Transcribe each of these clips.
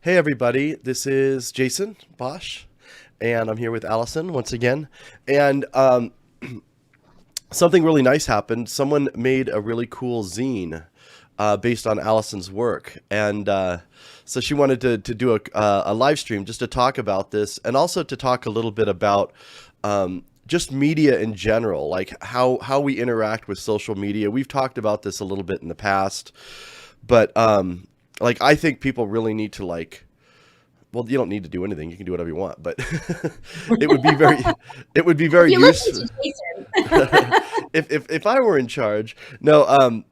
Hey everybody, this is Jason Bosch, and I'm here with Alison once again. And something really nice happened. Someone made a really cool zine based on Alison's work, and so she wanted to do a live stream just to talk about this, and also to talk a little bit about just media in general, like how we interact with social media. We've talked about this a little bit in the past, but like I think people really need to well, you don't need to do anything. You can do whatever you want, but it would be very If you listen useful to Jason. if I were in charge. No,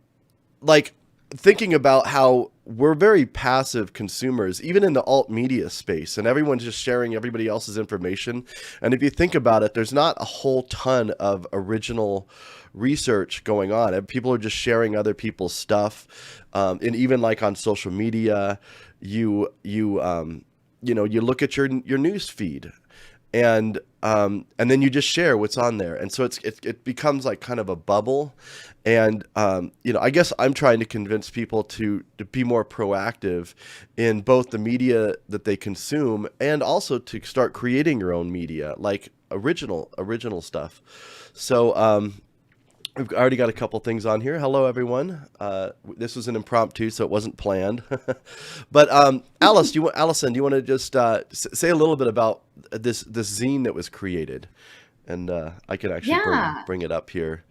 like thinking about how we're very passive consumers, even in the alt media space, and everyone's just sharing everybody else's information. And if you think about it, there's not a whole ton of original research going on. And people are just sharing other people's stuff, and even like on social media, you look at your news feed, and then you just share what's on there, and so it becomes like kind of a bubble. And I guess I'm trying to convince people to be more proactive in both the media that they consume, and also to start creating your own media, like original stuff. So we've already got a couple things on here. Hello, everyone. This was an impromptu, so it wasn't planned. But Alison, do you want to just say a little bit about this zine that was created? And I can actually Yeah, bring it up here.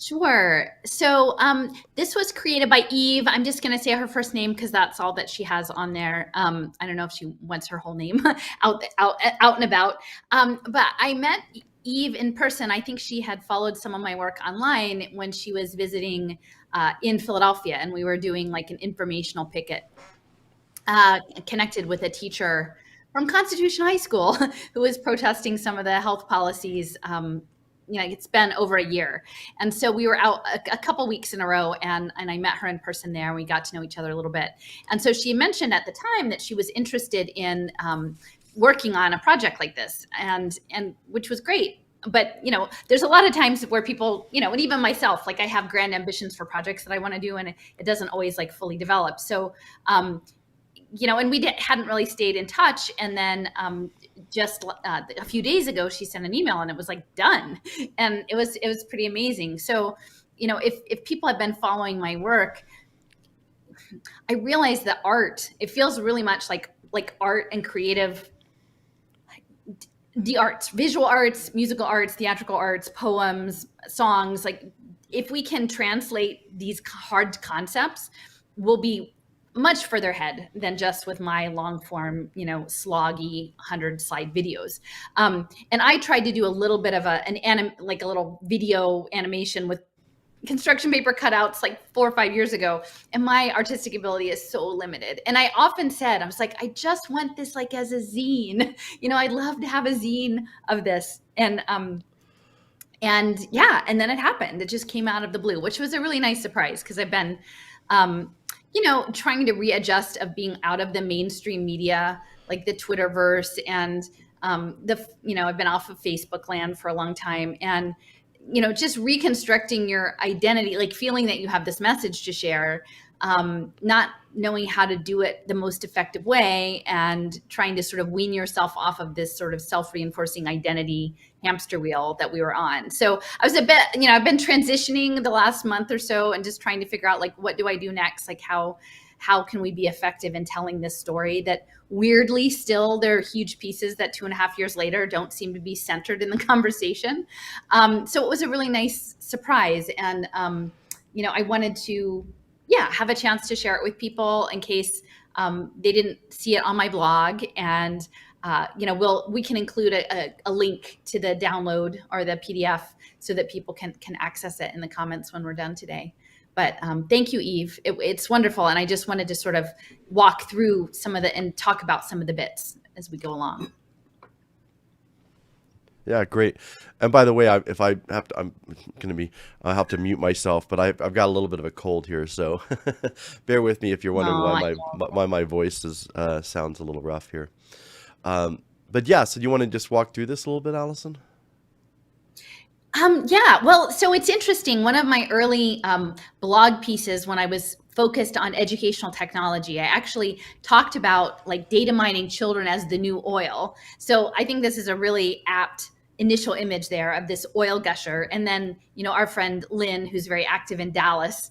sure. So this was created by Eve. I'm just going to say her first name because that's all that she has on there. I don't know if she wants her whole name out and about. But I met Eve in person. I think she had followed some of my work online when she was visiting in Philadelphia, and we were doing like an informational picket connected with a teacher from Constitution High School who was protesting some of the health policies. It's been over a year. And so we were out a couple weeks in a row, and I met her in person there, and we got to know each other a little bit. And so she mentioned at the time that she was interested in working on a project like this, and which was great. But, there's a lot of times where people, and even myself, like I have grand ambitions for projects that I want to do, and it doesn't always like fully develop. So, and we hadn't really stayed in touch. And then just a few days ago, she sent an email, and it was like done, and it was pretty amazing. So, if people have been following my work, I realize that it feels really much like art and creative. The arts, visual arts, musical arts, theatrical arts, poems, songs, like if we can translate these hard concepts, we'll be much further ahead than just with my long form, sloggy 100-slide videos. And I tried to do a little bit of a little video animation with construction paper cutouts like 4 or 5 years ago, and my artistic ability is so limited. And I often said, I was like, I just want this like as a zine. I'd love to have a zine of this. And yeah, and then it happened. It just came out of the blue, which was a really nice surprise, because I've been trying to readjust of being out of the mainstream media, like the Twitterverse, and I've been off of Facebook land for a long time, and just reconstructing your identity, like feeling that you have this message to share, not knowing how to do it the most effective way, and trying to sort of wean yourself off of this sort of self-reinforcing identity hamster wheel that we were on. So I was a bit, I've been transitioning the last month or so, and just trying to figure out like, what do I do next? Like how can we be effective in telling this story that weirdly still there are huge pieces that 2.5 years later don't seem to be centered in the conversation. So it was a really nice surprise. And, I wanted to, have a chance to share it with people in case they didn't see it on my blog. And, we can include a link to the download or the PDF so that people can access it in the comments when we're done today. But thank you, Eve. It's wonderful. And I just wanted to sort of walk through and talk about some of the bits as we go along. Yeah, great. And by the way, if I have to, I'll have to mute myself, but I've got a little bit of a cold here, so bear with me if you're wondering why my voice sounds a little rough here. But yeah, so do you want to just walk through this a little bit, Alison? Yeah, well, so it's interesting. One of my early blog pieces when I was focused on educational technology. I actually talked about like data mining children as the new oil. So I think this is a really apt initial image there of this oil gusher. And then, our friend Lynn, who's very active in Dallas,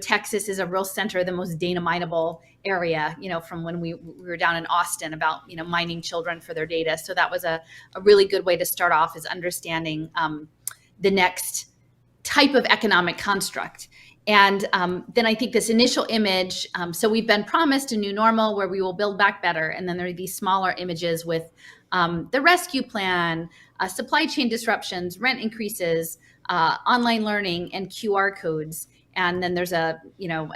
Texas is a real center, the most data mineable area, from when we were down in Austin about, mining children for their data. So that was a really good way to start off, is understanding the next type of economic construct. And then I think this initial image, so we've been promised a new normal where we will build back better. And then there are these smaller images with the rescue plan, supply chain disruptions, rent increases, online learning, and QR codes. And then there's a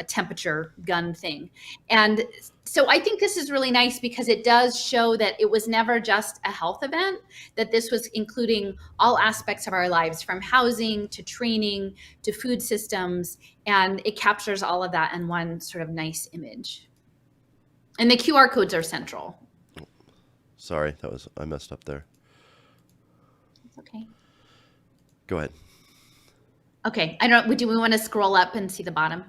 temperature gun thing. And so I think this is really nice because it does show that it was never just a health event, that this was including all aspects of our lives, from housing to training to food systems. And it captures all of that in one sort of nice image. And the QR codes are central. Sorry, I messed up there. It's okay. Go ahead. Okay, do we want to scroll up and see the bottom?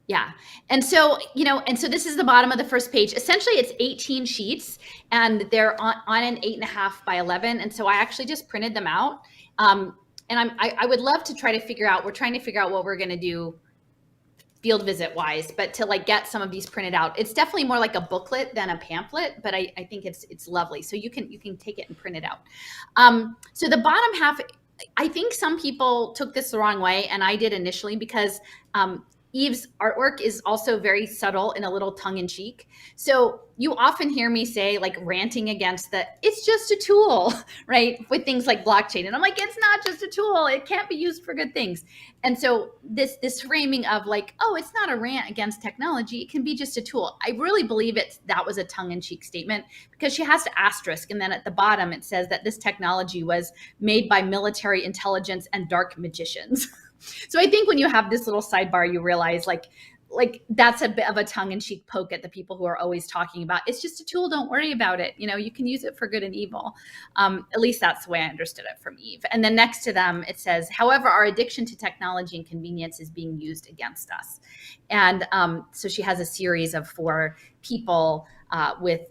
Yeah. And so, this is the bottom of the first page. Essentially, it's 18 sheets, and they're on an 8.5 by 11. And so I actually just printed them out. And I would love to try to figure out, we're trying to figure out what we're going to do field visit wise, but to like get some of these printed out. It's definitely more like a booklet than a pamphlet, but I think it's lovely. So you can take it and print it out. So the bottom half, I think some people took this the wrong way, and I did initially, because Eve's artwork is also very subtle and a little tongue-in-cheek. So you often hear me say, like, ranting against it's just a tool, right? With things like blockchain. And I'm like, it's not just a tool. It can't be used for good things. And so this framing of like, oh, it's not a rant against technology. It can be just a tool. I really believe that was a tongue-in-cheek statement, because she has to asterisk. And then at the bottom, it says that this technology was made by military intelligence and dark magicians. So I think when you have this little sidebar, you realize like that's a bit of a tongue-in-cheek poke at the people who are always talking about, it's just a tool, don't worry about it. You can use it for good and evil. At least that's the way I understood it from Eve. And then next to them, it says, however, our addiction to technology and convenience is being used against us. And so she has a series of 4 people with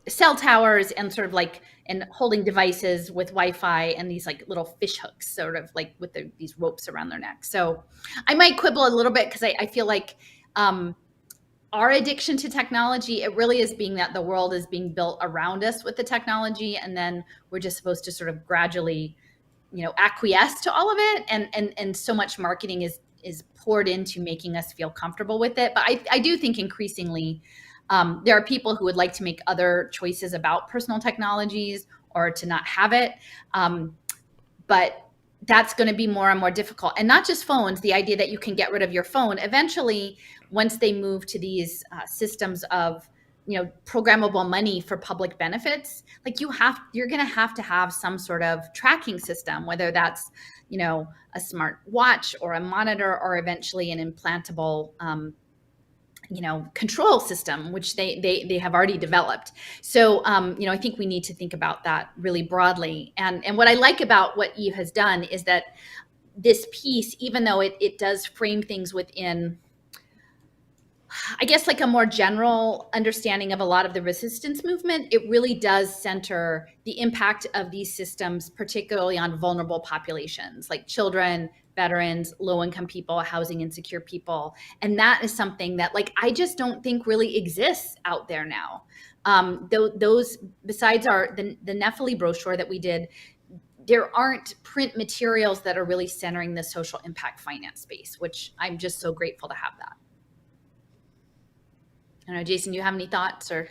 cell towers and sort of like, and holding devices with Wi-Fi and these like little fish hooks, sort of like with these ropes around their neck. So I might quibble a little bit, because I feel like our addiction to technology, it really is being that the world is being built around us with the technology, and then we're just supposed to sort of gradually, acquiesce to all of it. And so much marketing is poured into making us feel comfortable with it. But I do think increasingly, there are people who would like to make other choices about personal technologies or to not have it. But that's going to be more and more difficult. And not just phones, the idea that you can get rid of your phone. Eventually, once they move to these systems of, programmable money for public benefits, like you're going to have some sort of tracking system, whether that's, a smart watch or a monitor, or eventually an implantable control system, which they have already developed. So, I think we need to think about that really broadly. And what I like about what Eve has done is that this piece, even though it does frame things within, I guess, like a more general understanding of a lot of the resistance movement, it really does center the impact of these systems, particularly on vulnerable populations like children, veterans, low-income people, housing insecure people. And that is something that, like, I just don't think really exists out there now. Those, besides the Nephili brochure that we did, there aren't print materials that are really centering the social impact finance space, which I'm just so grateful to have that. I don't know, Jason, you have any thoughts, or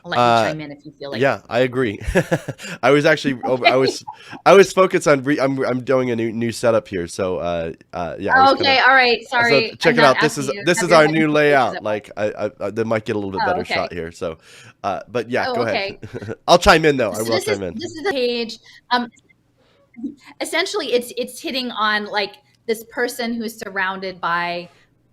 I'll let you chime in if you feel like. Yeah, I agree. I was actually, I was focused on, I'm doing a new setup here. So, yeah. Okay. All right. Sorry. So check it out. This is our new layout. Like they might get a little bit better shot here. So, but yeah, go ahead. I'll chime in though. I will chime in. This is the page. Essentially it's hitting on like this person who's surrounded by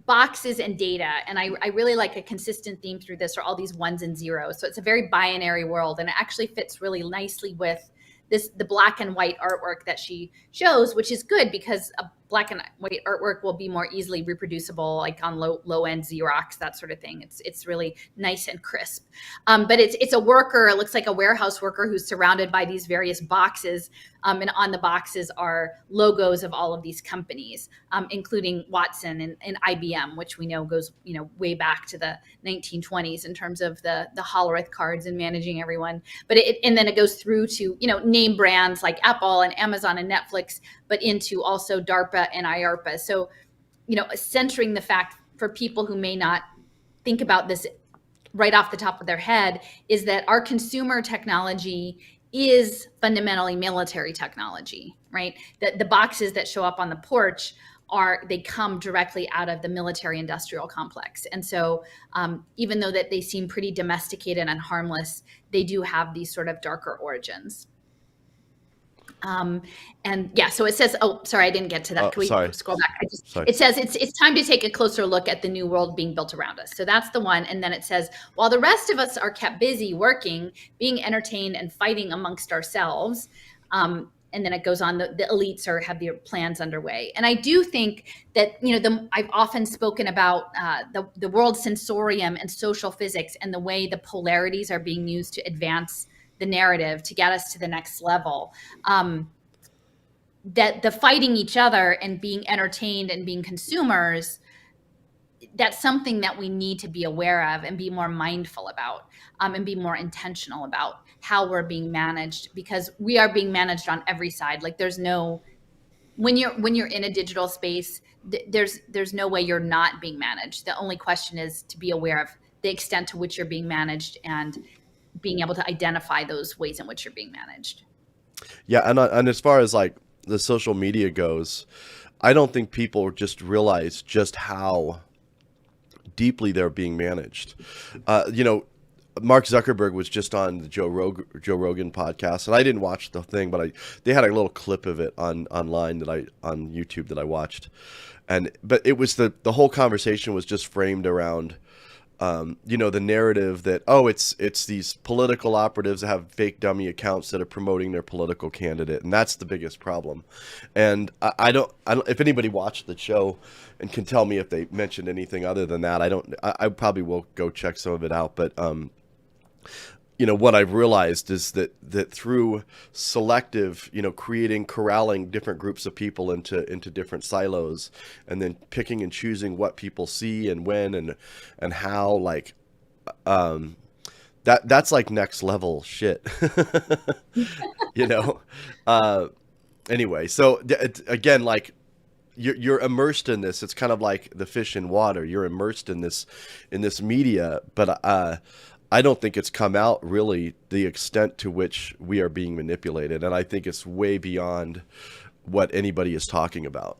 boxes and data. And I really like a consistent theme through this, are all these ones and zeros. So it's a very binary world, and it actually fits really nicely with the black and white artwork that she shows, which is good because black and white artwork will be more easily reproducible, like on low end Xerox, that sort of thing. It's really nice and crisp. But it's a worker. It looks like a warehouse worker who's surrounded by these various boxes, and on the boxes are logos of all of these companies, including Watson and IBM, which we know goes way back to the 1920s in terms of the Hollerith cards and managing everyone. But and then it goes through to name brands like Apple and Amazon and Netflix, but into also DARPA and IARPA. So centering the fact for people who may not think about this right off the top of their head is that our consumer technology is fundamentally military technology, right? That the boxes that show up on the porch they come directly out of the military industrial complex. And so even though that they seem pretty domesticated and harmless, they do have these sort of darker origins. And yeah, so it says, oh, sorry, I didn't get to that. Can we scroll back? It says it's time to take a closer look at the new world being built around us. So that's the one. And then it says, while the rest of us are kept busy working, being entertained and fighting amongst ourselves, and then it goes on, the elites have their plans underway. And I do think that, I've often spoken about the world sensorium and social physics and the way the polarities are being used to advance the narrative to get us to the next level. That the fighting each other and being entertained and being consumers, that's something that we need to be aware of and be more mindful about, and be more intentional about how we're being managed, because we are being managed on every side. Like when you're in a digital space, there's no way you're not being managed. The only question is to be aware of the extent to which you're being managed and being able to identify those ways in which you're being managed. Yeah, and as far as like the social media goes, I don't think people just realize just how deeply they're being managed. Mark Zuckerberg was just on the Joe Rogan podcast, and I didn't watch the thing, but they had a little clip of it on YouTube that I watched, but it was the whole conversation was just framed around the narrative that, it's these political operatives that have fake dummy accounts that are promoting their political candidate, and that's the biggest problem. And I don't if anybody watched the show and can tell me if they mentioned anything other than that, I probably will go check some of it out. But what I've realized is that through selective, corralling different groups of people into different silos, and then picking and choosing what people see and when and how, like, that's like next level shit. Anyway, so again, like, you're immersed in this. It's kind of like the fish in water. You're immersed in this media, but I don't think it's come out really the extent to which we are being manipulated. And I think it's way beyond what anybody is talking about.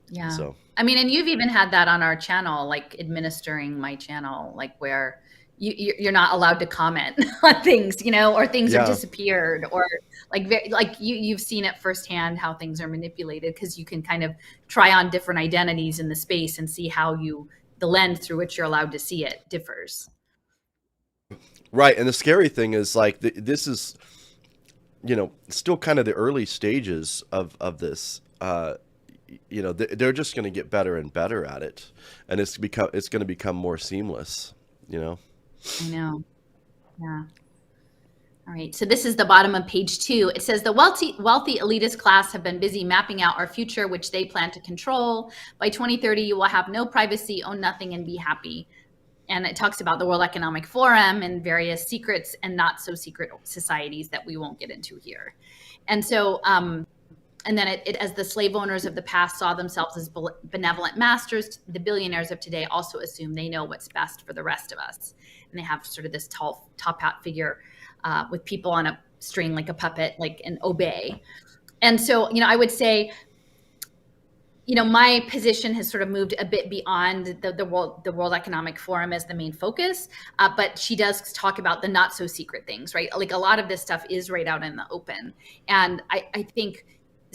Yeah. So, I mean, and you've even had that on our channel, like administering my channel, like where you're not allowed to comment on things, or things have disappeared, or like you've seen it firsthand how things are manipulated, because you can kind of try on different identities in the space and see how the lens through which you're allowed to see it differs. Right. And the scary thing is, like, this is, still kind of the early stages of this. They're just going to get better and better at it, and it's going to become more seamless. I know. Yeah. All right. So this is the bottom of page 2. It says the wealthy elitist class have been busy mapping out our future, which they plan to control. By 2030, you will have no privacy, own nothing, and be happy. And it talks about the World Economic Forum and various secrets and not so secret societies that we won't get into here. And so, and then it as the slave owners of the past saw themselves as benevolent masters, the billionaires of today also assume they know what's best for the rest of us. And they have sort of this tall top hat figure with people on a string like a puppet, like an obey. And so, I would say, my position has sort of moved a bit beyond the World Economic Forum as the main focus, but she does talk about the not so secret things, right? Like a lot of this stuff is right out in the open. And I think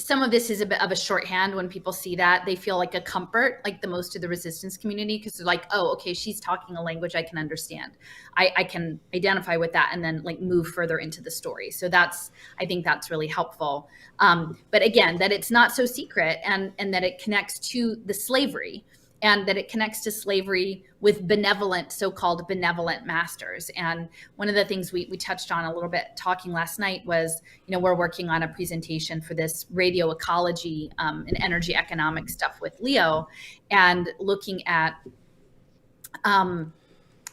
some of this is a bit of a shorthand. When people see that, they feel like a comfort, like the most of the resistance community, because they're like, oh, okay, she's talking a language I can understand. I can identify with that and then like move further into the story. So I think that's really helpful. But again, that it's not so secret, and that it connects to the slavery, and that it connects to slavery with benevolent, so-called benevolent masters. And one of the things we touched on a little bit talking last night was, we're working on a presentation for this radio ecology and energy economic stuff with Leo, and looking at,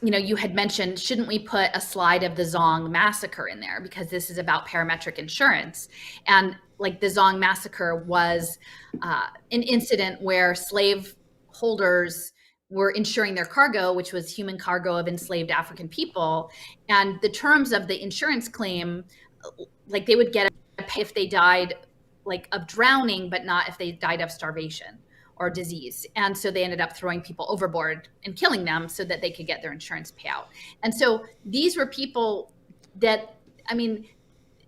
you had mentioned, shouldn't we put a slide of the Zong massacre in there? Because this is about parametric insurance. And like the Zong massacre was an incident where slave holders were insuring their cargo, which was human cargo of enslaved African people. And the terms of the insurance claim, like they would get a pay if they died like of drowning, but not if they died of starvation or disease. And so they ended up throwing people overboard and killing them so that they could get their insurance payout. And so these were people that,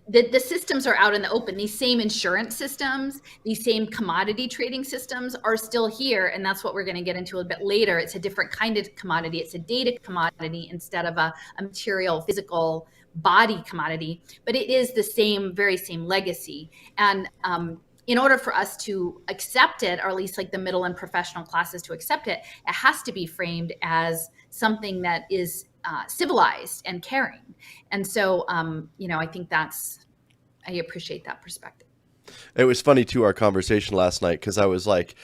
the systems are out in the open. These same insurance systems, these same commodity trading systems are still here. And that's what we're going to get into a bit later. It's a different kind of commodity. It's a data commodity instead of a material, physical body commodity. But it is the same, very same legacy. And in order for us to accept it, or at least like the middle and professional classes to accept it, it has to be framed as something that is civilized and caring. And so, I think I appreciate that perspective. It was funny too, our conversation last night, because I was like,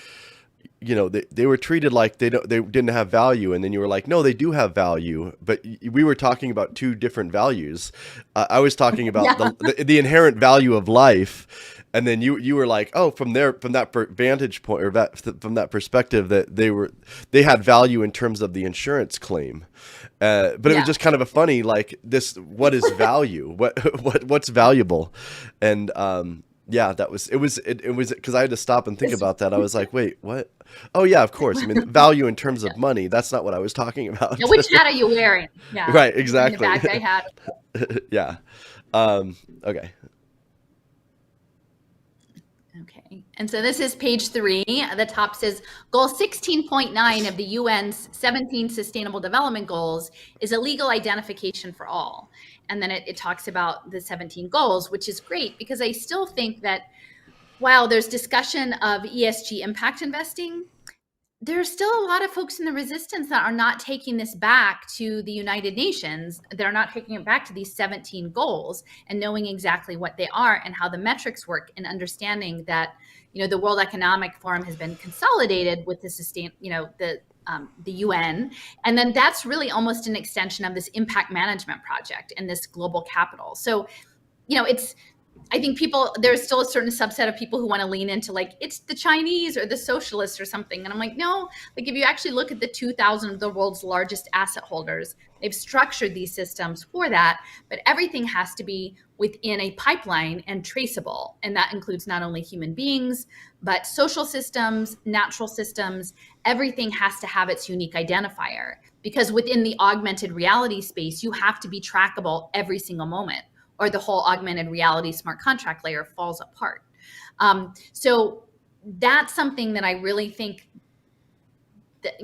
they were treated like they didn't have value, and then you were like, no, they do have value. But we were talking about two different values. I was talking about the inherent value of life. And then you were like, oh, from that vantage point, or from that perspective, that they had value in terms of the insurance claim. But it was just kind of a funny, like, this, what is value? What's valuable? And it was because I had to stop and think about that. I was like, wait, what? Oh yeah, of course. Value in terms of money. That's not what I was talking about. Now, which hat are you wearing? Yeah. Right. Exactly. The bad guy hat. Yeah. Okay. Okay. And so this is page 3. The top says goal 16.9 of the UN's 17 Sustainable Development Goals is a legal identification for all. And then it talks about the 17 goals, which is great, because I still think that while there's discussion of ESG impact investing, there's still a lot of folks in the resistance that are not taking this back to the United Nations. They're not taking it back to these 17 goals and knowing exactly what they are and how the metrics work, and understanding that, the World Economic Forum has been consolidated with the UN. And then that's really almost an extension of this impact management project and this global capital. So, I think there's still a certain subset of people who want to lean into like, it's the Chinese or the socialists or something. And I'm like, no, like if you actually look at the 2,000 of the world's largest asset holders, they've structured these systems for that, but everything has to be within a pipeline and traceable. And that includes not only human beings, but social systems, natural systems. Everything has to have its unique identifier, because within the augmented reality space, you have to be trackable every single moment, or the whole augmented reality smart contract layer falls apart. So that's something that I really think that,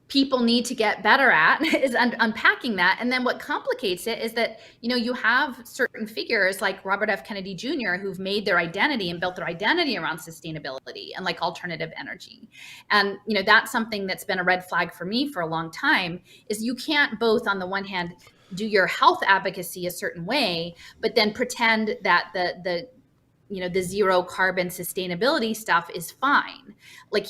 people need to get better at, is unpacking that. And then what complicates it is that, you have certain figures like Robert F. Kennedy Jr. who've made their identity and built their identity around sustainability and like alternative energy. And, that's something that's been a red flag for me for a long time, is you can't both, on the one hand, do your health advocacy a certain way, but then pretend that the zero carbon sustainability stuff is fine. Like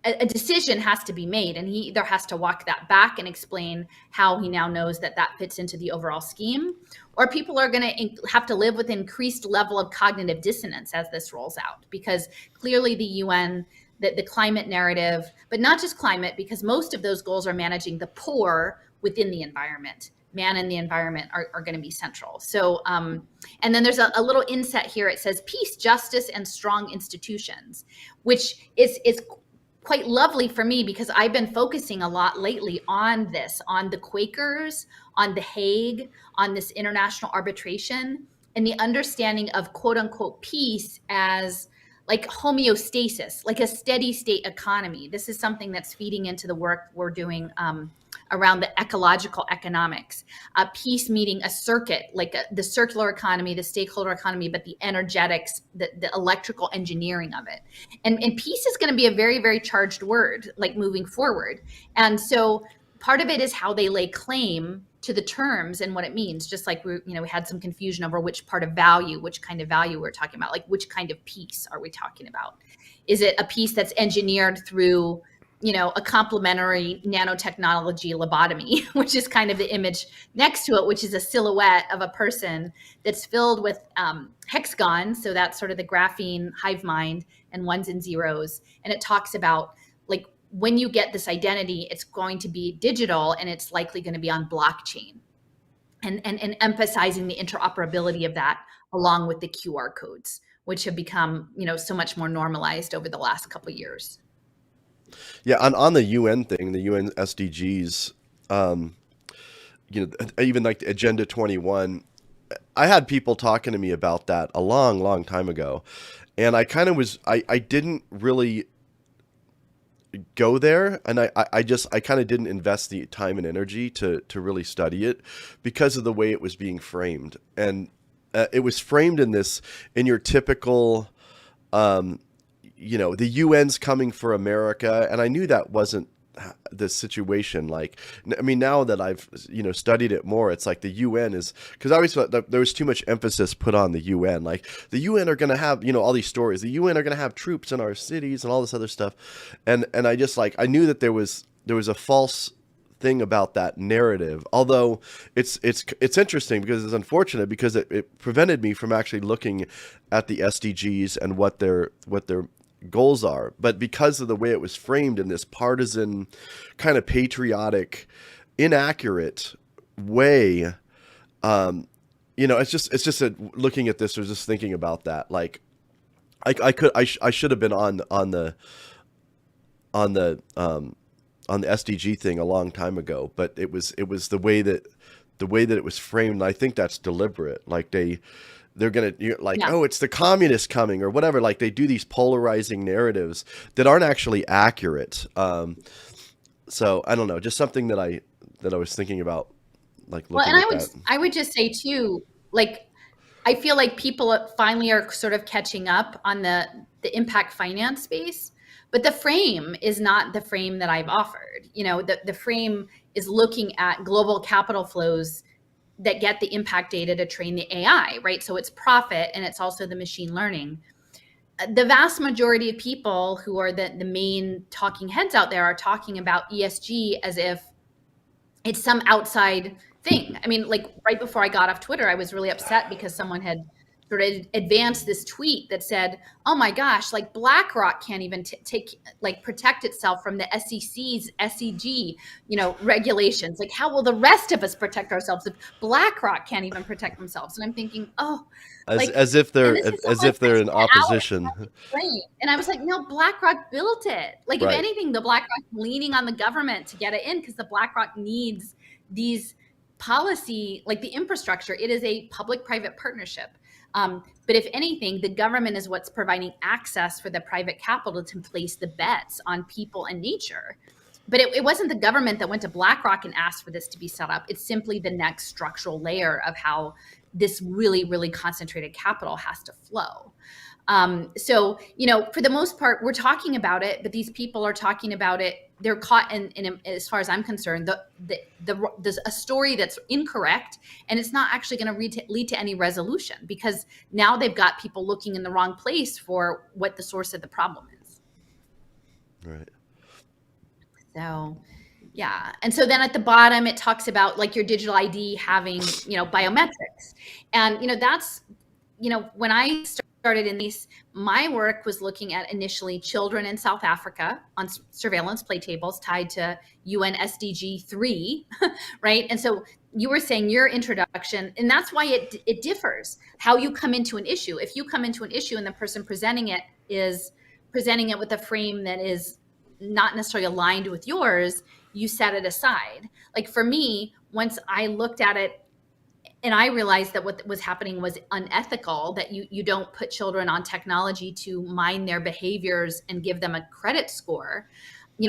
a decision has to be made, and he either has to walk that back and explain how he now knows that fits into the overall scheme, or people are going to have to live with increased level of cognitive dissonance as this rolls out, because clearly the UN, the climate narrative, but not just climate, because most of those goals are managing the poor within the environment. Man and the environment are going to be central. So, and then there's a little inset here. It says peace, justice, and strong institutions, which is quite lovely for me, because I've been focusing a lot lately on this, on the Quakers, on The Hague, on this international arbitration, and the understanding of quote unquote peace as like homeostasis, like a steady state economy. This is something that's feeding into the work we're doing around the ecological economics. Peace meaning a circuit, like the circular economy, the stakeholder economy, but the energetics, the electrical engineering of it. And peace is going to be a very, very charged word, like moving forward. And so part of it is how they lay claim to the terms and what it means. Just like we had some confusion over which part of value, which kind of value we're talking about, like which kind of peace are we talking about? Is it a piece that's engineered through, a complementary nanotechnology lobotomy, which is kind of the image next to it, which is a silhouette of a person that's filled with hexagons. So that's sort of the graphene hive mind and ones and zeros. And it talks about like, when you get this identity, it's going to be digital and it's likely going to be on blockchain, and emphasizing the interoperability of that along with the QR codes, which have become, so much more normalized over the last couple of years. Yeah, on the UN thing, the UN SDGs, even like the Agenda 21, I had people talking to me about that a long, long time ago, and I kind of I didn't really go there, and I kind of didn't invest the time and energy to really study it because of the way it was being framed. And it was framed in your typical the UN's coming for America, and I knew that wasn't the situation. Like, I mean, now that I've studied it more, it's like the UN is, because I always thought that there was too much emphasis put on the UN. Like, the UN are going to have all these stories. The UN are going to have troops in our cities and all this other stuff, and I just I knew that there was a false thing about that narrative. Although it's interesting because it's unfortunate because it prevented me from actually looking at the SDGs and what their goals are. But because of the way it was framed in this partisan kind of patriotic, inaccurate way, it's just looking at this or just thinking about that. Like I should have been on the SDG thing a long time ago, but it was the way that it was framed. And I think that's deliberate. Like they're going to oh, it's the communists coming or whatever. Like they do these polarizing narratives that aren't actually accurate. So I don't know, just something that I was thinking about, like looking at that. I would just say too, like, I feel like people finally are sort of catching up on the impact finance space, but the frame is not the frame that I've offered. The frame is looking at global capital flows that get the impact data to train the AI, right? So it's profit and it's also the machine learning. The vast majority of people who are the main talking heads out there are talking about ESG as if it's some outside thing. I mean, like right before I got off Twitter, I was really upset because someone had sort of advanced this tweet that said, oh my gosh, like BlackRock can't even protect itself from the SEC's SEG, regulations. Like, how will the rest of us protect ourselves if BlackRock can't even protect themselves? And I'm thinking, as if they're in opposition. And I was like, no, BlackRock built it. Like, right. If anything, the BlackRock leaning on the government to get it in because the BlackRock needs these policy, like the infrastructure. It is a public-private partnership. But if anything, the government is what's providing access for the private capital to place the bets on people and nature. But it wasn't the government that went to BlackRock and asked for this to be set up. It's simply the next structural layer of how this really, really concentrated capital has to flow. So, for the most part, we're talking about it, but these people are talking about it. They're caught in as far as I'm concerned, there's a story that's incorrect, and it's not actually going to lead to any resolution because now they've got people looking in the wrong place for what the source of the problem is. Right. So, yeah. And so then at the bottom, it talks about like your digital ID having, biometrics. And, that's, when I started in these, my work was looking at initially children in South Africa on surveillance play tables tied to UN SDG 3, right? And so you were saying your introduction, and that's why it differs how you come into an issue. If you come into an issue and the person presenting it is presenting it with a frame that is not necessarily aligned with yours, you set it aside. Like for me, once I looked at it and I realized that what was happening was unethical, that you don't put children on technology to mine their behaviors and give them a credit score.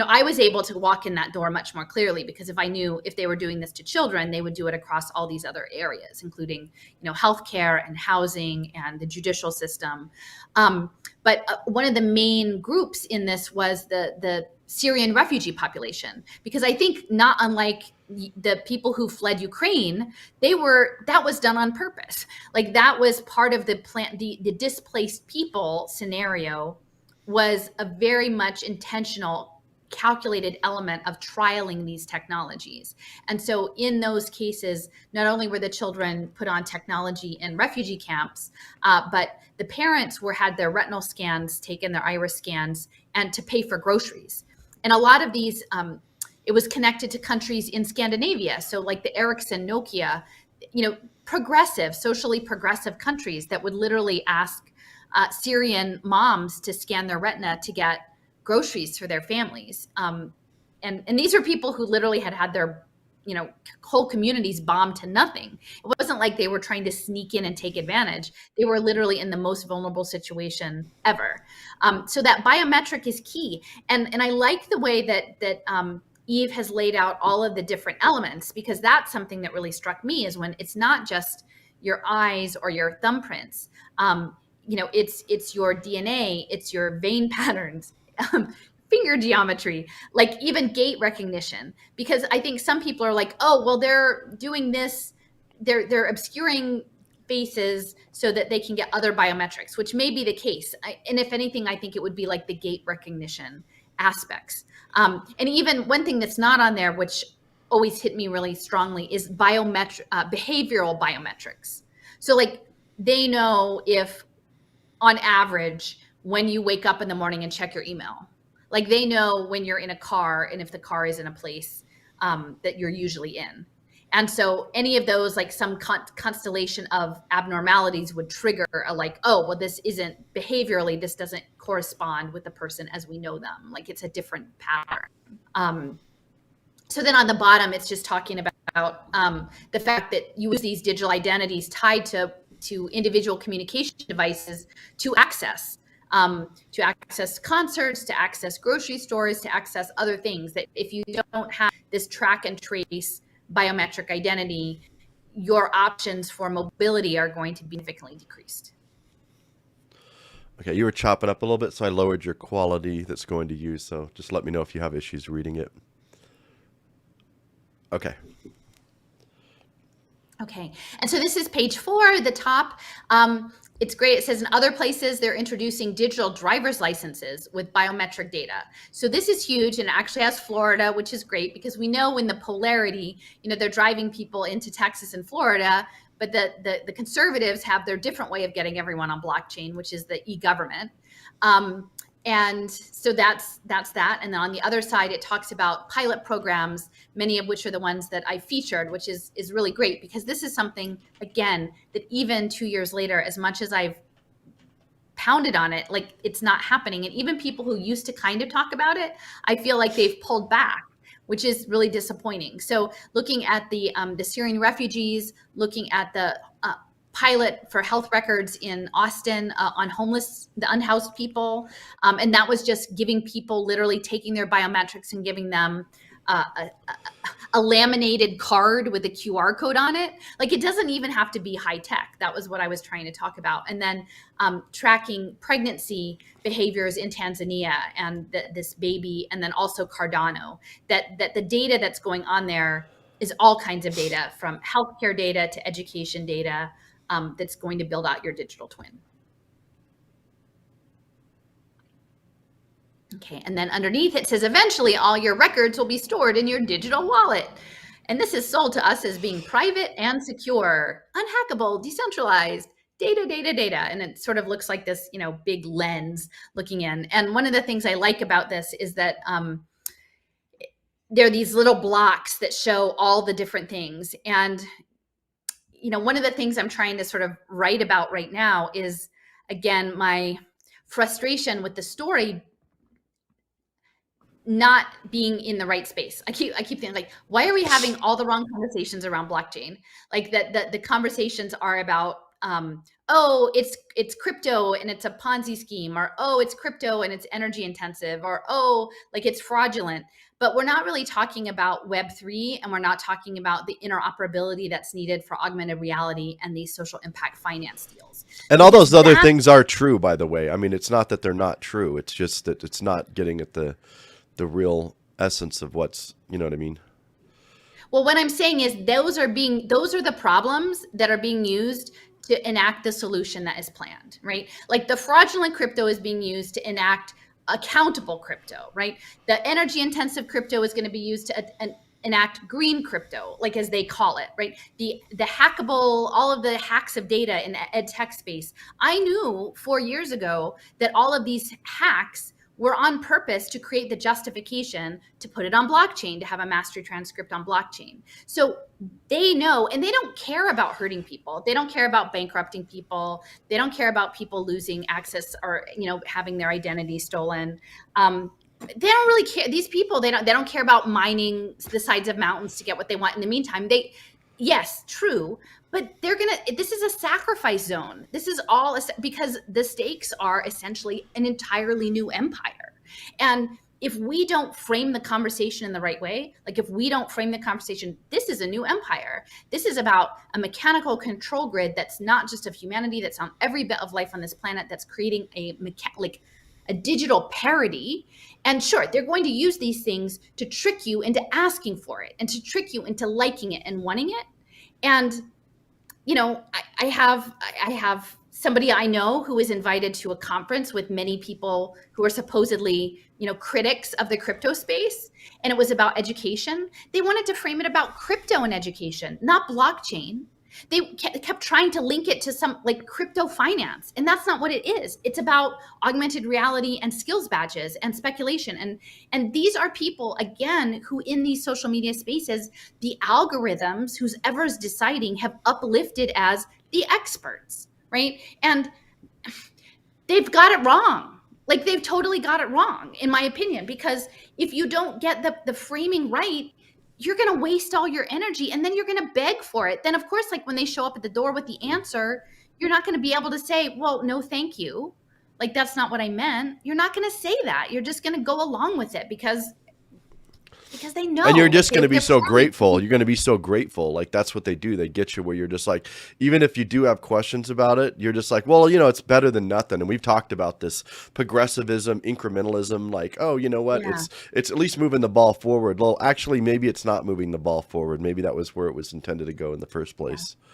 I was able to walk in that door much more clearly, because if I knew if they were doing this to children, they would do it across all these other areas, including, healthcare and housing and the judicial system. But one of the main groups in this was the Syrian refugee population, because I think, not unlike the people who fled Ukraine, that was done on purpose. Like, that was part of the plan. The displaced people scenario was a very much intentional, calculated element of trialing these technologies. And so in those cases, not only were the children put on technology in refugee camps, but the parents had their retinal scans taken, their iris scans, and to pay for groceries. And a lot of these, it was connected to countries in Scandinavia. So like the Ericsson, Nokia, socially progressive countries that would literally ask Syrian moms to scan their retina to get groceries for their families. And these are people who literally had their, whole communities bombed to nothing. It wasn't like they were trying to sneak in and take advantage. They were literally in the most vulnerable situation ever. So that biometric is key. And I like the way that Eve has laid out all of the different elements, because that's something that really struck me, is when it's not just your eyes or your thumbprints. It's your DNA, it's your vein patterns, finger geometry, like even gait recognition. Because I think some people are like, oh, well, they're doing this, they're obscuring faces so that they can get other biometrics, which may be the case. And if anything, I think it would be like the gait recognition aspects. And even one thing that's not on there, which always hit me really strongly, is behavioral biometrics. So like, they know if, on average, when you wake up in the morning and check your email, like they know when you're in a car and if the car is in a place that you're usually in. And so any of those, like some constellation of abnormalities would trigger a like, oh, well, this isn't behaviorally, this doesn't correspond with the person as we know them. Like, it's a different pattern. So then on the bottom, it's just talking about the fact that you use these digital identities tied to individual communication devices to access concerts, to access grocery stores, to access other things, that if you don't have this track and trace biometric identity, your options for mobility are going to be significantly decreased. Okay, you were chopping up a little bit, so I lowered your quality that's going to use. So just let me know if you have issues reading it. Okay. Okay, and so this is page 4, the top. It's great. It says in other places, they're introducing digital driver's licenses with biometric data. So this is huge, and actually has Florida, which is great, because we know in the polarity, they're driving people into Texas and Florida, but the conservatives have their different way of getting everyone on blockchain, which is the e-government. And so that's that. And then on the other side, it talks about pilot programs, many of which are the ones that I featured, which is really great, because this is something, again, that even 2 years later, as much as I've pounded on it, like, it's not happening. And even people who used to kind of talk about it, I feel like they've pulled back, which is really disappointing. So looking at the Syrian refugees, looking at the pilot for health records in Austin on the unhoused people. And that was just giving people, literally taking their biometrics and giving them a laminated card with a QR code on it. Like, it doesn't even have to be high tech. That was what I was trying to talk about. And then tracking pregnancy behaviors in Tanzania and this baby, and then also Cardano, that the data that's going on there is all kinds of data, from healthcare data to education data, that's going to build out your digital twin. Okay, and then underneath it says, eventually all your records will be stored in your digital wallet. And this is sold to us as being private and secure, unhackable, decentralized, data. And it sort of looks like this, big lens looking in. And one of the things I like about this is that there are these little blocks that show all the different things. And one of the things I'm trying to sort of write about right now is, again, my frustration with the story not being in the right space. I keep thinking, like, why are we having all the wrong conversations around blockchain? Like that the conversations are about oh, it's crypto and it's a Ponzi scheme, or oh, it's crypto and it's energy intensive, or oh, like it's fraudulent. But we're not really talking about Web3, and we're not talking about the interoperability that's needed for augmented reality and these social impact finance deals. And all those other things are true, by the way. I mean, it's not that they're not true. It's just that it's not getting at the real essence of what's, you know what I mean? Well, what I'm saying is those are the problems that are being used to enact the solution that is planned, right? Like the fraudulent crypto is being used to enact accountable crypto, right? The energy intensive crypto is going to be used to enact green crypto, like as they call it, right? The hackable, all of the hacks of data in ed tech space. I knew 4 years ago that all of these hacks were on purpose to create the justification to put it on blockchain, to have a master transcript on blockchain. So they know, and they don't care about hurting people. They don't care about bankrupting people. They don't care about people losing access or, you know, having their identity stolen. They don't really care. These people, they don't care about mining the sides of mountains to get what they want. In the meantime, yes, true, but this is a sacrifice zone. This is all because the stakes are essentially an entirely new empire. And if we don't frame the conversation in the right way, like if we don't frame the conversation, this is a new empire. This is about a mechanical control grid that's not just of humanity, that's on every bit of life on this planet, that's creating a digital parody. And sure, they're going to use these things to trick you into asking for it and to trick you into liking it and wanting it. And, you know, I have somebody I know who is invited to a conference with many people who are supposedly, you know, critics of the crypto space. And it was about education. They wanted to frame it about crypto and education, not blockchain. They kept trying to link it to some like crypto finance. And that's not what it is. It's about augmented reality and skills badges and speculation. And these are people, again, who in these social media spaces, the algorithms, who's ever's deciding, have uplifted as the experts, right? And they've got it wrong. Like they've totally got it wrong, in my opinion, because if you don't get the framing right, you're going to waste all your energy and then you're going to beg for it. Then of course, like when they show up at the door with the answer, you're not going to be able to say, well, no, thank you. Like, that's not what I meant. You're not going to say that. You're just going to go along with it because they know. And you're just going to be so grateful. You're going to be so grateful. Like, that's what they do. They get you where you're just like, even if you do have questions about it, you're just like, well, you know, it's better than nothing. And we've talked about this progressivism, incrementalism, like, oh, you know what? Yeah. It's at least moving the ball forward. Well, actually, maybe it's not moving the ball forward. Maybe that was where it was intended to go in the first place. Yeah.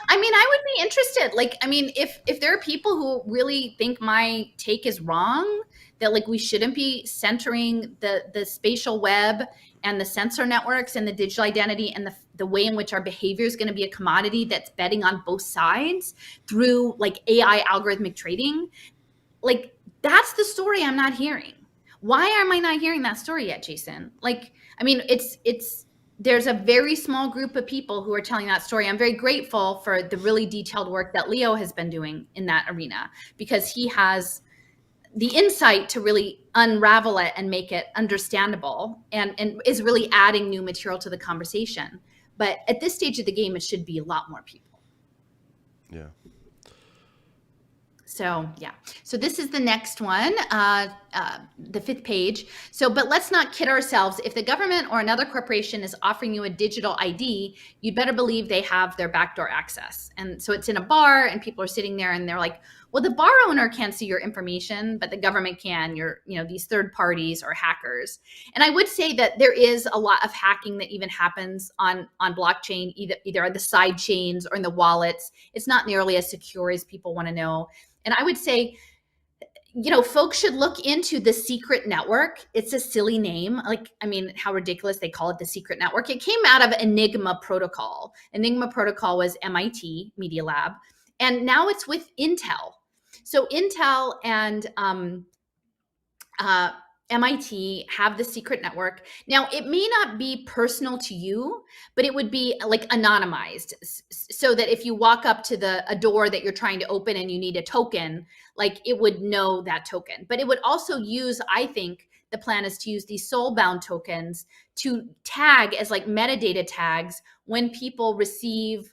I mean, I would be interested. Like, I mean, if there are people who really think my take is wrong, that like we shouldn't be centering the spatial web and the sensor networks and the digital identity and the way in which our behavior is going to be a commodity that's betting on both sides through like AI algorithmic trading, like that's the story I'm not hearing. Why am I not hearing that story yet, Jason? Like, I mean, there's a very small group of people who are telling that story. I'm very grateful for the really detailed work that Leo has been doing in that arena, because he has the insight to really unravel it and make it understandable, and is really adding new material to the conversation. But at this stage of the game, it should be a lot more people. Yeah. So, yeah. So this is the next one, the 5th page. So, but let's not kid ourselves. If the government or another corporation is offering you a digital ID, you'd better believe they have their backdoor access. And so it's in a bar and people are sitting there and they're like, well, the bar owner can't see your information, but the government can. These third parties or hackers. And I would say that there is a lot of hacking that even happens on blockchain, either on the side chains or in the wallets. It's not nearly as secure as people want to know. And I would say, folks should look into the secret network. It's a silly name. Like, I mean, how ridiculous they call it the secret network. It came out of Enigma Protocol. Enigma Protocol was MIT Media Lab. And now it's with Intel. So Intel and MIT have the secret network. Now, it may not be personal to you, but it would be like anonymized, so that if you walk up to a door that you're trying to open and you need a token, like it would know that token. But it would also use, I think, the plan is to use these soul-bound tokens to tag as like metadata tags when people receive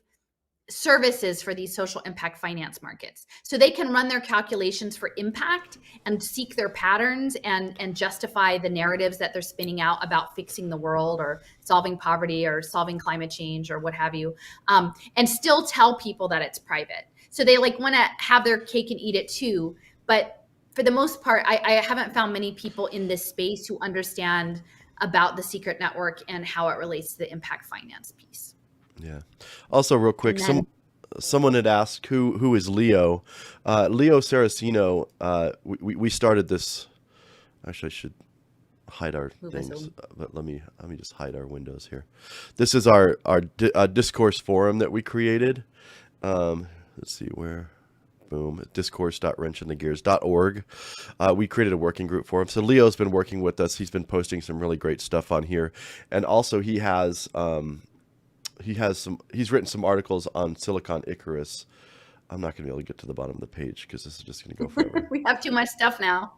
services for these social impact finance markets. So they can run their calculations for impact and seek their patterns and justify the narratives that they're spinning out about fixing the world or solving poverty or solving climate change or what have you, and still tell people that it's private. So they like want to have their cake and eat it too. But for the most part, I haven't found many people in this space who understand about the secret network and how it relates to the impact finance piece. Yeah. Also, real quick, then, someone had asked who is Leo. Leo Saraceno. We started this. Actually, I should hide our things, but let me just hide our windows here. This is our discourse forum that we created. Let's see where. Boom. Discourse.wrenchinthegears.org. We created a working group for him. So Leo's been working with us. He's been posting some really great stuff on here, and also he's written some articles on Silicon Icarus. I'm not going to be able to get to the bottom of the page because this is just going to go forever. We have too much stuff now.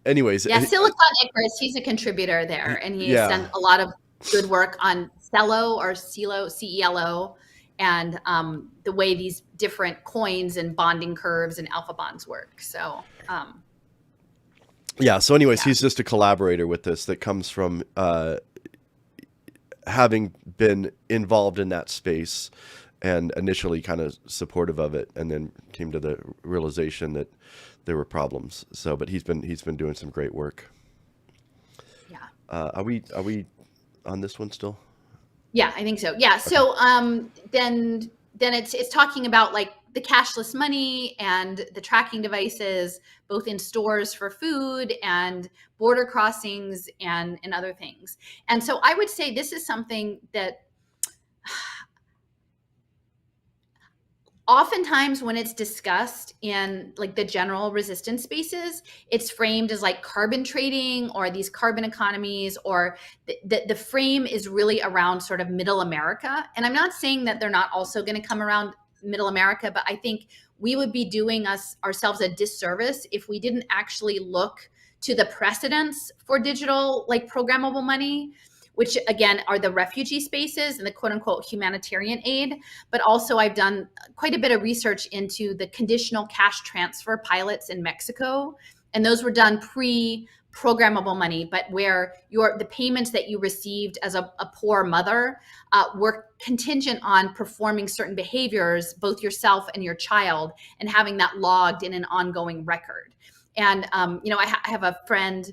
Anyways. Yeah, Silicon Icarus, he's a contributor there, and he's done a lot of good work on Celo or CELO, C-E-L-O, and the way these different coins and bonding curves and alpha bonds work. So, so anyways, he's just a collaborator with this that comes from having been involved in that space and initially kind of supportive of it, and then came to the realization that there were problems. So, but he's been doing some great work. Yeah. Are we on this one still? Yeah, I think so. Yeah. Okay. So then it's talking about like the cashless money and the tracking devices, both in stores for food and border crossings and other things. And so I would say this is something that oftentimes when it's discussed in like the general resistance spaces, it's framed as like carbon trading or these carbon economies, or the frame is really around sort of middle America. And I'm not saying that they're not also going to come around middle America, but I think we would be doing ourselves a disservice if we didn't actually look to the precedents for digital like programmable money, which again are the refugee spaces and the quote unquote humanitarian aid. But also I've done quite a bit of research into the conditional cash transfer pilots in Mexico. And those were done pre-programmable money, but where the payments that you received as a poor mother were contingent on performing certain behaviors, both yourself and your child, and having that logged in an ongoing record. And, I have a friend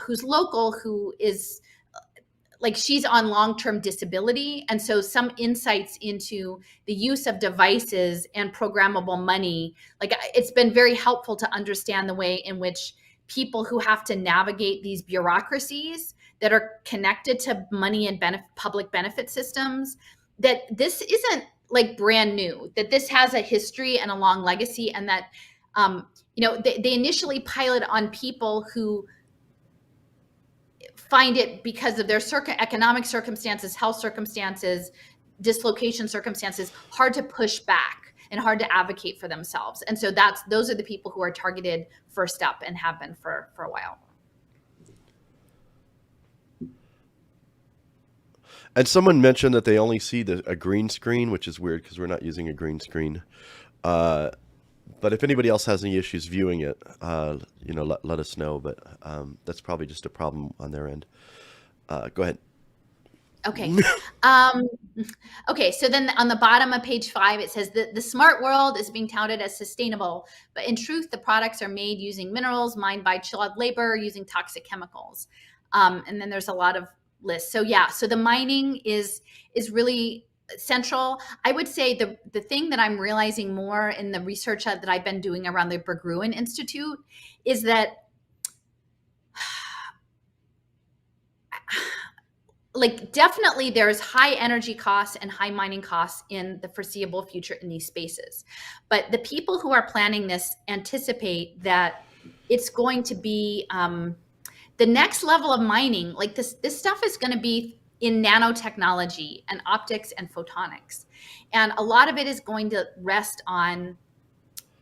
who's local who is, like she's on long-term disability. And so some insights into the use of devices and programmable money, like it's been very helpful to understand the way in which people who have to navigate these bureaucracies that are connected to money and public benefit systems, that this isn't like brand new, that this has a history and a long legacy. And that, they initially pilot on people who find it because of their economic circumstances, health circumstances, dislocation circumstances, hard to push back and hard to advocate for themselves. And so those are the people who are targeted first up and have been for a while. And someone mentioned that they only see a green screen, which is weird because we're not using a green screen. But if anybody else has any issues viewing it, let us know. But that's probably just a problem on their end. Go ahead. Okay. Okay. So then on the bottom of page 5, it says that the smart world is being touted as sustainable, but in truth, the products are made using minerals mined by child labor using toxic chemicals. And then there's a lot of lists. So so the mining is really central. I would say the thing that I'm realizing more in the research that I've been doing around the Berggruen Institute is that like definitely there's high energy costs and high mining costs in the foreseeable future in these spaces. But the people who are planning this anticipate that it's going to be the next level of mining. Like this stuff is going to be in nanotechnology and optics and photonics. And a lot of it is going to rest on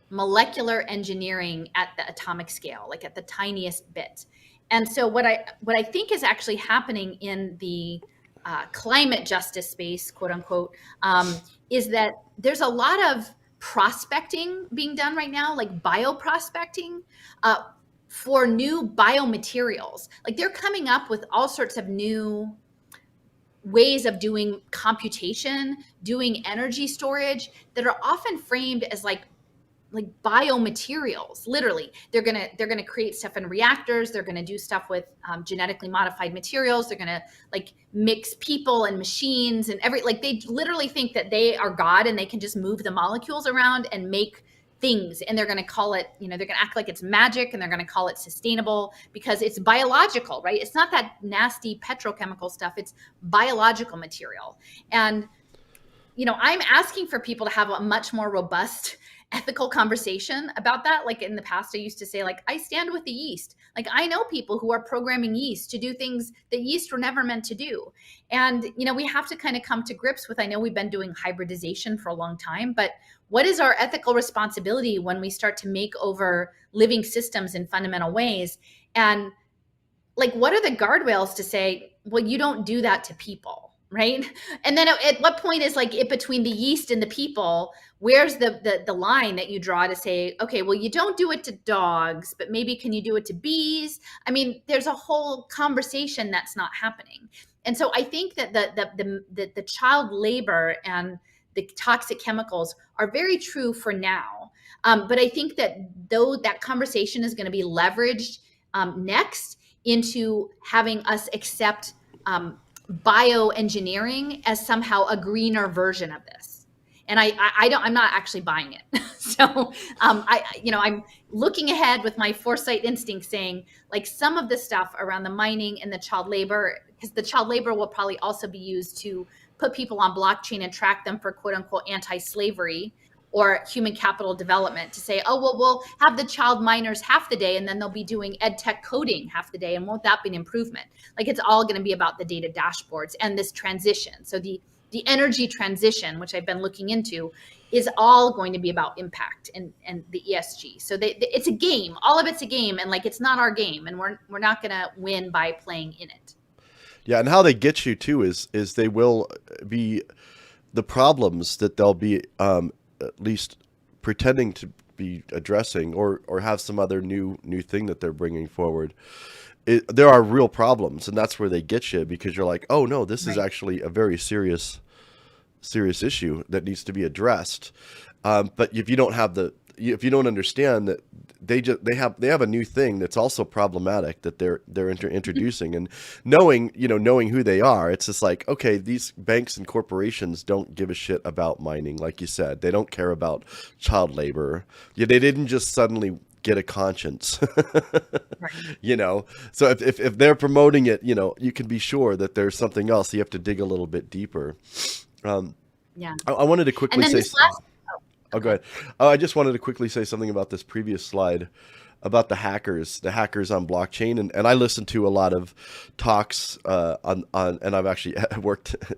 molecular engineering at the atomic scale, like at the tiniest bit. And so what I think is actually happening in the climate justice space, quote unquote, is that there's a lot of prospecting being done right now, like bioprospecting, for new biomaterials. Like they're coming up with all sorts of new ways of doing computation, doing energy storage that are often framed as like biomaterials. Literally, they're gonna create stuff in reactors. They're gonna do stuff with genetically modified materials. They're gonna like mix people and machines and they literally think that they are God and they can just move the molecules around and make things. And they're gonna call it, they're gonna act like it's magic, and they're gonna call it sustainable because it's biological, right? It's not that nasty petrochemical stuff. It's biological material. And I'm asking for people to have a much more robust ethical conversation about that. Like in the past, I used to say, like, I stand with the yeast. Like I know people who are programming yeast to do things that yeast were never meant to do. And, we have to kind of come to grips with, I know we've been doing hybridization for a long time, but what is our ethical responsibility when we start to make over living systems in fundamental ways? And like, what are the guardrails to say, well, you don't do that to people? Right. And then at what point is like it between the yeast and the people, where's the line that you draw to say, okay, well, you don't do it to dogs, but maybe can you do it to bees? I mean, there's a whole conversation that's not happening. And so I think that the child labor and the toxic chemicals are very true for now. But I think that though that conversation is going to be leveraged next into having us accept bioengineering as somehow a greener version of this. And I'm not actually buying it. So I'm looking ahead with my foresight instinct saying, like, some of the stuff around the mining and the child labor, because the child labor will probably also be used to put people on blockchain and track them for quote unquote anti-slavery or human capital development, to say, oh, well, we'll have the child miners half the day and then they'll be doing ed tech coding half the day. And won't that be an improvement? Like, it's all going to be about the data dashboards and this transition. So the energy transition, which I've been looking into, is all going to be about impact and the ESG. So it's a game. All of it's a game. And like, it's not our game. And we're not going to win by playing in it. Yeah. And how they get you too is they will be the problems that they'll be, at least pretending to be addressing or have some other new thing that they're bringing forward. There are real problems, and that's where they get you, because you're like, oh no, this is actually a very serious issue that needs to be addressed. But if you don't understand that they have a new thing that's also problematic that they're introducing, and knowing who they are, it's just like, okay, these banks and corporations don't give a shit about mining, like you said. They don't care about child labor. Yeah, they didn't just suddenly get a conscience. Right. So if they're promoting it, you can be sure that there's something else. You have to dig a little bit deeper. Yeah. I wanted to quickly say. Oh, go ahead. I just wanted to quickly say something about this previous slide about the hackers on blockchain. And I listened to a lot of talks on and I've actually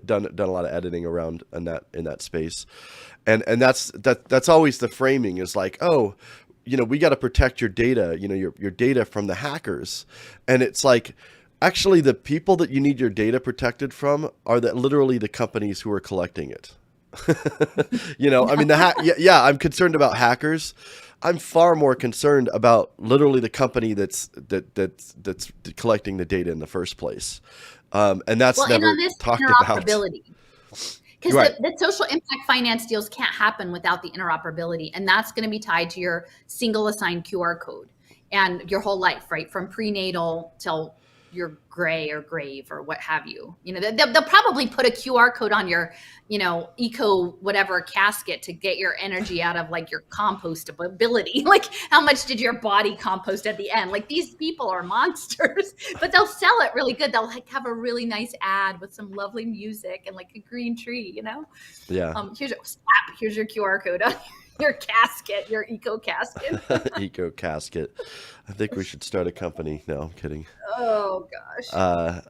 done a lot of editing around in that space. And that's always the framing, is like, oh, we got to protect your data, your data from the hackers. And it's like, actually, the people that you need your data protected from are literally the companies who are collecting it. I mean, I'm concerned about hackers. I'm far more concerned about literally the company that's collecting the data in the first place. And that's never talked about. Because right. the social impact finance deals can't happen without the interoperability. And that's going to be tied to your single assigned QR code and your whole life, right? From prenatal till your gray or grave or what have you. They'll probably put a QR code on your, eco whatever casket to get your energy out of like your compostability. Like, how much did your body compost at the end? Like, these people are monsters, but they'll sell it really good. They'll like have a really nice ad with some lovely music and like a green tree, Yeah. Here's your QR code on your casket, your eco casket. Eco casket. I think we should start a company. No, I'm kidding. Oh gosh.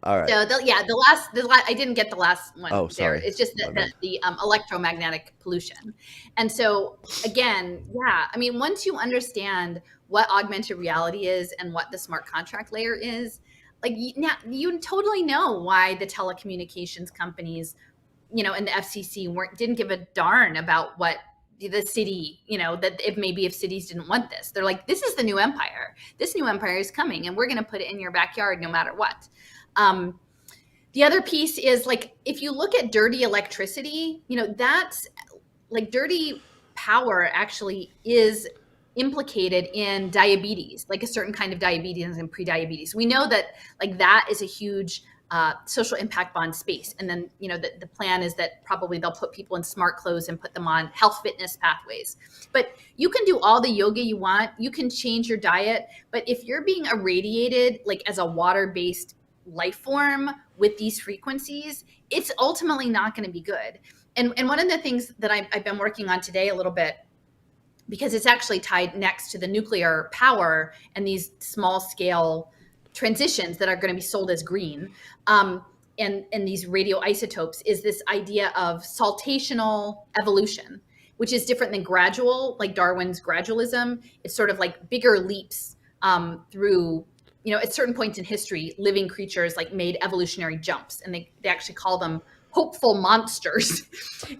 All right. So the last I didn't get the last one Oh, there. sorry. It's just My bad. the electromagnetic pollution. And so again, yeah, I mean, once you understand what augmented reality is and what the smart contract layer is, like now you totally know why the telecommunications companies, and the FCC didn't give a darn about what the city, that if cities didn't want this. They're like, this is the new empire. This new empire is coming, and we're going to put it in your backyard no matter what. The other piece is, like, if you look at dirty electricity, that's like dirty power actually is implicated in diabetes, like a certain kind of diabetes and pre-diabetes. We know that, like, that is a huge social impact bond space. And then, the plan is that probably they'll put people in smart clothes and put them on health fitness pathways. But you can do all the yoga you want. You can change your diet. But if you're being irradiated, like as a water-based life form with these frequencies, it's ultimately not going to be good. And one of the things that I've been working on today a little bit, because it's actually tied next to the nuclear power and these small scale transitions that are going to be sold as green, and these radioisotopes, is this idea of saltational evolution, which is different than gradual, like Darwin's gradualism. It's sort of like bigger leaps through, at certain points in history, living creatures like made evolutionary jumps, and they actually call them hopeful monsters.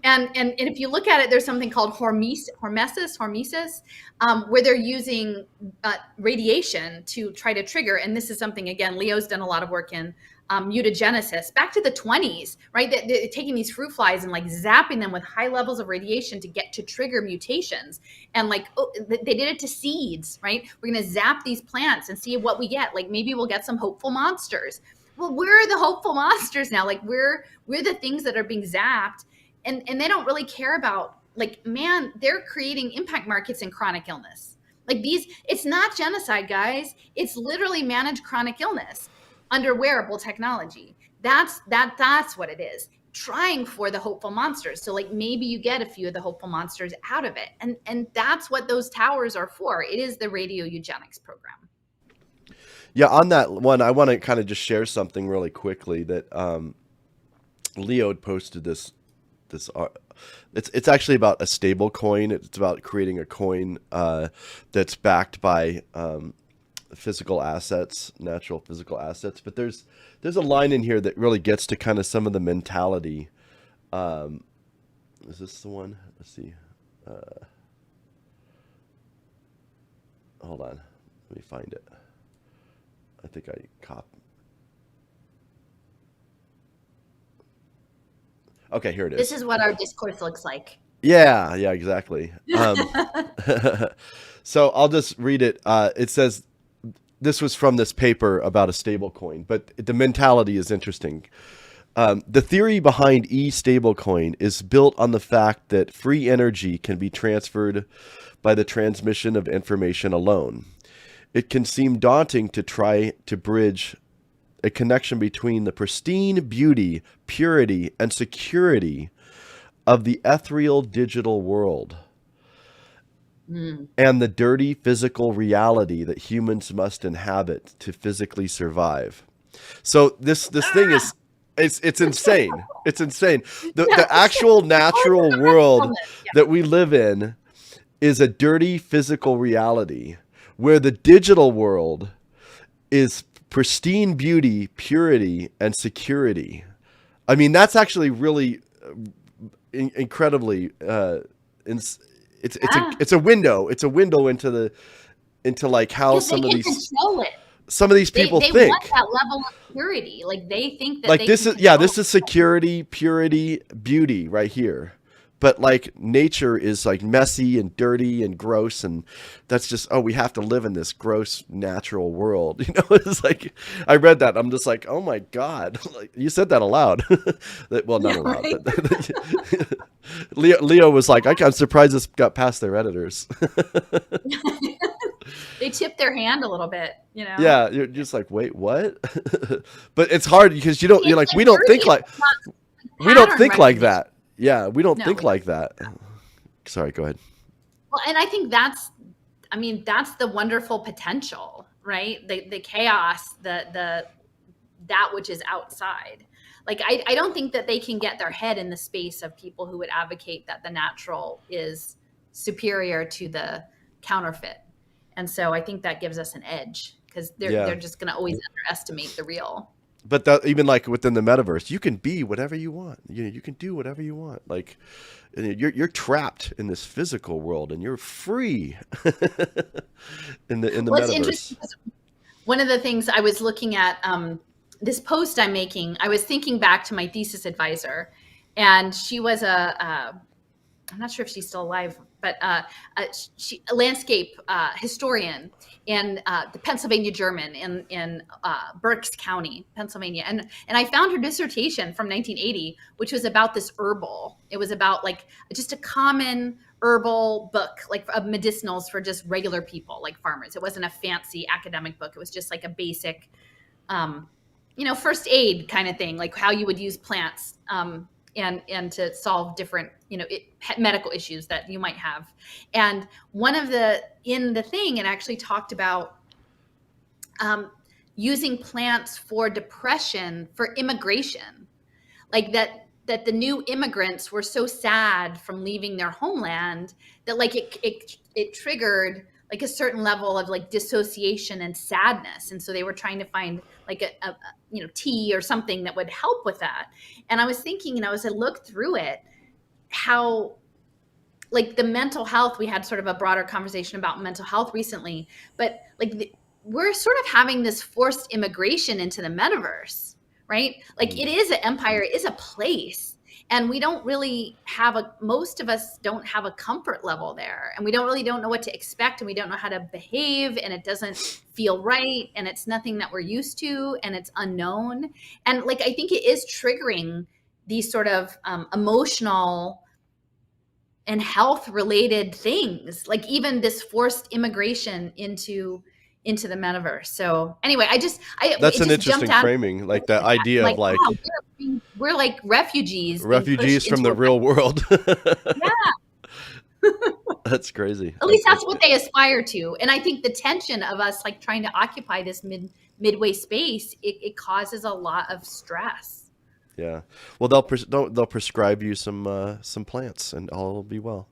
And if you look at it, there's something called hormesis, where they're using radiation to try to trigger. And this is something, again, Leo's done a lot of work in mutagenesis back to the 20s, right? They're taking these fruit flies and like zapping them with high levels of radiation to trigger mutations. And like, they did it to seeds, right? We're going to zap these plants and see what we get. Like, maybe we'll get some hopeful monsters. Well, we're the hopeful monsters now. Like, we're the things that are being zapped, and they don't really care about, like, man, they're creating impact markets in chronic illness. Like, it's not genocide, guys. It's literally managed chronic illness under wearable technology. That's what it is. Trying for the hopeful monsters. So, like, maybe you get a few of the hopeful monsters out of it. And that's what those towers are for. It is the radio eugenics program. Yeah, on that one, I want to kind of just share something really quickly that Leo had posted this. It's actually about a stable coin. It's about creating a coin that's backed by physical assets, natural physical assets. But there's a line in here that really gets to kind of some of the mentality. Is this the one? Let's see. Hold on, let me find it. I think I copied. Okay, here it is. This is what our discourse looks like. Yeah, exactly. So I'll just read it. It says, this was from this paper about a stable coin, but the mentality is interesting. The theory behind stablecoin is built on the fact that free energy can be transferred by the transmission of information alone. It can seem daunting to try to bridge a connection between the pristine beauty, purity, and security of the ethereal digital world and the dirty physical reality that humans must inhabit to physically survive. So this thing is, it's insane. It's insane. The actual natural world that we live in is a dirty physical reality, where the digital world is pristine beauty, purity, and security. I mean, that's actually really incredibly. It's a window. It's a window into like how some of these people think. They want that level of purity. Like, they think that, like, this is security, purity, beauty right here. But like, nature is like messy and dirty and gross, and that's just, we have to live in this gross natural world. It's like, I read that, I'm just like, oh my God, like, you said that aloud. Well, not aloud. Right? But Leo was like, I'm surprised this got past their editors. They tip their hand a little bit, Yeah, you're just like, wait, what? But it's hard because you're like, we don't think like that. Yeah, we don't think like that. Sorry, go ahead. Well, and I think that's the wonderful potential, right? The chaos, the that which is outside. Like, I don't think that they can get their head in the space of people who would advocate that the natural is superior to the counterfeit. And so I think that gives us an edge, because they're just going to always underestimate the real. But that, even like within the metaverse, you can be whatever you want. You can do whatever you want. Like, you're trapped in this physical world, and you're free in the Well, it's metaverse. interesting. One of the things I was looking at, this post I'm making, I was thinking back to my thesis advisor, and she was I'm not sure if she's still alive, but she a landscape historian in the Pennsylvania German in Berks County, Pennsylvania. And I found her dissertation from 1980, which was about this herbal. It was about like just a common herbal book, like of medicinals for just regular people, like farmers. It wasn't a fancy academic book. It was just like a basic, first aid kind of thing, like how you would use plants and to solve different, medical issues that you might have. And in the thing, it actually talked about using plants for depression, for immigration, like that the new immigrants were so sad from leaving their homeland that like it triggered like a certain level of like dissociation and sadness. And so they were trying to find like a tea or something that would help with that. And I was thinking, as I looked through it, how like the mental health, we had sort of a broader conversation about mental health recently, but like we're sort of having this forced immigration into the metaverse, right? Like it is an empire, it is a place. And we don't really most of us don't have a comfort level there. And we don't know what to expect, and we don't know how to behave, and it doesn't feel right. And it's nothing that we're used to, and it's unknown. And like, I think it is triggering these sort of emotional and health related things, like even this forced immigration into the metaverse. So anyway, That's an interesting framing, like the idea of like, wow, we're like refugees from the real world. Yeah. That's crazy. At least that's what they aspire to. And I think the tension of us like trying to occupy this midway space, it causes a lot of stress. Yeah. Well, they'll prescribe you some plants, and all will be well.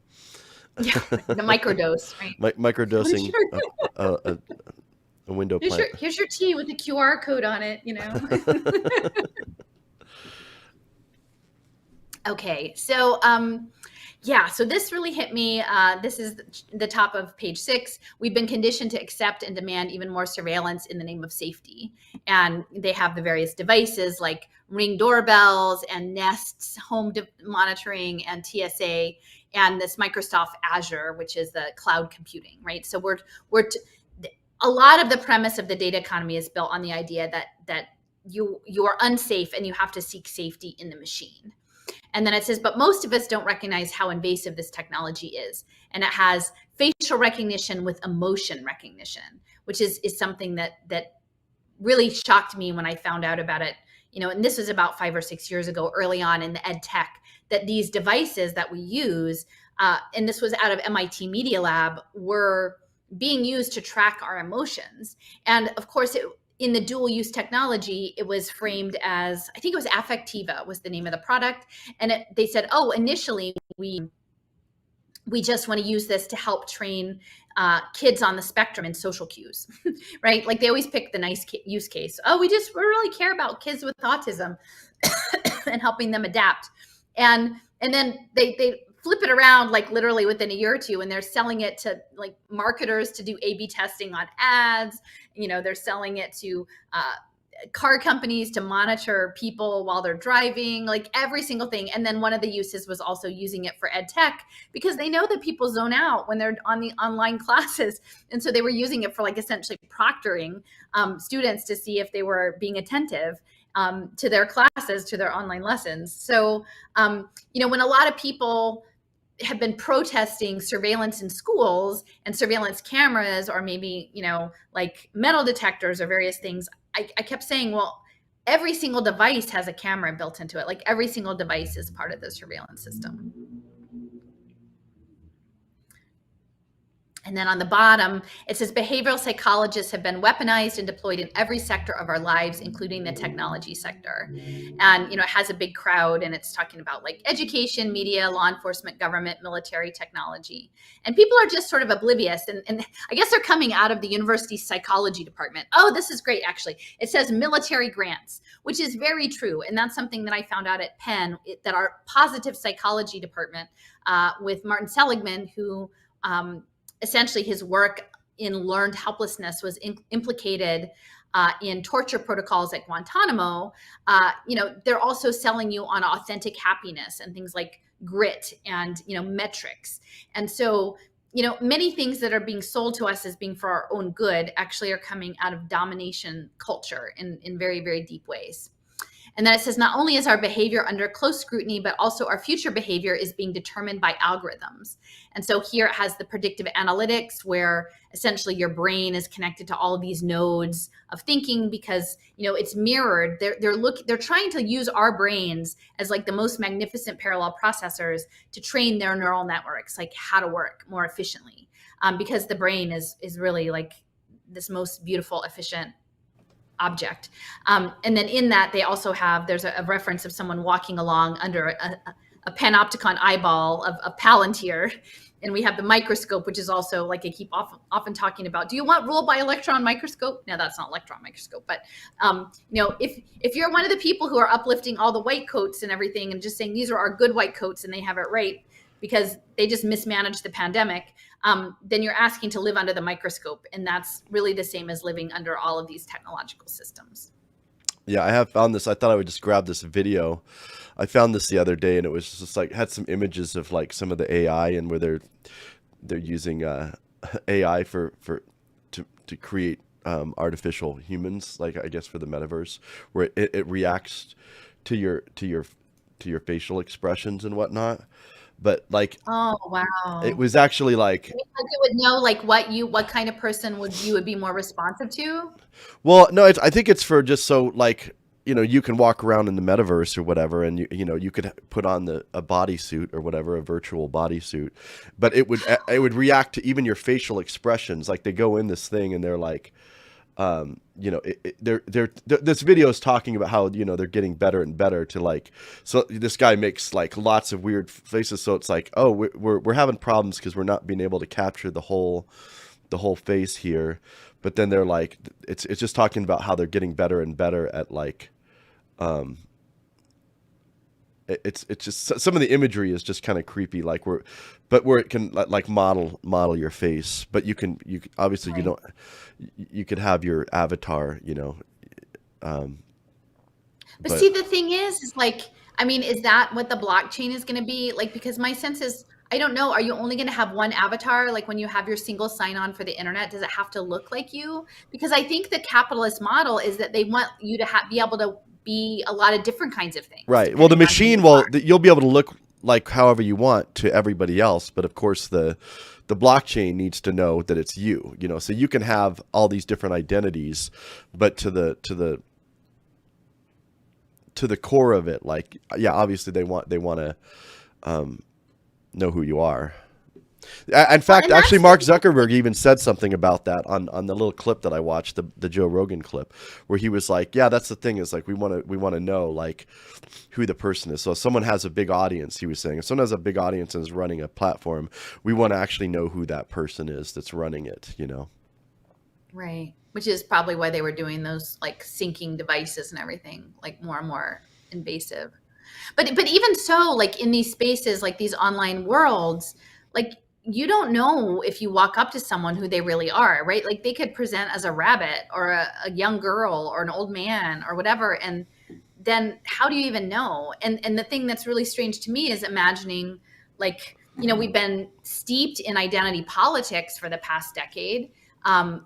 Yeah, the microdose, right? Microdosing a window plant. Here's your tea with the QR code on it, Okay, so so this really hit me. This is the top of page 6. We've been conditioned to accept and demand even more surveillance in the name of safety. And they have the various devices like Ring doorbells and Nest's home monitoring and TSA, and this Microsoft Azure, which is the cloud computing, right? So a lot of the premise of the data economy is built on the idea that you are unsafe and you have to seek safety in the machine. And then it says, but most of us don't recognize how invasive this technology is. And it has facial recognition with emotion recognition, which is something that really shocked me when I found out about it. And this was about 5 or 6 years ago, early on in the ed tech, that these devices that we use, and this was out of MIT Media Lab, were being used to track our emotions. And of course, in the dual use technology, it was framed as, I think it was Affectiva was the name of the product. And they said, initially we just want to use this to help train kids on the spectrum in social cues, right? Like they always pick the nice use case. We really care about kids with autism and helping them adapt. And then they flip it around like literally within a year or two, and they're selling it to like marketers to do A/B testing on ads. They're selling it to car companies to monitor people while they're driving, like every single thing. And then one of the uses was also using it for ed tech, because they know that people zone out when they're on the online classes. And so they were using it for like essentially proctoring students to see if they were being attentive to their classes, to their online lessons. So, when a lot of people have been protesting surveillance in schools and surveillance cameras, or maybe, like metal detectors or various things, I kept saying, well, every single device has a camera built into it. Like every single device is part of the surveillance system. And then on the bottom, it says behavioral psychologists have been weaponized and deployed in every sector of our lives, including the technology sector. And, it has a big crowd, and it's talking about like education, media, law enforcement, government, military, technology. And people are just sort of oblivious. And I guess they're coming out of the university psychology department. Oh, this is great, actually. It says military grants, which is very true. And that's something that I found out at Penn, that our positive psychology department with Martin Seligman, who essentially his work in learned helplessness was implicated in torture protocols at Guantanamo. They're also selling you on authentic happiness and things like grit and, metrics. And so, many things that are being sold to us as being for our own good actually are coming out of domination culture in very, very deep ways. And then it says not only is our behavior under close scrutiny, but also our future behavior is being determined by algorithms. And so here it has the predictive analytics, where essentially your brain is connected to all of these nodes of thinking, because it's mirrored. They're trying to use our brains as like the most magnificent parallel processors to train their neural networks, like how to work more efficiently, because the brain is really like this most beautiful, efficient object. And then in that, they also have, there's a reference of someone walking along under a panopticon eyeball of Palantir. And we have the microscope, which is also like I keep often talking about. Do you want rule by electron microscope? No, that's not electron microscope. But if you're one of the people who are uplifting all the white coats and everything and just saying these are our good white coats and they have it right because they just mismanaged the pandemic, then you're asking to live under the microscope. And that's really the same as living under all of these technological systems. Yeah, I have found this. I thought I would just grab this video. I found this the other day, and it was just like had some images of like some of the AI and where they're using AI to create artificial humans, like I guess for the metaverse, where it reacts to your facial expressions and whatnot. But like, oh wow, it was actually like, it would know like what kind of person you would be more responsive to. well, no, I think it's for just so like, you can walk around in the metaverse or whatever, and you could put on a bodysuit or whatever, a virtual bodysuit, but it would react to even your facial expressions. Like they go in this thing and they're like, this video is talking about how they're getting better and better to like. So this guy makes like lots of weird faces. So it's like, oh, we're having problems because we're not being able to capture the whole face here. But then they're like, it's just talking about how they're getting better and better at like, it's just some of the imagery is just kind of creepy, like where it can like model your face, but you obviously Right. you could have your avatar, But see, the thing is like, I mean, is that what the blockchain is going to be like? Because my sense is, I don't know. Are you only going to have one avatar? Like when you have your single sign-on for the internet, does it have to look like you? Because I think the capitalist model is that they want you to be able to be a lot of different kinds of things. right. Well, the depending on who machine you will, are. you'll be able to look like however you want to everybody else, but of course the blockchain needs to know that it's you, so you can have all these different identities, but to the core of it, like, yeah, obviously they want to know who you are. In fact, and actually, that's Mark Zuckerberg even said something about that on the little clip that I watched, the Joe Rogan clip, where he was like, "Yeah, that's the thing is like we want to know like who the person is. So if someone has a big audience," he was saying, if someone has a big audience and is running a platform, we want to actually know who that person is that's running it. Right. Which is probably why they were doing those like syncing devices and everything, like more and more invasive. But even so, like in these spaces, like these online worlds, like you don't know if you walk up to someone who they really are, right? Like they could present as a rabbit or a young girl or an old man or whatever. And then how do you even know? And the thing that's really strange to me is imagining like, we've been steeped in identity politics for the past decade,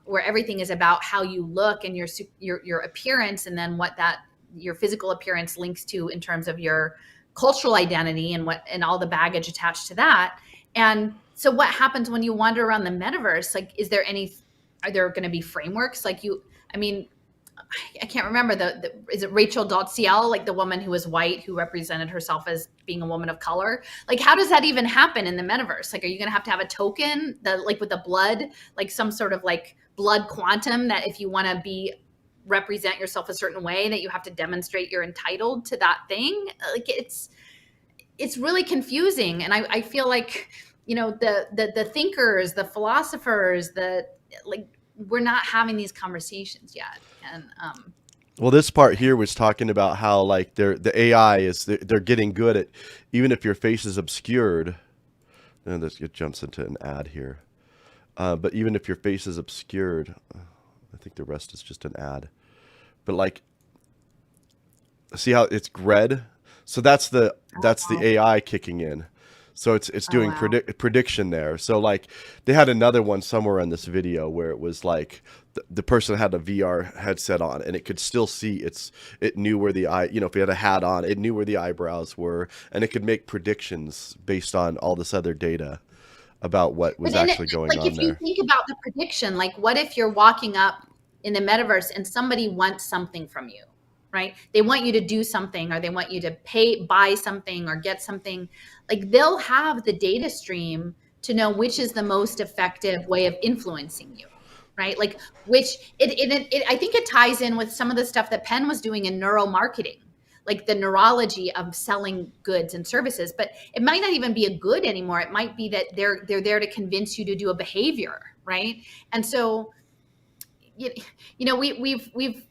where everything is about how you look and your appearance, and then what that your physical appearance links to in terms of your cultural identity and all the baggage attached to that. And so what happens when you wander around the metaverse? Like, are there going to be frameworks? Like I mean, I can't remember is it Rachel Dolezal, like the woman who was white who represented herself as being a woman of color? Like, how does that even happen in the metaverse? Like, are you going to have a token that, like, with the blood, like some sort of like blood quantum that if you want to represent yourself a certain way, that you have to demonstrate you're entitled to that thing? Like, it's really confusing, and I feel like, you know, the thinkers, the philosophers, we're not having these conversations yet. And well, this part here was talking about how like the AI is they're getting good at, even if your face is obscured, and it jumps into an ad here, but even if your face is obscured, I think the rest is just an ad, but like, see how it's red? So that's the AI kicking in. So it's doing wow. prediction there. So like they had another one somewhere in this video where it was like the person had a VR headset on and it could still see it knew where the eye, you know, if it had a hat on, it knew where the eyebrows were, and it could make predictions based on all this other data about what was actually going on there. Like, if you think about the prediction, like, what if you're walking up in the metaverse and somebody wants something from you, right? They want you to do something, or they want you to buy something or get something. Like, they'll have the data stream to know which is the most effective way of influencing you, right? Like, I think it ties in with some of the stuff that Penn was doing in neuromarketing, like the neurology of selling goods and services. But it might not even be a good anymore. It might be that they're there to convince you to do a behavior, right? And so, you know, we've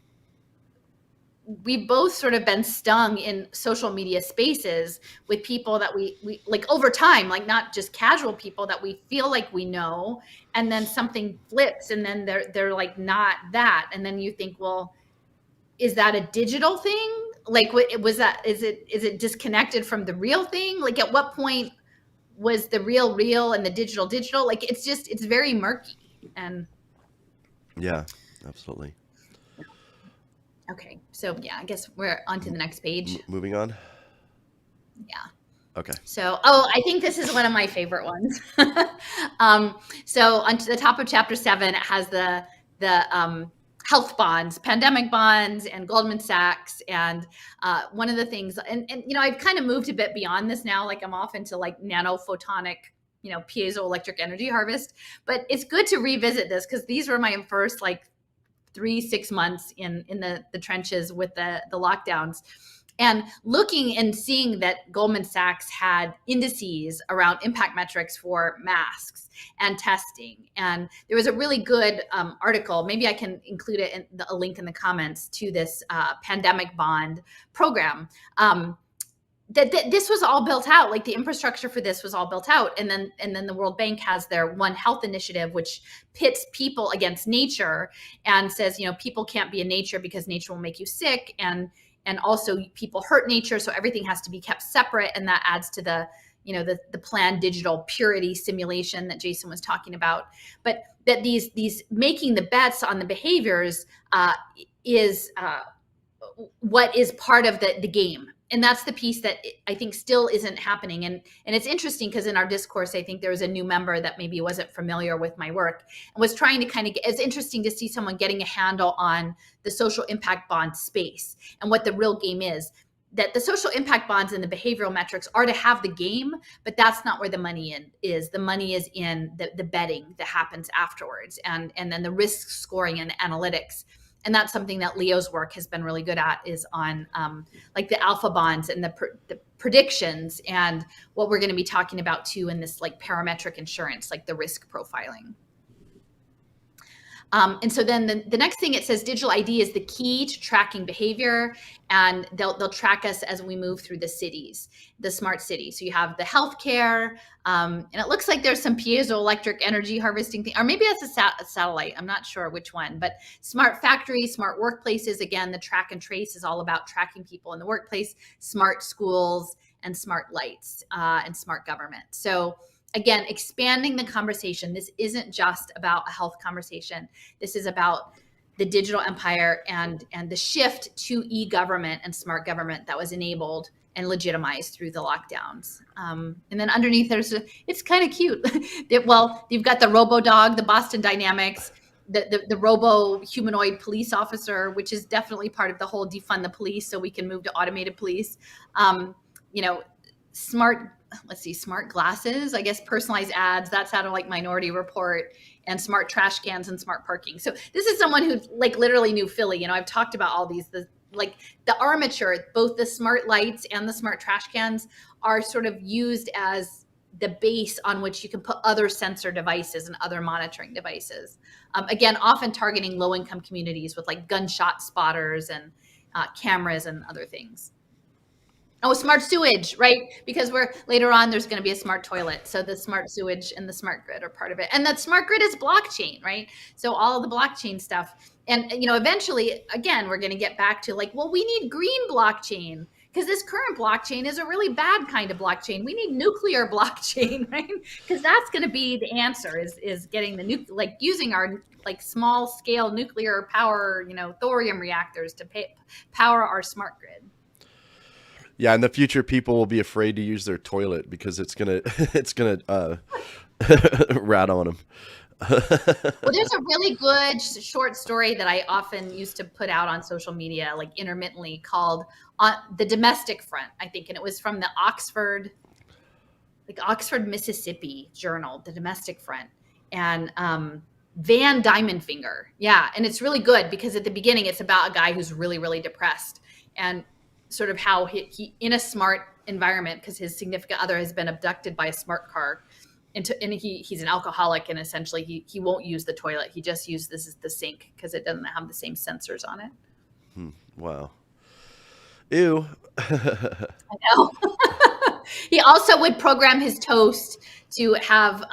both sort of been stung in social media spaces with people that we like over time, like not just casual people that we feel like we know, and then something flips and then they're like not that, and then you think, well, is that a digital thing? Like, what was that? Is it disconnected from the real thing? Like, at what point was the real and the digital? Like, it's very murky. And yeah, absolutely. Okay, so yeah, I guess we're on to the next page. Moving on. Yeah. Okay. So, I think this is one of my favorite ones. So onto the top of chapter 7, it has the health bonds, pandemic bonds, and Goldman Sachs. And one of the things, and you know, I've kind of moved a bit beyond this now. Like, I'm off into like nanophotonic, you know, piezoelectric energy harvest. But it's good to revisit this because these were my first like 3-6 months in the trenches with the lockdowns, and looking and seeing that Goldman Sachs had indices around impact metrics for masks and testing. And there was a really good article, maybe I can include it in a link in the comments, to this pandemic bond program. That this was all built out, like the infrastructure for this was all built out. And then the World Bank has their One Health initiative, which pits people against nature and says, you know, people can't be in nature because nature will make you sick. And also people hurt nature. So everything has to be kept separate. And that adds to the, you know, the planned digital purity simulation that Jason was talking about. But that these making the bets on the behaviors is what is part of the game. And that's the piece that I think still isn't happening. And it's interesting because in our discourse, I think there was a new member that maybe wasn't familiar with my work and was trying to kind of it's interesting to see someone getting a handle on the social impact bond space and what the real game is. That the social impact bonds and the behavioral metrics are to have the game, but that's not where the money is. The money is in the betting that happens afterwards, and then the risk scoring and the analytics. And that's something that Leo's work has been really good at, is on like the alpha bonds and the predictions, and what we're going to be talking about too in this like parametric insurance, like the risk profiling. And so then the next thing it says, digital ID is the key to tracking behavior, and they'll track us as we move through the cities, the smart cities. So you have the healthcare, and it looks like there's some piezoelectric energy harvesting thing, or maybe that's a satellite. I'm not sure which one, but smart factories, smart workplaces. Again, the track and trace is all about tracking people in the workplace, smart schools, and smart lights, and smart government. So again, expanding the conversation. This isn't just about a health conversation. This is about the digital empire and the shift to e-government and smart government that was enabled and legitimized through the lockdowns. And then underneath it's kind of cute. Well, you've got the RoboDog, the Boston Dynamics, the robo humanoid police officer, which is definitely part of the whole defund the police so we can move to automated police. You know, smart glasses, I guess, personalized ads, that's out of like Minority Report, and smart trash cans and smart parking. So this is someone who like literally knew Philly. You know, I've talked about all these, like the armature, both the smart lights and the smart trash cans are sort of used as the base on which you can put other sensor devices and other monitoring devices. Again, often targeting low-income communities with like gunshot spotters and cameras and other things. Oh, smart sewage, right? Because later on, there's going to be a smart toilet. So the smart sewage and the smart grid are part of it. And that smart grid is blockchain, right? So all of the blockchain stuff. And, you know, eventually, again, we're going to get back to like, well, we need green blockchain because this current blockchain is a really bad kind of blockchain. We need nuclear blockchain, right? Because that's going to be the answer is getting like using our like small scale nuclear power, you know, thorium reactors to power our smart grid. Yeah, in the future, people will be afraid to use their toilet because it's gonna rat on them. Well, there's a really good short story that I often used to put out on social media, like intermittently, called "The Domestic Front," I think, and it was from the Oxford, Mississippi journal, "The Domestic Front," and Van Diamondfinger, yeah, and it's really good because at the beginning, it's about a guy who's really, really depressed and sort of how he in a smart environment because his significant other has been abducted by a smart car, and he's an alcoholic, and essentially he won't use the toilet. He just uses the sink because it doesn't have the same sensors on it. Wow. Ew. I know. He also would program his toast to have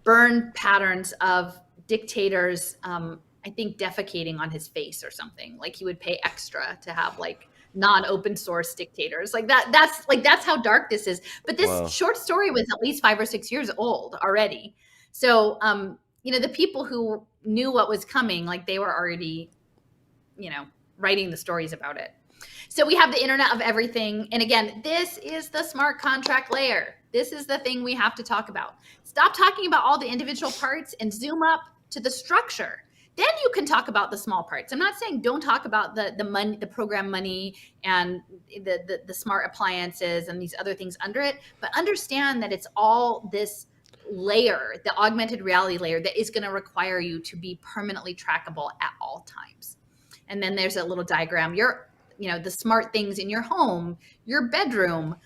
burn patterns of dictators, I think defecating on his face or something. Like he would pay extra to have like non-open source dictators like that. That's how dark this is. But this short story was at least 5 or 6 years old already. So, you know, the people who knew what was coming, like they were already, you know, writing the stories about it. So we have the Internet of Everything. And again, this is the smart contract layer. This is the thing we have to talk about. Stop talking about all the individual parts and zoom up to the structure. Then you can talk about the small parts. I'm not saying don't talk about the money, the program money, and the smart appliances and these other things under it, but understand that it's all this layer, the augmented reality layer, that is going to require you to be permanently trackable at all times. And then there's a little diagram. The smart things in your home, your bedroom,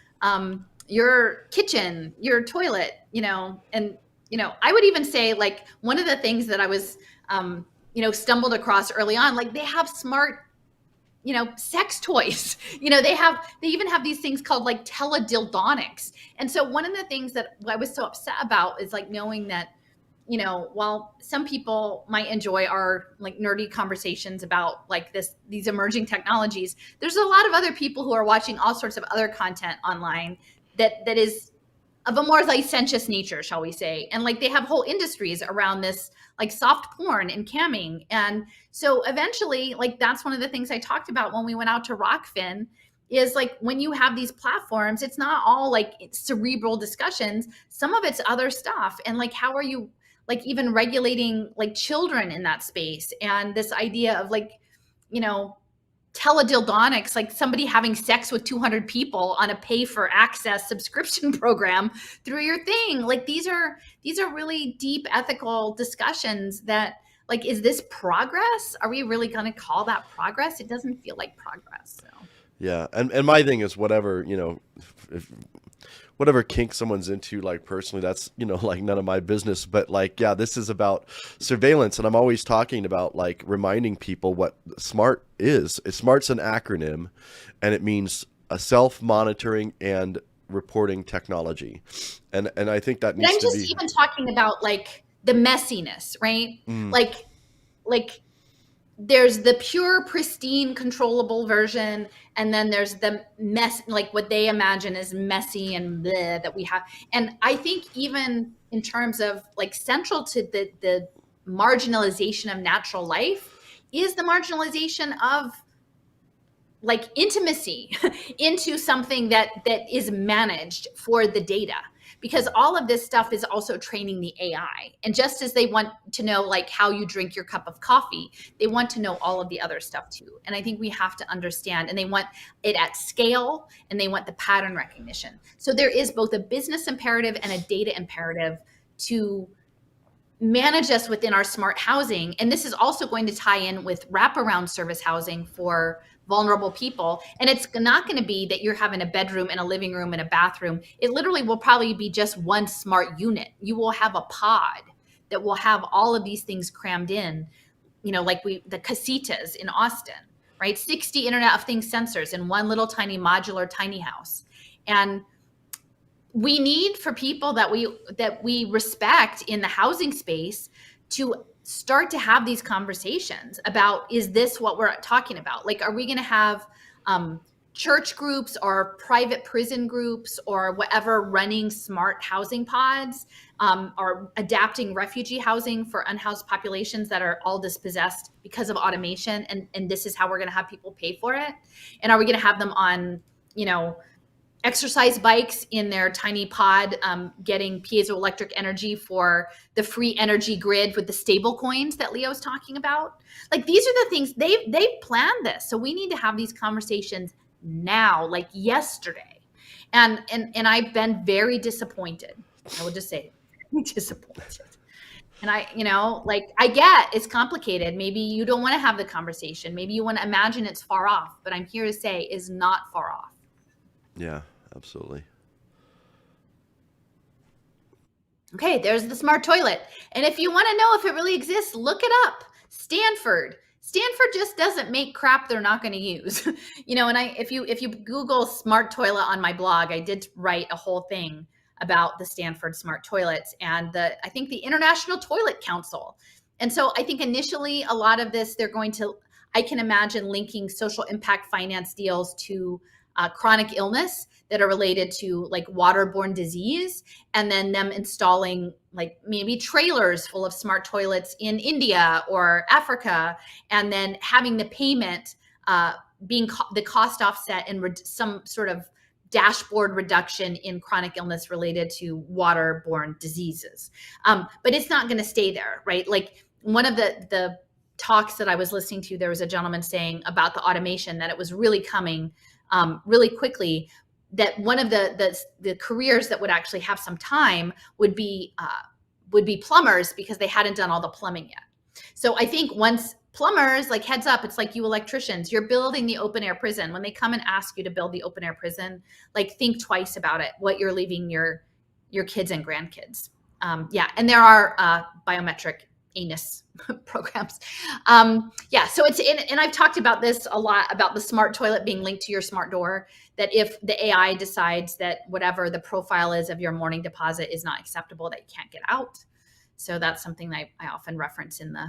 your kitchen, your toilet, and I would even say like one of the things that I was stumbled across early on, like they have smart, sex toys. They even have these things called like teledildonics. And so one of the things that I was so upset about is like knowing that, while some people might enjoy our like nerdy conversations about like these emerging technologies, there's a lot of other people who are watching all sorts of other content online that is of a more licentious nature, shall we say. And like they have whole industries around this, like soft porn and camming. And so eventually, like that's one of the things I talked about when we went out to Rockfin is like when you have these platforms, it's not all like cerebral discussions. Some of it's other stuff. And like, how are you like even regulating like children in that space? And this idea of like, teledildonics, like somebody having sex with 200 people on a pay for access subscription program through your thing. Like these are really deep ethical discussions that like, is this progress? Are we really going to call that progress? It doesn't feel like progress. So. Yeah. And my thing is whatever kink someone's into, like personally, that's, like none of my business, but like, yeah, this is about surveillance. And I'm always talking about like reminding people what SMART is. SMART's an acronym and it means a self-monitoring and reporting technology. And I think that needs to be. I'm just even talking about like the messiness, right? Like there's the pure, pristine, controllable version, and then there's the mess, like what they imagine is messy and bleh that we have. And I think even in terms of like central to the marginalization of natural life is the marginalization of like intimacy into something that is managed for the data. because all of this stuff is also training the AI. And just as they want to know like how you drink your cup of coffee, they want to know all of the other stuff too. And I think we have to understand, and they want it at scale, and they want the pattern recognition. So there is both a business imperative and a data imperative to manage us within our smart housing. And this is also going to tie in with wraparound service housing for vulnerable people. And it's not going to be that you're having a bedroom and a living room and a bathroom. It literally will probably be just one smart unit. You will have a pod that will have all of these things crammed in, like the casitas in Austin, right? 60 Internet of Things sensors in one little tiny modular tiny house. And we need for people that we respect in the housing space to start to have these conversations about, is this what we're talking about? Like, are we going to have church groups or private prison groups or whatever running smart housing pods, or adapting refugee housing for unhoused populations that are all dispossessed because of automation? And this is how we're going to have people pay for it? And are we going to have them on, exercise bikes in their tiny pod, getting piezoelectric energy for the free energy grid with the stable coins that Leo's talking about? Like, these are the things they've planned this. So we need to have these conversations now, like yesterday. And I've been very disappointed. I would just say disappointed. And I get it's complicated. Maybe you don't want to have the conversation. Maybe you want to imagine it's far off, but I'm here to say is not far off. Yeah, absolutely. Okay, there's the smart toilet. And if you want to know if it really exists, look it up. Stanford just doesn't make crap they're not going to use. And if you Google smart toilet on my blog, I did write a whole thing about the Stanford smart toilets and I think the International Toilet Council. And so I think initially a lot of this, I can imagine linking social impact finance deals to chronic illness that are related to like waterborne disease, and then them installing like maybe trailers full of smart toilets in India or Africa, and then having the payment being the cost offset and some sort of dashboard reduction in chronic illness related to waterborne diseases. But it's not going to stay there, right? Like, one of the talks that I was listening to, there was a gentleman saying about the automation that it was really coming really quickly, that one of the careers that would actually have some time would be plumbers, because they hadn't done all the plumbing yet. So I think once plumbers, like, heads up, it's like you electricians, you're building the open air prison. When they come and ask you to build the open air prison, like, think twice about it, what you're leaving your kids and grandkids. And there are biometric anus programs. So it's and I've talked about this a lot, about the smart toilet being linked to your smart door, that if the AI decides that whatever the profile is of your morning deposit is not acceptable, that you can't get out. So that's something that I often reference in the,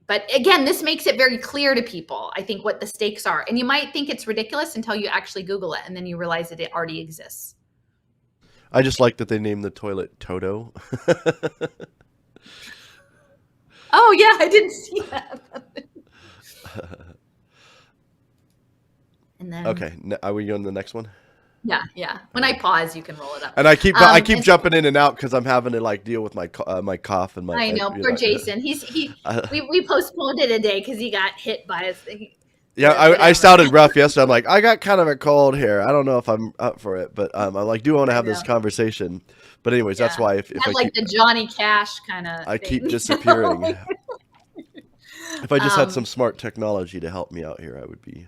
but again, this makes it very clear to people, I think, what the stakes are. And you might think it's ridiculous until you actually Google it, and then you realize that it already exists. I just like that they named the toilet Toto. Oh yeah, I didn't see that. And then, okay, are we going to the next one? Yeah. When I pause, you can roll it up. And I keep jumping in and out because I'm having to like deal with my cough and my. I know, poor Jason. We postponed it a day because he got hit by a thing. Yeah, I sounded rough yesterday. I'm like, I got kind of a cold here. I don't know if I'm up for it, but I'm like, do want to have this conversation. But anyways, that's why if I like the Johnny Cash kind of, I keep disappearing. If I just had some smart technology to help me out here, I'd be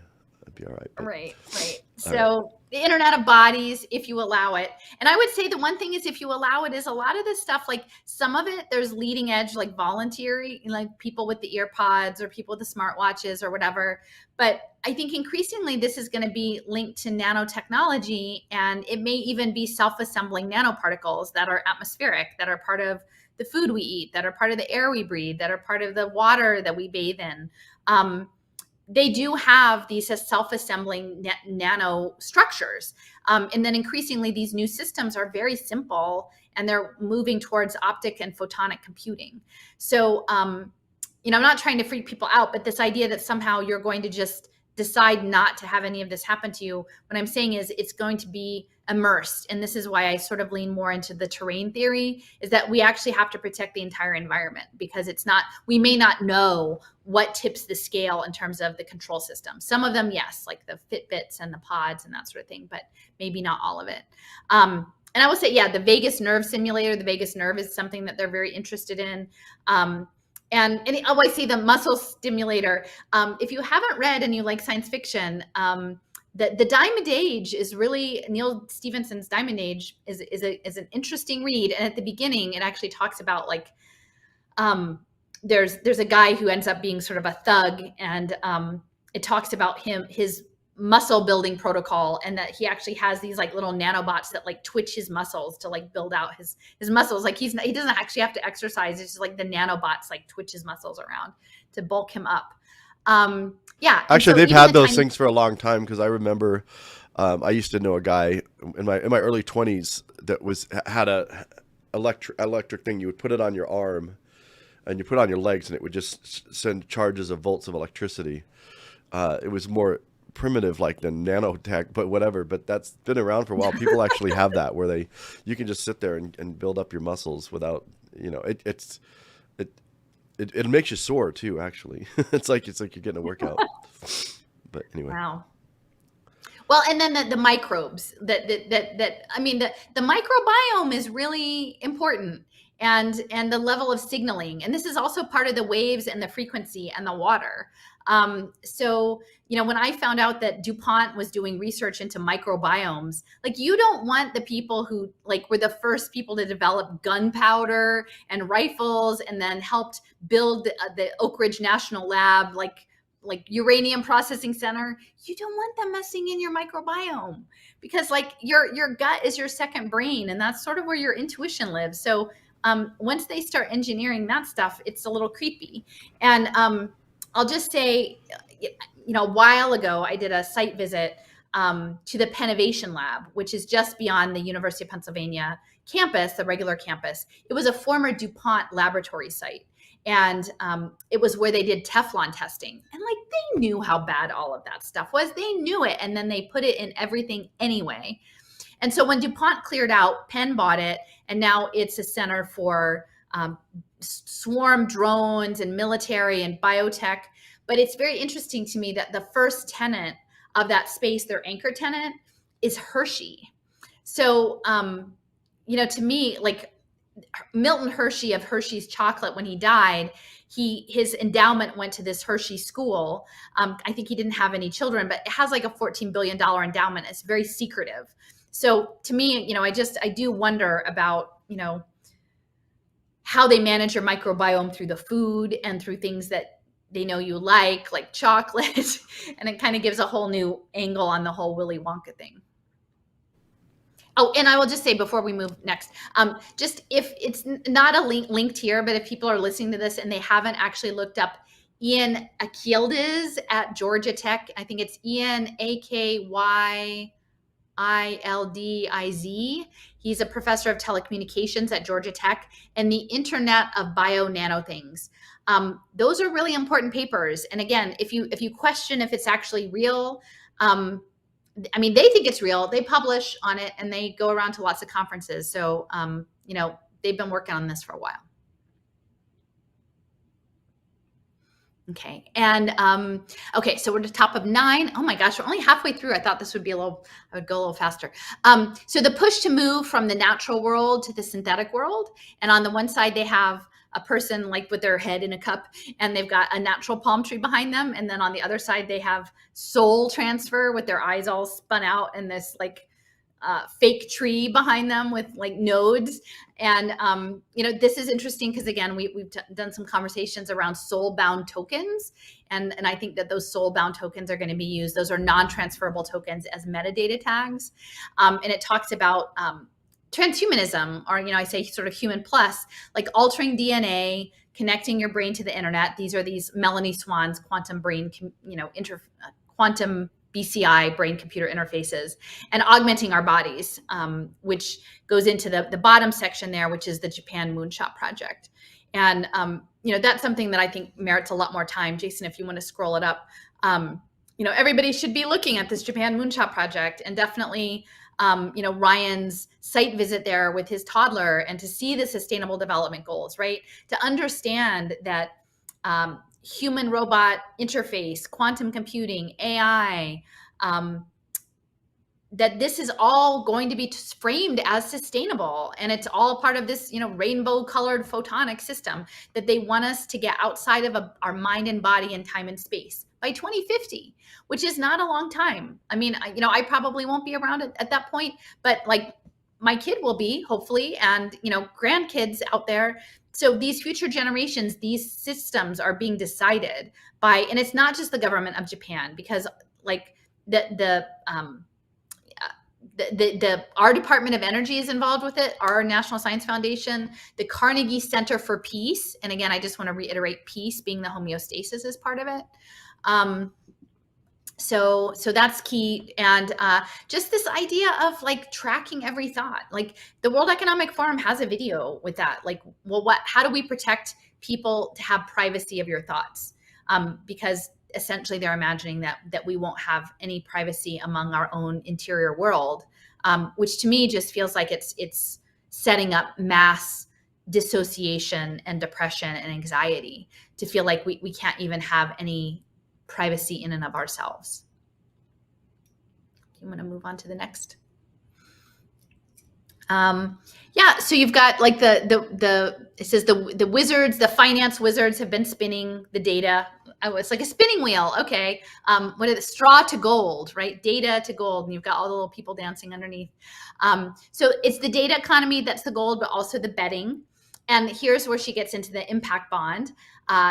all right. But, right. So the Internet of Bodies, if you allow it. And I would say the one thing is, if you allow it, is a lot of this stuff, like some of it, there's leading edge, like voluntary, like people with the ear pods or people with the smartwatches or whatever. But I think increasingly this is going to be linked to nanotechnology, and it may even be self-assembling nanoparticles that are atmospheric, that are part of the food we eat, that are part of the air we breathe, that are part of the water that we bathe in. They do have these self-assembling nano structures. And then increasingly these new systems are very simple, and they're moving towards optic and photonic computing. So, I'm not trying to freak people out, but this idea that somehow you're going to just decide not to have any of this happen to you, what I'm saying is it's going to be immersed. And this is why I sort of lean more into the terrain theory, is that we actually have to protect the entire environment, because it's not, we may not know what tips the scale in terms of the control system. Some of them, yes, like the Fitbits and the pods and that sort of thing, but maybe not all of it. And I will say, yeah, the vagus nerve simulator, the vagus nerve is something that they're very interested in. I see the muscle stimulator. If you haven't read and you like science fiction, the Diamond Age is really, Neil Stephenson's Diamond Age is an interesting read. And at the beginning, it actually talks about like, there's a guy who ends up being sort of a thug, and it talks about his muscle building protocol, and that he actually has these like little nanobots that like twitch his muscles to like build out his muscles. Like he doesn't actually have to exercise. It's just like the nanobots like twitch his muscles around to bulk him up. Yeah. Actually, they've had those things for a long time, because I remember I used to know a guy in my early 20s that had a electric thing. You would put it on your arm and you put it on your legs, and it would just send charges of volts of electricity. It was more primitive like the nanotech, but whatever. But that's been around for a while. People actually have that, where you can just sit there and build up your muscles without, it makes you sore too, actually. it's like you're getting a workout. But anyway. Wow. Well, and then the microbes that I mean, the microbiome is really important, and the level of signaling. And this is also part of the waves and the frequency and the water. So, when I found out that DuPont was doing research into microbiomes, like, you don't want the people who like were the first people to develop gunpowder and rifles, and then helped build the Oak Ridge National Lab, like uranium processing center. You don't want them messing in your microbiome, because like your gut is your second brain, and that's sort of where your intuition lives. So once they start engineering that stuff, it's a little creepy. And I'll just say, a while ago, I did a site visit to the Pennovation Lab, which is just beyond the University of Pennsylvania campus, the regular campus. It was a former DuPont laboratory site. And it was where they did Teflon testing. And like, they knew how bad all of that stuff was. They knew it. And then they put it in everything anyway. And so when DuPont cleared out, Penn bought it. And now it's a center for swarm drones and military and biotech. But it's very interesting to me that the first tenant of that space, their anchor tenant, is Hershey. So, to me, like, Milton Hershey of Hershey's Chocolate, when he died, his endowment went to this Hershey school. I think he didn't have any children, but it has like a $14 billion endowment. It's very secretive. So to me, I do wonder about, how they manage your microbiome through the food and through things that they know you like chocolate. And it kind of gives a whole new angle on the whole Willy Wonka thing. Oh, and I will just say before we move next, just if it's not a linked here, but if people are listening to this and they haven't actually looked up Ian Akyildiz at Georgia Tech, I think it's Ian Akyildiz. He's a professor of telecommunications at Georgia Tech, and the Internet of Bio Nano Things. Those are really important papers. And again, if you question if it's actually real, I mean, they think it's real. They publish on it, and they go around to lots of conferences. So, they've been working on this for a while. Okay. And, okay. So we're at the top of 9. Oh my gosh, we're only halfway through. I thought this would be I would go a little faster. So the push to move from the natural world to the synthetic world. And on the one side, they have a person like with their head in a cup, and they've got a natural palm tree behind them. And then on the other side, they have soul transfer with their eyes all spun out and this like fake tree behind them with like nodes. And, this is interesting because, again, we've done some conversations around soul-bound tokens. And I think that those soul-bound tokens are going to be used. Those are non-transferable tokens as metadata tags. And it talks about transhumanism, or, I say sort of human plus, like altering DNA, connecting your brain to the internet. These are these Melanie Swan's quantum brain, quantum BCI, brain computer interfaces, and augmenting our bodies, which goes into the bottom section there, which is the Japan Moonshot Project. And, that's something that I think merits a lot more time. Jason, if you want to scroll it up. everybody should be looking at this Japan Moonshot project, and definitely, Ryan's site visit there with his toddler, and to see the sustainable development goals, right? To understand that human robot interface, quantum computing, AI, that this is all going to be framed as sustainable, and it's all part of this rainbow colored photonic system that they want us to get outside of our mind and body and time and space by 2050, which is not a long time. I mean, I probably won't be around at that point, but like my kid will be, hopefully, and grandkids out there. So these future generations, these systems are being decided by, and it's not just the government of Japan, because like our Department of Energy is involved with it, our National Science Foundation, the Carnegie Center for Peace. And again, I just want to reiterate, peace being the homeostasis is part of it. So that's key. And just this idea of like tracking every thought, like the World Economic Forum has a video with that. Like, well, how do we protect people to have privacy of your thoughts? Because essentially they're imagining that we won't have any privacy among our own interior world, which to me just feels like it's setting up mass dissociation and depression and anxiety, to feel like we can't even have any privacy in and of ourselves. I'm going to move on to the next. So you've got like it says the wizards, the finance wizards have been spinning the data. Oh, it's like a spinning wheel. Okay. What are the straw to gold, right? Data to gold. And you've got all the little people dancing underneath. So it's the data economy that's the gold, but also the betting. And here's where she gets into the impact bond.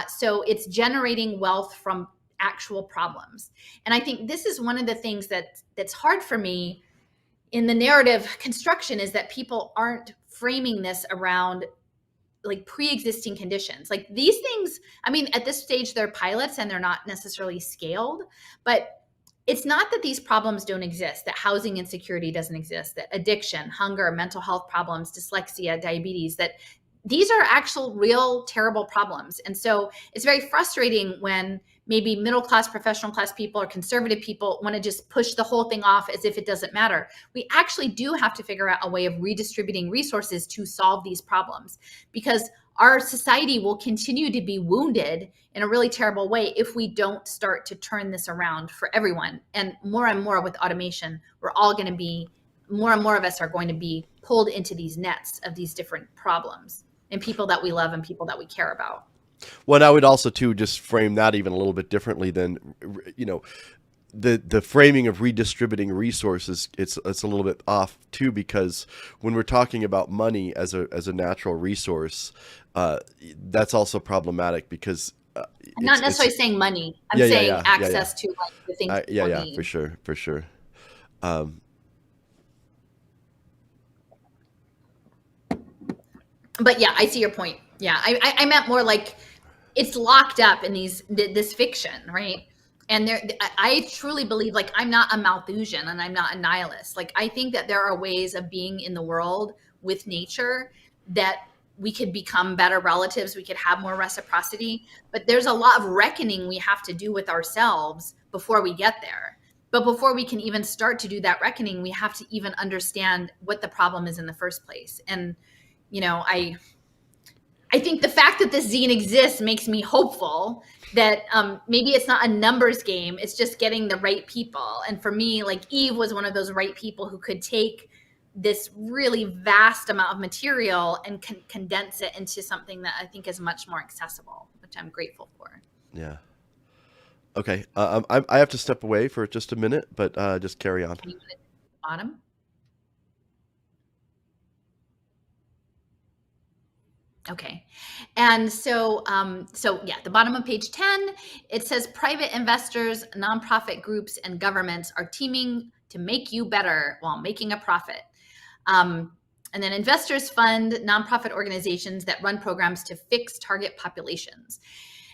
So it's generating wealth from actual problems. And I think this is one of the things that's hard for me in the narrative construction, is that people aren't framing this around like pre-existing conditions. Like these things, I mean, at this stage, they're pilots and they're not necessarily scaled, but it's not that these problems don't exist, that housing insecurity doesn't exist, that addiction, hunger, mental health problems, dyslexia, diabetes, that these are actual real terrible problems. And so it's very frustrating when maybe middle-class, professional class people or conservative people want to just push the whole thing off as if it doesn't matter. We actually do have to figure out a way of redistributing resources to solve these problems, because our society will continue to be wounded in a really terrible way if we don't start to turn this around for everyone. And more with automation, we're all going to be, more and more of us are going to be pulled into these nets of these different problems, and people that we love and people that we care about. Well, and I would also too just frame that even a little bit differently than, the framing of redistributing resources. It's a little bit off too, because when we're talking about money as a natural resource, that's also problematic, because I'm not necessarily saying money. I'm saying access to like the things people need. For sure. But yeah, I see your point. Yeah, I meant more like it's locked up in this fiction, right? And I truly believe, like, I'm not a Malthusian and I'm not a nihilist. Like, I think that there are ways of being in the world with nature that we could become better relatives. We could have more reciprocity, but there's a lot of reckoning we have to do with ourselves before we get there. But before we can even start to do that reckoning, we have to even understand what the problem is in the first place. And, I think the fact that this zine exists makes me hopeful that maybe it's not a numbers game. It's just getting the right people. And for me, like Eve was one of those right people who could take this really vast amount of material and condense it into something that I think is much more accessible, which I'm grateful for. Yeah. Okay. I have to step away for just a minute, but just carry on. Can you put it at the bottom? Okay. And so the bottom of page 10, it says private investors, nonprofit groups, and governments are teaming to make you better while making a profit. And then investors fund nonprofit organizations that run programs to fix target populations.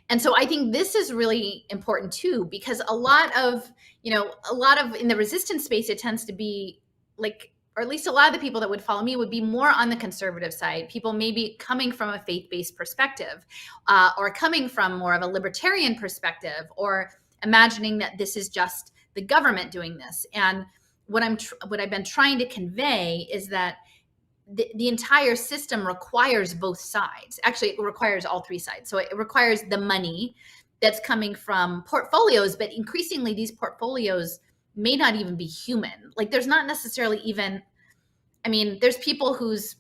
And so I think this is really important too, because a lot of in the resistance space, it tends to be like, or at least a lot of the people that would follow me would be more on the conservative side. People maybe coming from a faith-based perspective, or coming from more of a libertarian perspective, or imagining that this is just the government doing this. And what I've been trying to convey is that the entire system requires both sides. Actually, it requires all three sides. So it requires the money that's coming from portfolios, but increasingly these portfolios may not even be human. Like there's not necessarily even, I mean, there's people whose,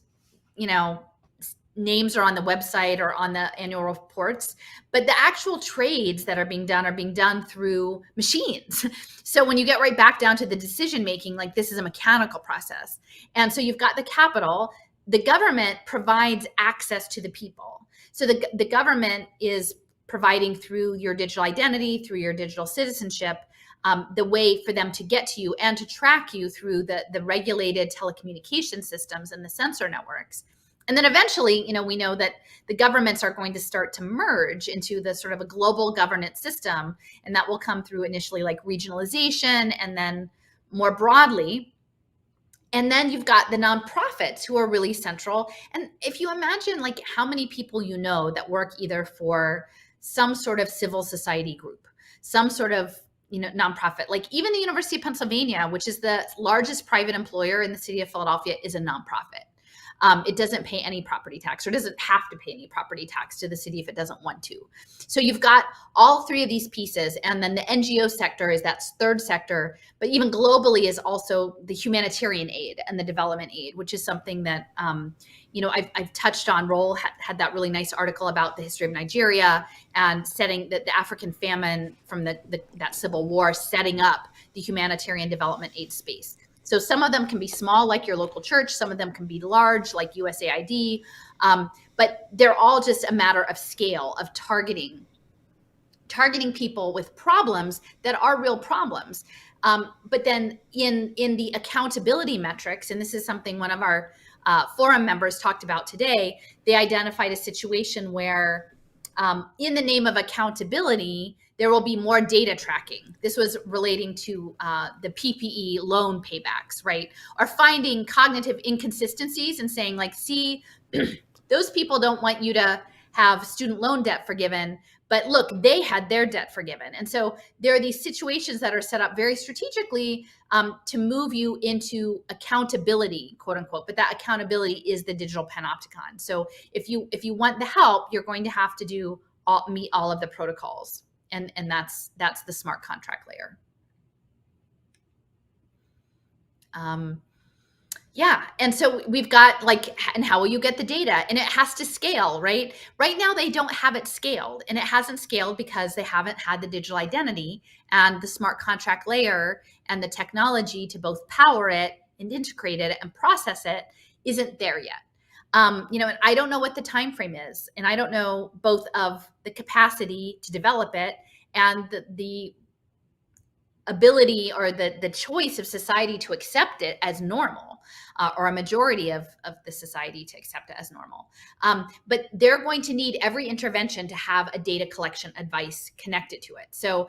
names are on the website or on the annual reports, but the actual trades that are being done through machines. So when you get right back down to the decision making, like this is a mechanical process. And so you've got the capital, the government provides access to the people. So the government is providing through your digital identity, through your digital citizenship, the way for them to get to you and to track you through the regulated telecommunication systems and the sensor networks. And then eventually, we know that the governments are going to start to merge into the sort of a global governance system. And that will come through initially like regionalization and then more broadly. And then you've got the nonprofits who are really central. And if you imagine like how many people that work either for some sort of civil society group, some sort of nonprofit, like even the University of Pennsylvania, which is the largest private employer in the city of Philadelphia, is a nonprofit. It doesn't pay any property tax or doesn't have to pay any property tax to the city if it doesn't want to. So you've got all three of these pieces. And then the NGO sector is that third sector, but even globally is also the humanitarian aid and the development aid, which is something that, I've touched on. Roll had that really nice article about the history of Nigeria and setting the African famine from that civil war, setting up the humanitarian development aid space. So some of them can be small, like your local church. Some of them can be large, like USAID. But they're all just a matter of scale, of targeting people with problems that are real problems. But then in the accountability metrics, and this is something one of our forum members talked about today, they identified a situation where in the name of accountability, there will be more data tracking. This was relating to the PPE loan paybacks, right? Or finding cognitive inconsistencies and saying like, see, those people don't want you to have student loan debt forgiven, but look, they had their debt forgiven. And so there are these situations that are set up very strategically to move you into accountability, quote unquote, but that accountability is the digital panopticon. So if you want the help, you're going to have to meet all of the protocols. And that's the smart contract layer. Yeah. And so we've got and how will you get the data? And it has to scale, right? Right now, they don't have it scaled, and it hasn't scaled because they haven't had the digital identity and the smart contract layer and the technology to both power it and integrate it and process it isn't there yet. And I don't know what the time frame is, and I don't know both of the capacity to develop it and the ability or the choice of society to accept it as normal, or a majority of the society to accept it as normal. But they're going to need every intervention to have a data collection advice connected to it. So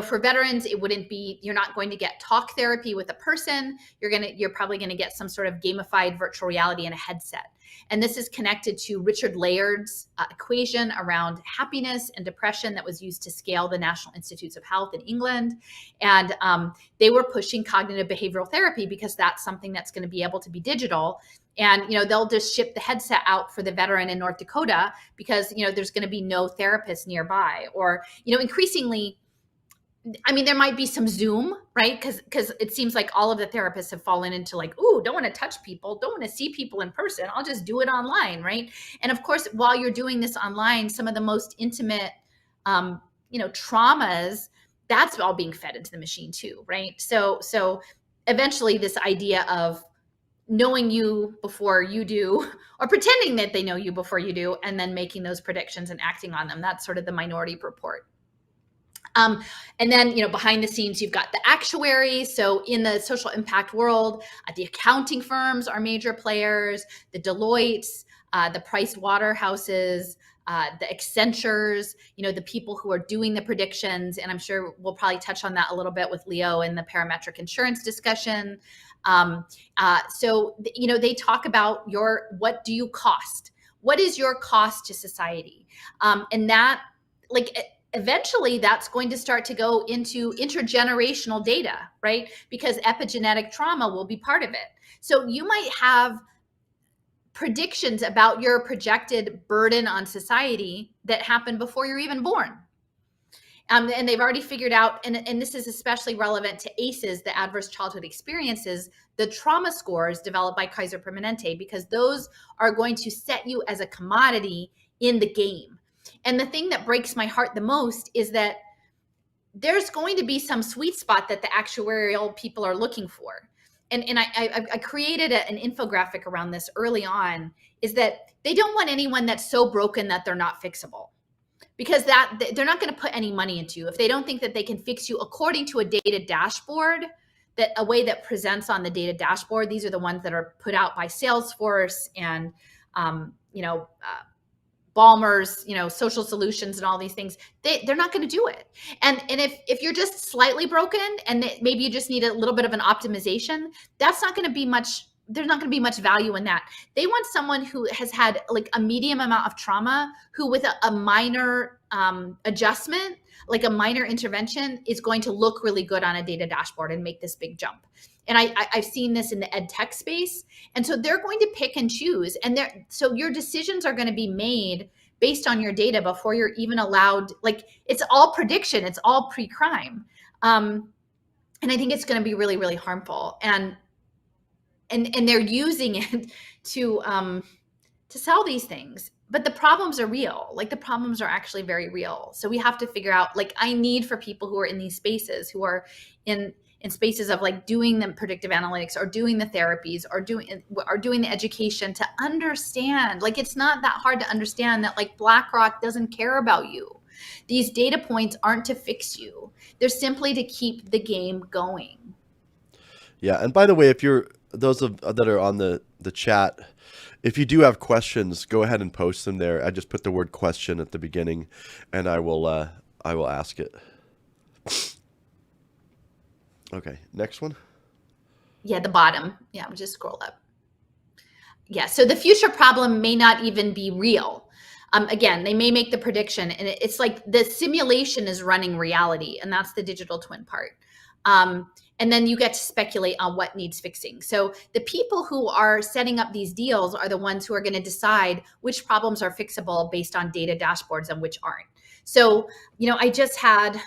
for veterans, it wouldn't be, you're not going to get talk therapy with a person. You're probably going to get some sort of gamified virtual reality in a headset. And this is connected to Richard Layard's equation around happiness and depression that was used to scale the National Institutes of Health in England. And they were pushing cognitive behavioral therapy because that's something that's going to be able to be digital. And, they'll just ship the headset out for the veteran in North Dakota because, there's going to be no therapist nearby. Or, increasingly, there might be some Zoom, right? Because it seems like all of the therapists have fallen into don't want to touch people, don't want to see people in person. I'll just do it online, right? And of course, while you're doing this online, some of the most intimate, traumas, that's all being fed into the machine too, right? So eventually this idea of knowing you before you do, or pretending that they know you before you do, and then making those predictions and acting on them, that's sort of the Minority Report. And then, behind the scenes, you've got the actuaries. So in the social impact world, the accounting firms are major players, the Deloittes, the Price Waterhouses, the Accentures, the people who are doing the predictions. And I'm sure we'll probably touch on that a little bit with Leo in the parametric insurance discussion. So they talk about what do you cost? What is your cost to society? And that, eventually that's going to start to go into intergenerational data, right? Because epigenetic trauma will be part of it. So you might have predictions about your projected burden on society that happened before you're even born. And they've already figured out, and this is especially relevant to ACEs, the adverse childhood experiences, the trauma scores developed by Kaiser Permanente, because those are going to set you as a commodity in the game. And the thing that breaks my heart the most is that there's going to be some sweet spot that the actuarial people are looking for. And I created an infographic around this early on, is that they don't want anyone that's so broken that they're not fixable, because that they're not going to put any money into you if they don't think that they can fix you according to a data dashboard, that a way that presents on the data dashboard. These are the ones that are put out by Salesforce and Balmer's, Social Solutions and all these things. They're not going to do it. And if you're just slightly broken and maybe you just need a little bit of an optimization, that's not going to be much. There's not going to be much value in that. They want someone who has had like a medium amount of trauma, who with a minor adjustment, like a minor intervention, is going to look really good on a data dashboard and make this big jump. And I've seen this in the ed tech space. And so they're going to pick and choose. And so your decisions are going to be made based on your data before you're even allowed. Like, it's all prediction. It's all pre-crime. And I think it's going to be really, really harmful. And they're using it to sell these things. But the problems are real. Like, the problems are actually very real. So we have to figure out, like, I need for people who are in these spaces, who are in spaces of like doing the predictive analytics or doing the therapies or doing the education, to understand, like, it's not that hard to understand that, like, BlackRock doesn't care about you. These data points aren't to fix you. They're simply to keep the game going. Yeah. And by the way, if you're those that are on the chat, if you do have questions, go ahead and post them there. I just put the word question at the beginning, and I will ask it. Okay, next one. Yeah, the bottom. Yeah, we'll just scroll up. Yeah, so the future problem may not even be real. Again, they may make the prediction, and it's like the simulation is running reality, and that's the digital twin part. And then you get to speculate on what needs fixing. So the people who are setting up these deals are the ones who are going to decide which problems are fixable based on data dashboards and which aren't. So, I just had,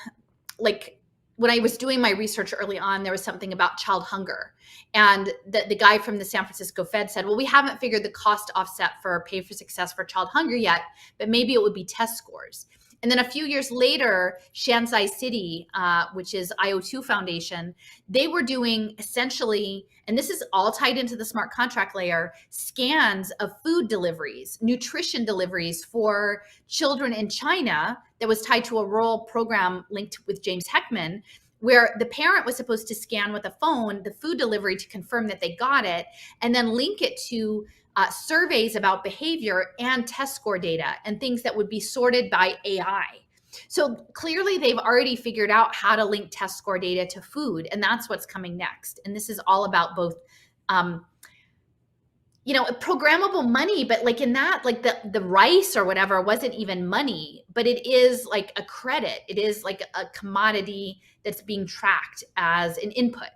like, when I was doing my research early on, there was something about child hunger. And the guy from the San Francisco Fed said, well, we haven't figured the cost offset for pay for success for child hunger yet, but maybe it would be test scores. And then a few years later, Shanzai City, which is IO2 Foundation, they were doing essentially, and this is all tied into the smart contract layer, scans of food deliveries, nutrition deliveries for children in China that was tied to a rural program linked with James Heckman, where the parent was supposed to scan with a phone the food delivery to confirm that they got it, and then link it to surveys about behavior and test score data and things that would be sorted by AI. So clearly they've already figured out how to link test score data to food, and that's what's coming next. And this is all about both, programmable money, but like in that, like the rice or whatever wasn't even money, but it is like a credit. It is like a commodity that's being tracked as an input.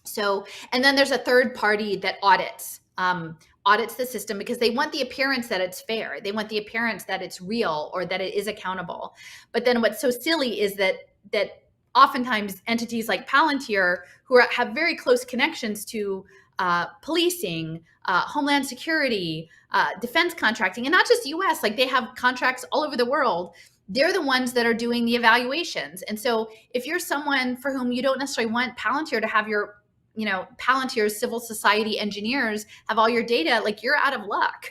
So, and then there's a third party that audits the system, because they want the appearance that it's fair. They want the appearance that it's real or that it is accountable. But then what's so silly is that oftentimes entities like Palantir, who have very close connections to policing, homeland security, defense contracting, and not just US, like they have contracts all over the world. They're the ones that are doing the evaluations. And so if you're someone for whom you don't necessarily want Palantir to have your, Palantir's civil society engineers have all your data, like you're out of luck,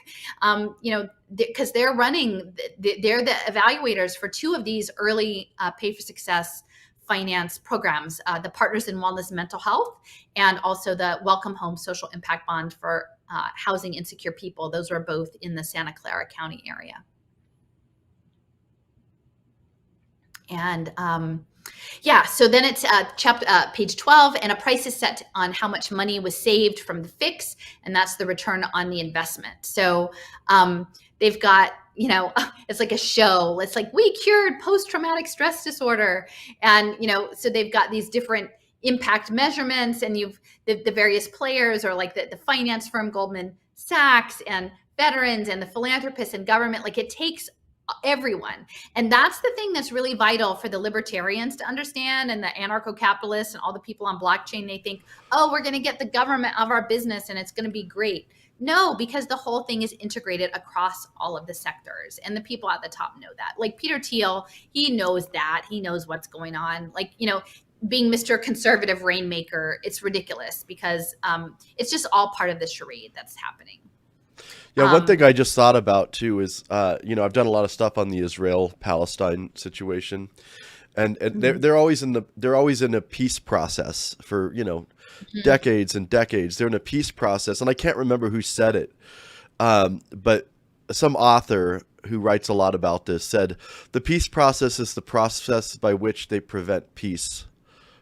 because they're the evaluators for two of these early pay for success finance programs, the Partners in Wellness Mental Health, and also the Welcome Home Social Impact Bond for housing insecure people. Those were both in the Santa Clara County area. And so then it's page 12, and a price is set on how much money was saved from the fix, and that's the return on the investment. So they've got, it's like a show. It's like, we cured post-traumatic stress disorder. And, so they've got these different impact measurements, and you've the various players, or like the finance firm Goldman Sachs, and veterans, and the philanthropists, and government. Like, it takes everyone. And that's the thing that's really vital for the libertarians to understand, and the anarcho-capitalists and all the people on blockchain. They think, oh, we're going to get the government of our business and it's going to be great. No, because the whole thing is integrated across all of the sectors, and the people at the top know that. Like Peter Thiel, he knows that. He knows what's going on. Like, being Mr. Conservative Rainmaker, it's ridiculous, because it's just all part of the charade that's happening. Yeah, one thing I just thought about too is, I've done a lot of stuff on the Israel-Palestine situation, and they're always in a peace process for decades and decades. They're in a peace process, and I can't remember who said it, but some author who writes a lot about this said the peace process is the process by which they prevent peace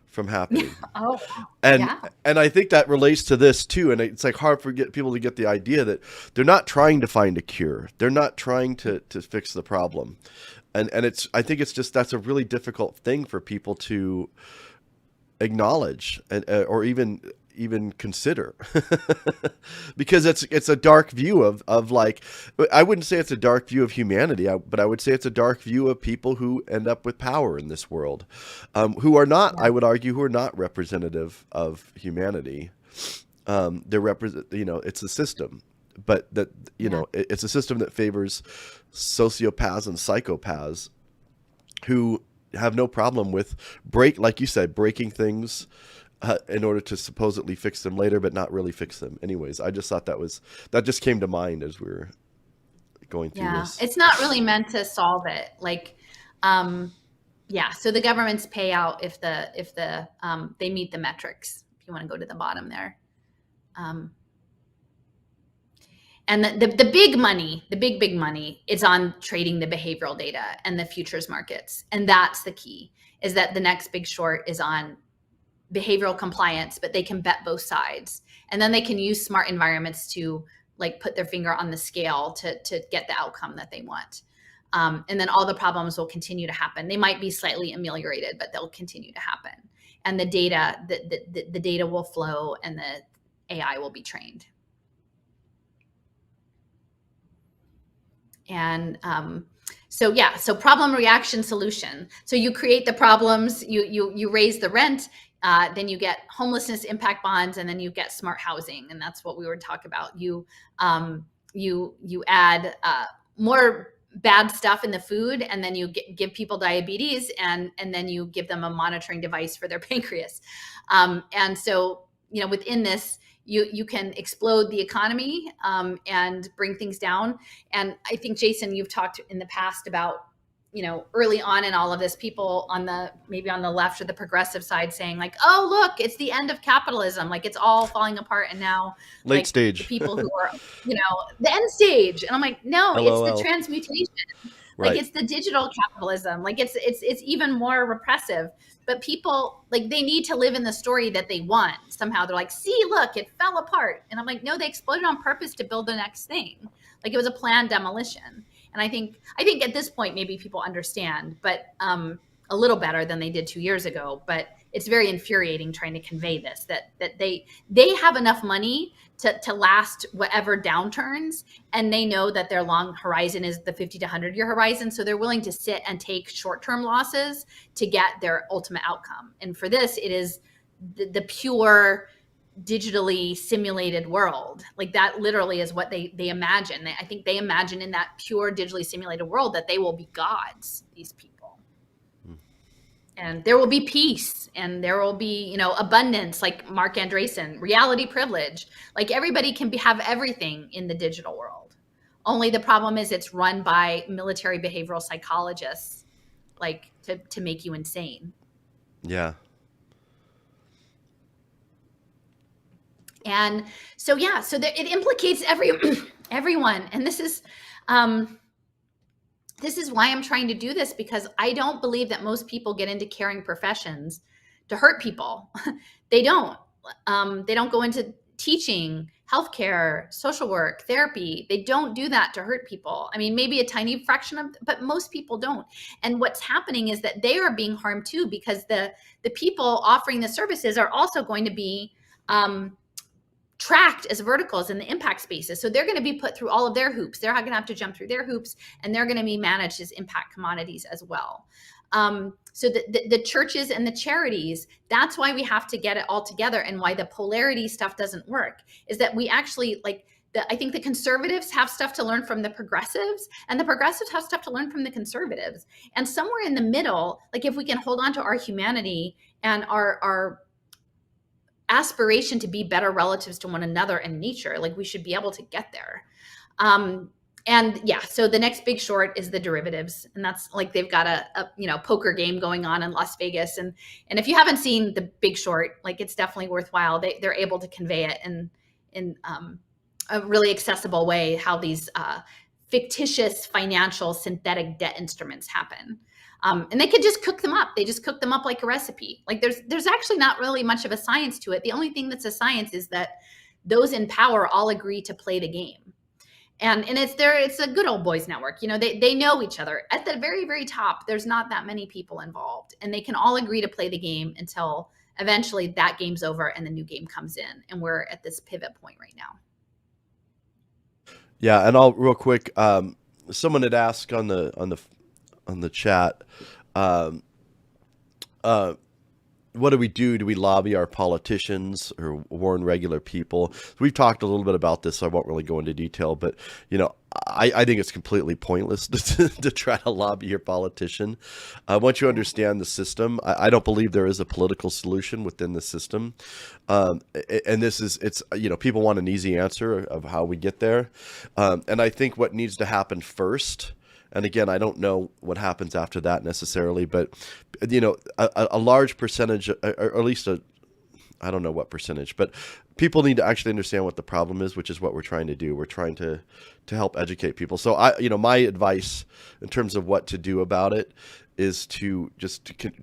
from happening. Oh, and yeah. and I think that relates to this too. And it's like hard for people to get the idea that they're not trying to find a cure. They're not trying to fix the problem. And I think it's just, that's a really difficult thing for people to acknowledge, or even consider, because it's a dark view of like, I wouldn't say it's a dark view of humanity, but I would say it's a dark view of people who end up with power in this world, who are not, I would argue, who are not representative of humanity. They're it's a system, but that, it's a system that favors sociopaths and psychopaths who have no problem with like you said, breaking things in order to supposedly fix them later, but not really fix them. Anyways, I just thought that just came to mind as we were going through this. It's not really meant to solve it. Like, so the governments pay out if they meet the metrics. If you want to go to the bottom there. And the big money, the big money is on trading the behavioral data and the futures markets. And that's the key, is that the next big short is on behavioral compliance, but they can bet both sides. And then they can use smart environments to like put their finger on the scale to get the outcome that they want. And then all the problems will continue to happen. They might be slightly ameliorated, but they'll continue to happen. And the data will flow, and the AI will be trained. And so problem, reaction, solution. So you create the problems, you raise the rent, then you get homelessness impact bonds, and then you get smart housing. And that's what we were talking about. You add more bad stuff in the food, and then you give people diabetes, and then you give them a monitoring device for their pancreas. And so, within this, you can explode the economy and bring things down. And I think, Jason, you've talked in the past about, early on in all of this, people maybe on the left or the progressive side saying like, oh, look, it's the end of capitalism. Like, it's all falling apart. And now late stage, the people who are, the end stage. And I'm like, no, LOL. It's the transmutation. Right. Like, it's the digital capitalism. Like, it's even more repressive. But people, like, they need to live in the story that they want. Somehow they're like, see, look, it fell apart. And I'm like, no, they exploded on purpose to build the next thing. Like, it was a planned demolition. And I think at this point, maybe people understand, but a little better than they did 2 years ago. But it's very infuriating trying to convey this, that they have enough money to last whatever downturns, and they know that their long horizon is the 50 to 100-year horizon. So they're willing to sit and take short-term losses to get their ultimate outcome. And for this, it is the pure digitally simulated world. Like, that literally is what they imagine. I think they imagine in that pure digitally simulated world that they will be gods, these people. And there will be peace, and there will be, abundance, like Mark Andreessen, reality privilege. Like, everybody can have everything in the digital world. Only the problem is it's run by military behavioral psychologists, like to make you insane. Yeah. And so, it implicates everyone. And this is why I'm trying to do this, because I don't believe that most people get into caring professions to hurt people. They don't go into teaching healthcare, social work, therapy. They don't do that to hurt people. I mean, maybe a tiny fraction of, but most people don't. And what's happening is that they are being harmed too, because the people offering the services are also going to be tracked as verticals in the impact spaces. So they're going to be put through all of their hoops. They're going to have to jump through their hoops, and they're going to be managed as impact commodities as well. So the churches and the charities, that's why we have to get it all together, and why the polarity stuff doesn't work is that we actually I think the conservatives have stuff to learn from the progressives, and the progressives have stuff to learn from the conservatives. And somewhere in the middle, like if we can hold on to our humanity and our aspiration to be better relatives to one another and nature, like we should be able to get there. And yeah, so the next big short is the derivatives, and that's like they've got a poker game going on in Las Vegas, and if you haven't seen the Big Short, like it's definitely worthwhile. They're able to convey it in a really accessible way, how these fictitious financial synthetic debt instruments happen. And they could just cook them up. They just cook them up like a recipe. Like there's actually not really much of a science to it. The only thing that's a science is that those in power all agree to play the game. And it's a good old boys network. They know each other. At the very, very top, there's not that many people involved, and they can all agree to play the game until eventually that game's over and the new game comes in. And we're at this pivot point right now. Yeah, and I'll real quick. Someone had asked on the chat, what do we do? Do we lobby our politicians or warn regular people? We've talked a little bit about this, so I won't really go into detail, but I think it's completely pointless to try to lobby your politician. Once you understand the system, I don't believe there is a political solution within the system. And it's people want an easy answer of how we get there. And I think what needs to happen first, and again, I don't know what happens after that necessarily, but a large percentage, or at least I don't know what percentage, but people need to actually understand what the problem is, which is what we're trying to do. We're trying to help educate people. So my advice in terms of what to do about it is to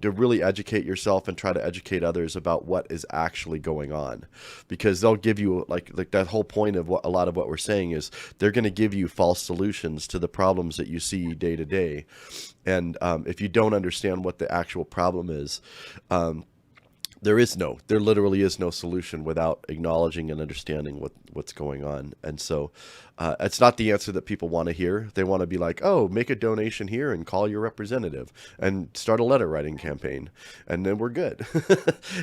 really educate yourself and try to educate others about what is actually going on, because they'll give you like that whole point of what a lot of what we're saying is they're going to give you false solutions to the problems that you see day to day. And if you don't understand what the actual problem is, there literally is no solution without acknowledging and understanding what's going on. And so it's not the answer that people want to hear. They want to be like, oh, make a donation here and call your representative and start a letter writing campaign, and then we're good.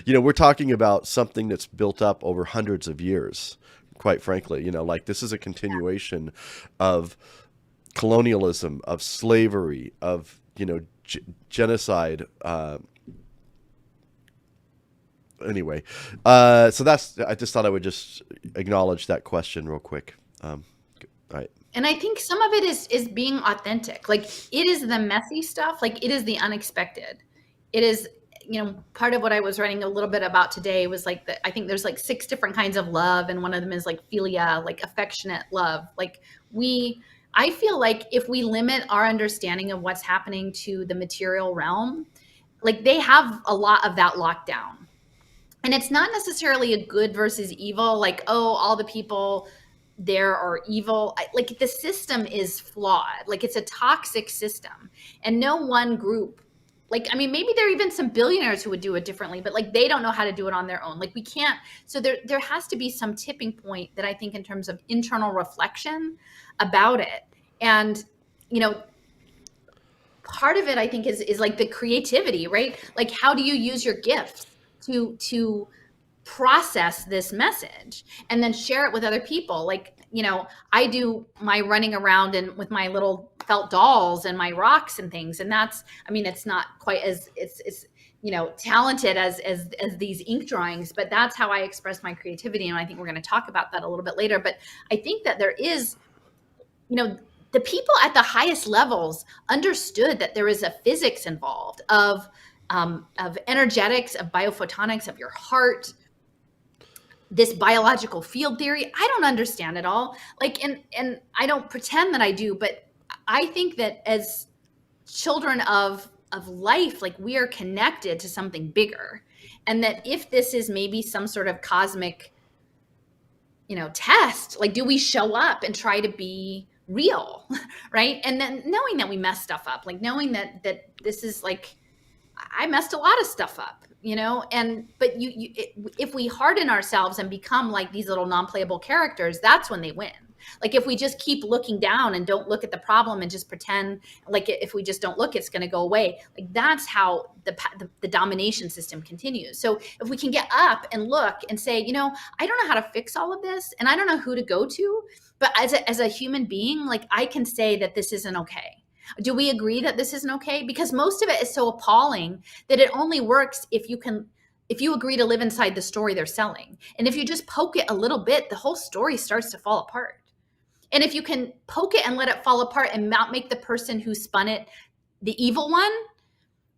We're talking about something that's built up over hundreds of years, quite frankly. This is a continuation of colonialism, of slavery, of genocide. Anyway, so I just thought I would just acknowledge that question real quick. All right. And I think some of it is being authentic. Like it is the messy stuff. Like it is the unexpected. It is, part of what I was writing a little bit about today was like I think there's like 6 different kinds of love. And one of them is like philia, like affectionate love. Like I feel like if we limit our understanding of what's happening to the material realm, like they have a lot of that locked down. And it's not necessarily a good versus evil, like, oh, all the people there are evil. Like the system is flawed. Like it's a toxic system. And no one group, maybe there are even some billionaires who would do it differently, but like they don't know how to do it on their own. Like we can't. So there has to be some tipping point that I think in terms of internal reflection about it. And, part of it I think is like the creativity, right? Like how do you use your gifts to process this message and then share it with other people? Like, I do my running around and with my little felt dolls and my rocks and things. And that's, it's not quite as it's talented as these ink drawings, but that's how I express my creativity. And I think we're going to talk about that a little bit later. But I think that there is, the people at the highest levels understood that there is a physics involved of energetics, of biophotonics, of your heart, this biological field theory. I don't understand it all. And I don't pretend that I do, but I think that as children of life, like we are connected to something bigger. And that if this is maybe some sort of cosmic test, like, do we show up and try to be real? Right. And then knowing that we mess stuff up, like knowing that this is like, I messed a lot of stuff up, but if we harden ourselves and become like these little non-playable characters, that's when they win. Like if we just keep looking down and don't look at the problem and just pretend like if we just don't look, it's going to go away. Like that's how the domination system continues. So if we can get up and look and say, I don't know how to fix all of this and I don't know who to go to, but as a human being, like I can say that this isn't okay. Do we agree that this isn't okay? Because most of it is so appalling that it only works if you agree to live inside the story they're selling. And if you just poke it a little bit, the whole story starts to fall apart. And if you can poke it and let it fall apart and not make the person who spun it the evil one,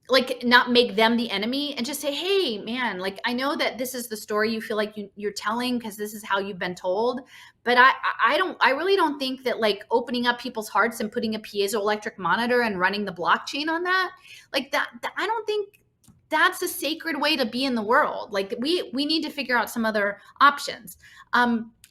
like not make them the enemy, and just say, hey man, like I know that this is the story you feel like you're telling because this is how you've been told, but I really don't think that like opening up people's hearts and putting a piezoelectric monitor and running the blockchain on that, like that I don't think that's a sacred way to be in the world. Like we need to figure out some other options.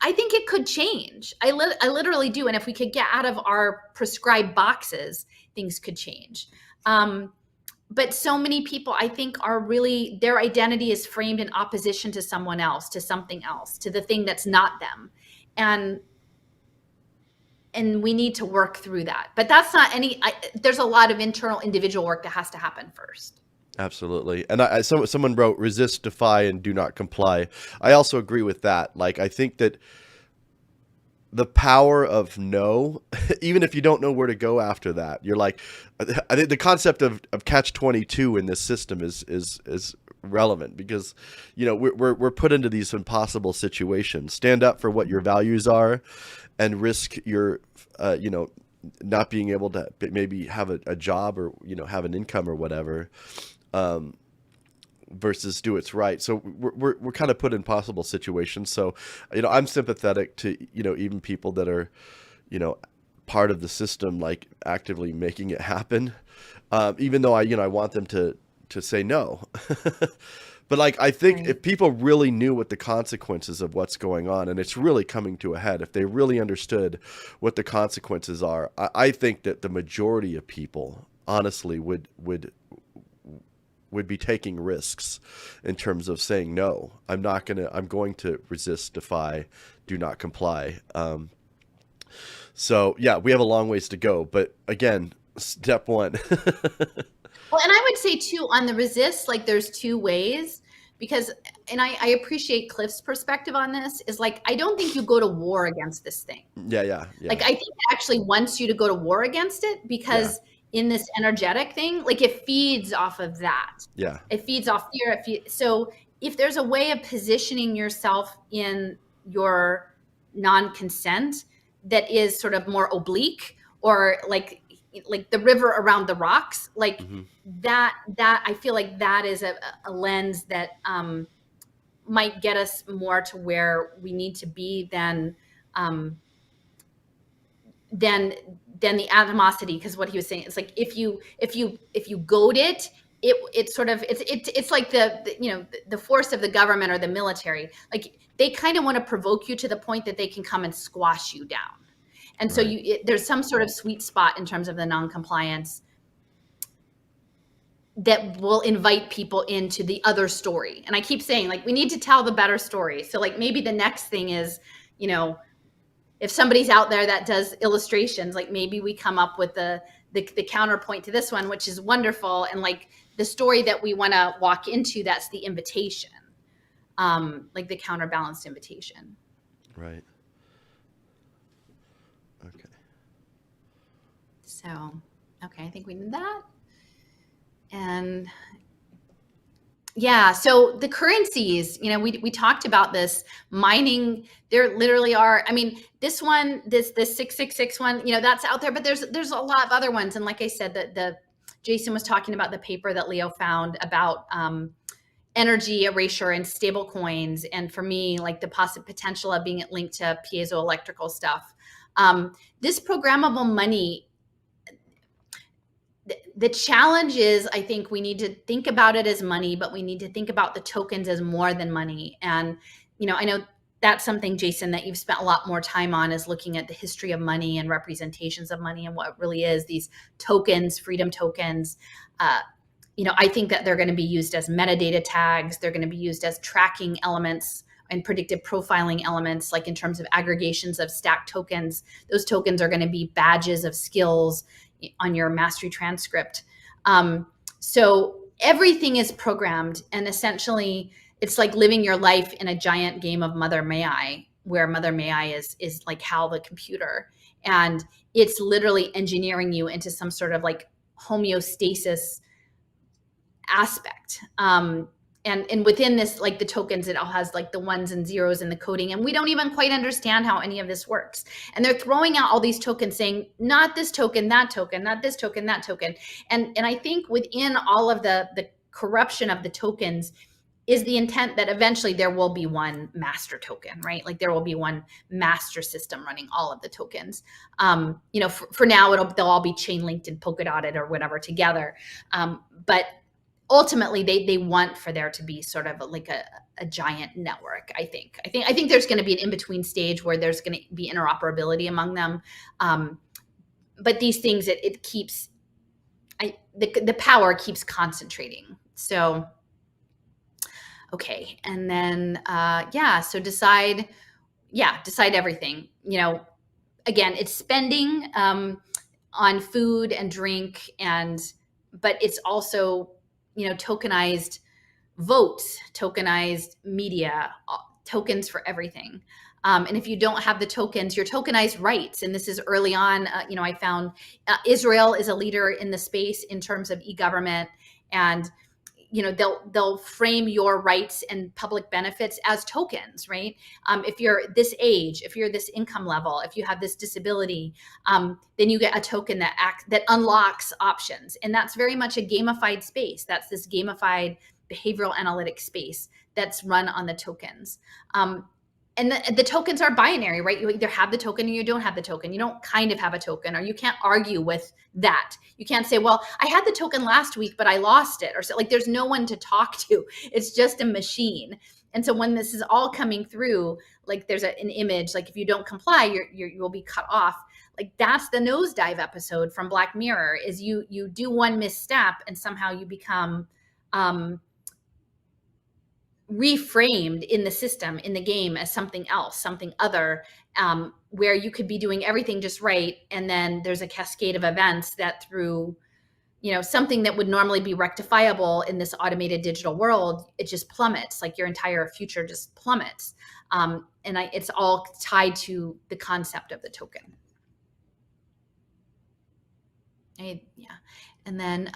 I think it could change. I literally do. And if we could get out of our prescribed boxes, things could change. But so many people, I think, are really, their identity is framed in opposition to someone else, to something else, to the thing that's not them. And we need to work through that. But that's not there's a lot of internal individual work that has to happen first. Absolutely. And someone wrote, resist, defy, and do not comply. I also agree with that. Like, I think that the power of no, even if you don't know where to go after that, you're like, I think the concept of catch-22 in this system is relevant because, we're put into these impossible situations. Stand up for what your values are and risk your, not being able to maybe have a job or, have an income or whatever. Versus do what's right. So we're kind of put in possible situations. So, I'm sympathetic to, even people that are, part of the system, like actively making it happen. Even though I want them to say no. But like, I think if people really knew what the consequences of what's going on, and it's really coming to a head, if they really understood what the consequences are, I think that the majority of people honestly would be taking risks in terms of saying, no, I'm going to resist, defy, do not comply. So yeah, we have a long ways to go, but again, step one. Well, and I would say too, on the resist, like there's two ways, because, and I appreciate Cliff's perspective on this, is like, I don't think you go to war against this thing. Yeah. Like, I think it actually wants you to go to war against it because in this energetic thing, like it feeds off of that. Yeah. It feeds off fear. So if there's a way of positioning yourself in your non-consent that is sort of more oblique, or like the river around the rocks, like that I feel like that is a lens that might get us more to where we need to be than the animosity. Because what he was saying is like, if you goad it, it's sort of it's like the force of the government or the military. Like they kind of want to provoke you to the point that they can come and squash you down. And so there's some sort of sweet spot in terms of the non-compliance that will invite people into the other story. And I keep saying, like, we need to tell the better story. So like maybe the next thing is, if somebody's out there that does illustrations, like maybe we come up with the counterpoint to this one, which is wonderful. And like the story that we want to walk into, that's the invitation, like the counterbalanced invitation. Right. Okay. So, okay, I think we did that. And yeah, so the currencies, we talked about this mining. There literally are, I mean, this 666 one, that's out there, but there's a lot of other ones. And like I said, the Jason was talking about the paper that Leo found about energy erasure and stable coins. And for me, like the potential of being linked to piezoelectrical stuff. This programmable money, the challenge is, I think we need to think about it as money, but we need to think about the tokens as more than money. And, I know that's something, Jason, that you've spent a lot more time on, is looking at the history of money and representations of money and what it really is. These tokens, freedom tokens, I think that they're going to be used as metadata tags. They're going to be used as tracking elements and predictive profiling elements, like in terms of aggregations of stacked tokens. Those tokens are going to be badges of skills on your mastery transcript. So everything is programmed, and essentially it's like living your life in a giant game of Mother May I, where Mother May I is like Hal the computer, and it's literally engineering you into some sort of like homeostasis aspect. And within this, like the tokens, it all has like the ones and zeros in the coding, and we don't even quite understand how any of this works. And they're throwing out all these tokens saying, not this token, that token, not this token, that token. And I think within all of the corruption of the tokens is the intent that eventually there will be one master token, right? Like there will be one master system running all of the tokens. For now, they'll all be chain linked and polka dotted or whatever together. But ultimately they want for there to be sort of like a giant network. I think there's going to be an in-between stage where there's going to be interoperability among them. But these things, it keeps, the power keeps concentrating. So, okay. And then, so decide everything, again, it's spending on food and drink, but it's also, tokenized votes, tokenized media, tokens for everything. And if you don't have the tokens, your tokenized rights, and this is early on, I found Israel is a leader in the space in terms of e-government, and they'll frame your rights and public benefits as tokens, right? If you're this age, if you're this income level, if you have this disability, then you get a token that unlocks options. And that's very much a gamified space. That's this gamified behavioral analytics space that's run on the tokens. And the tokens are binary, right? You either have the token or you don't have the token. You don't kind of have a token, or you can't argue with that. You can't say, well, I had the token last week, but I lost it. Or so, like, there's no one to talk to. It's just a machine. And so when this is all coming through, like there's an image, like if you don't comply, you will be cut off. Like that's the nosedive episode from Black Mirror, is you do one misstep and somehow you become reframed in the system, in the game, as something else, something other, where you could be doing everything just right. And then there's a cascade of events that through, something that would normally be rectifiable in this automated digital world, it just plummets, like your entire future just plummets. It's all tied to the concept of the token. And then,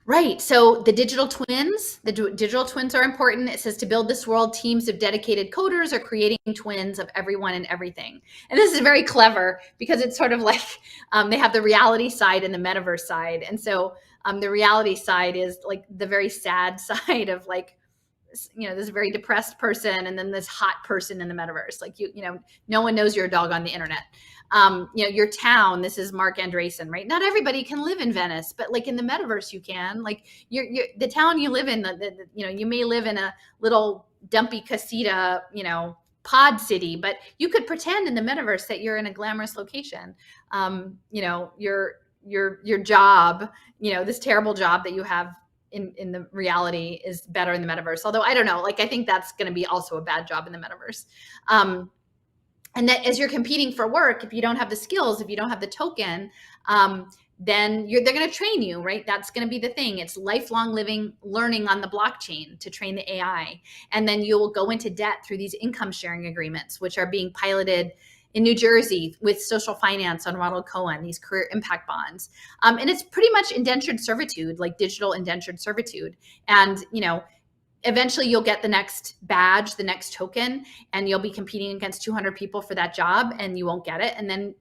right. So the digital twins are important. It says to build this world, teams of dedicated coders are creating twins of everyone and everything. And this is very clever because it's sort of like they have the reality side and the metaverse side. And so the reality side is like the very sad side of like, this very depressed person and then this hot person in the metaverse. Like, no one knows you're a dog on the internet. Your town, this is Mark Andreessen, right? Not everybody can live in Venice, but like in the metaverse, you can. Like the town you live in, you may live in a little dumpy casita, pod city, but you could pretend in the metaverse that you're in a glamorous location. Your job, this terrible job that you have in the reality is better in the metaverse. Although I don't know, like I think that's going to be also a bad job in the metaverse. And that as you're competing for work, if you don't have the skills, if you don't have the token, then they're going to train you, right? That's going to be the thing. It's lifelong learning on the blockchain to train the AI. And then you'll go into debt through these income sharing agreements, which are being piloted in New Jersey with social finance on Ronald Cohen, these career impact bonds. And it's pretty much indentured servitude, like digital indentured servitude. And, eventually you'll get the next badge, the next token, and you'll be competing against 200 people for that job and you won't get it. And then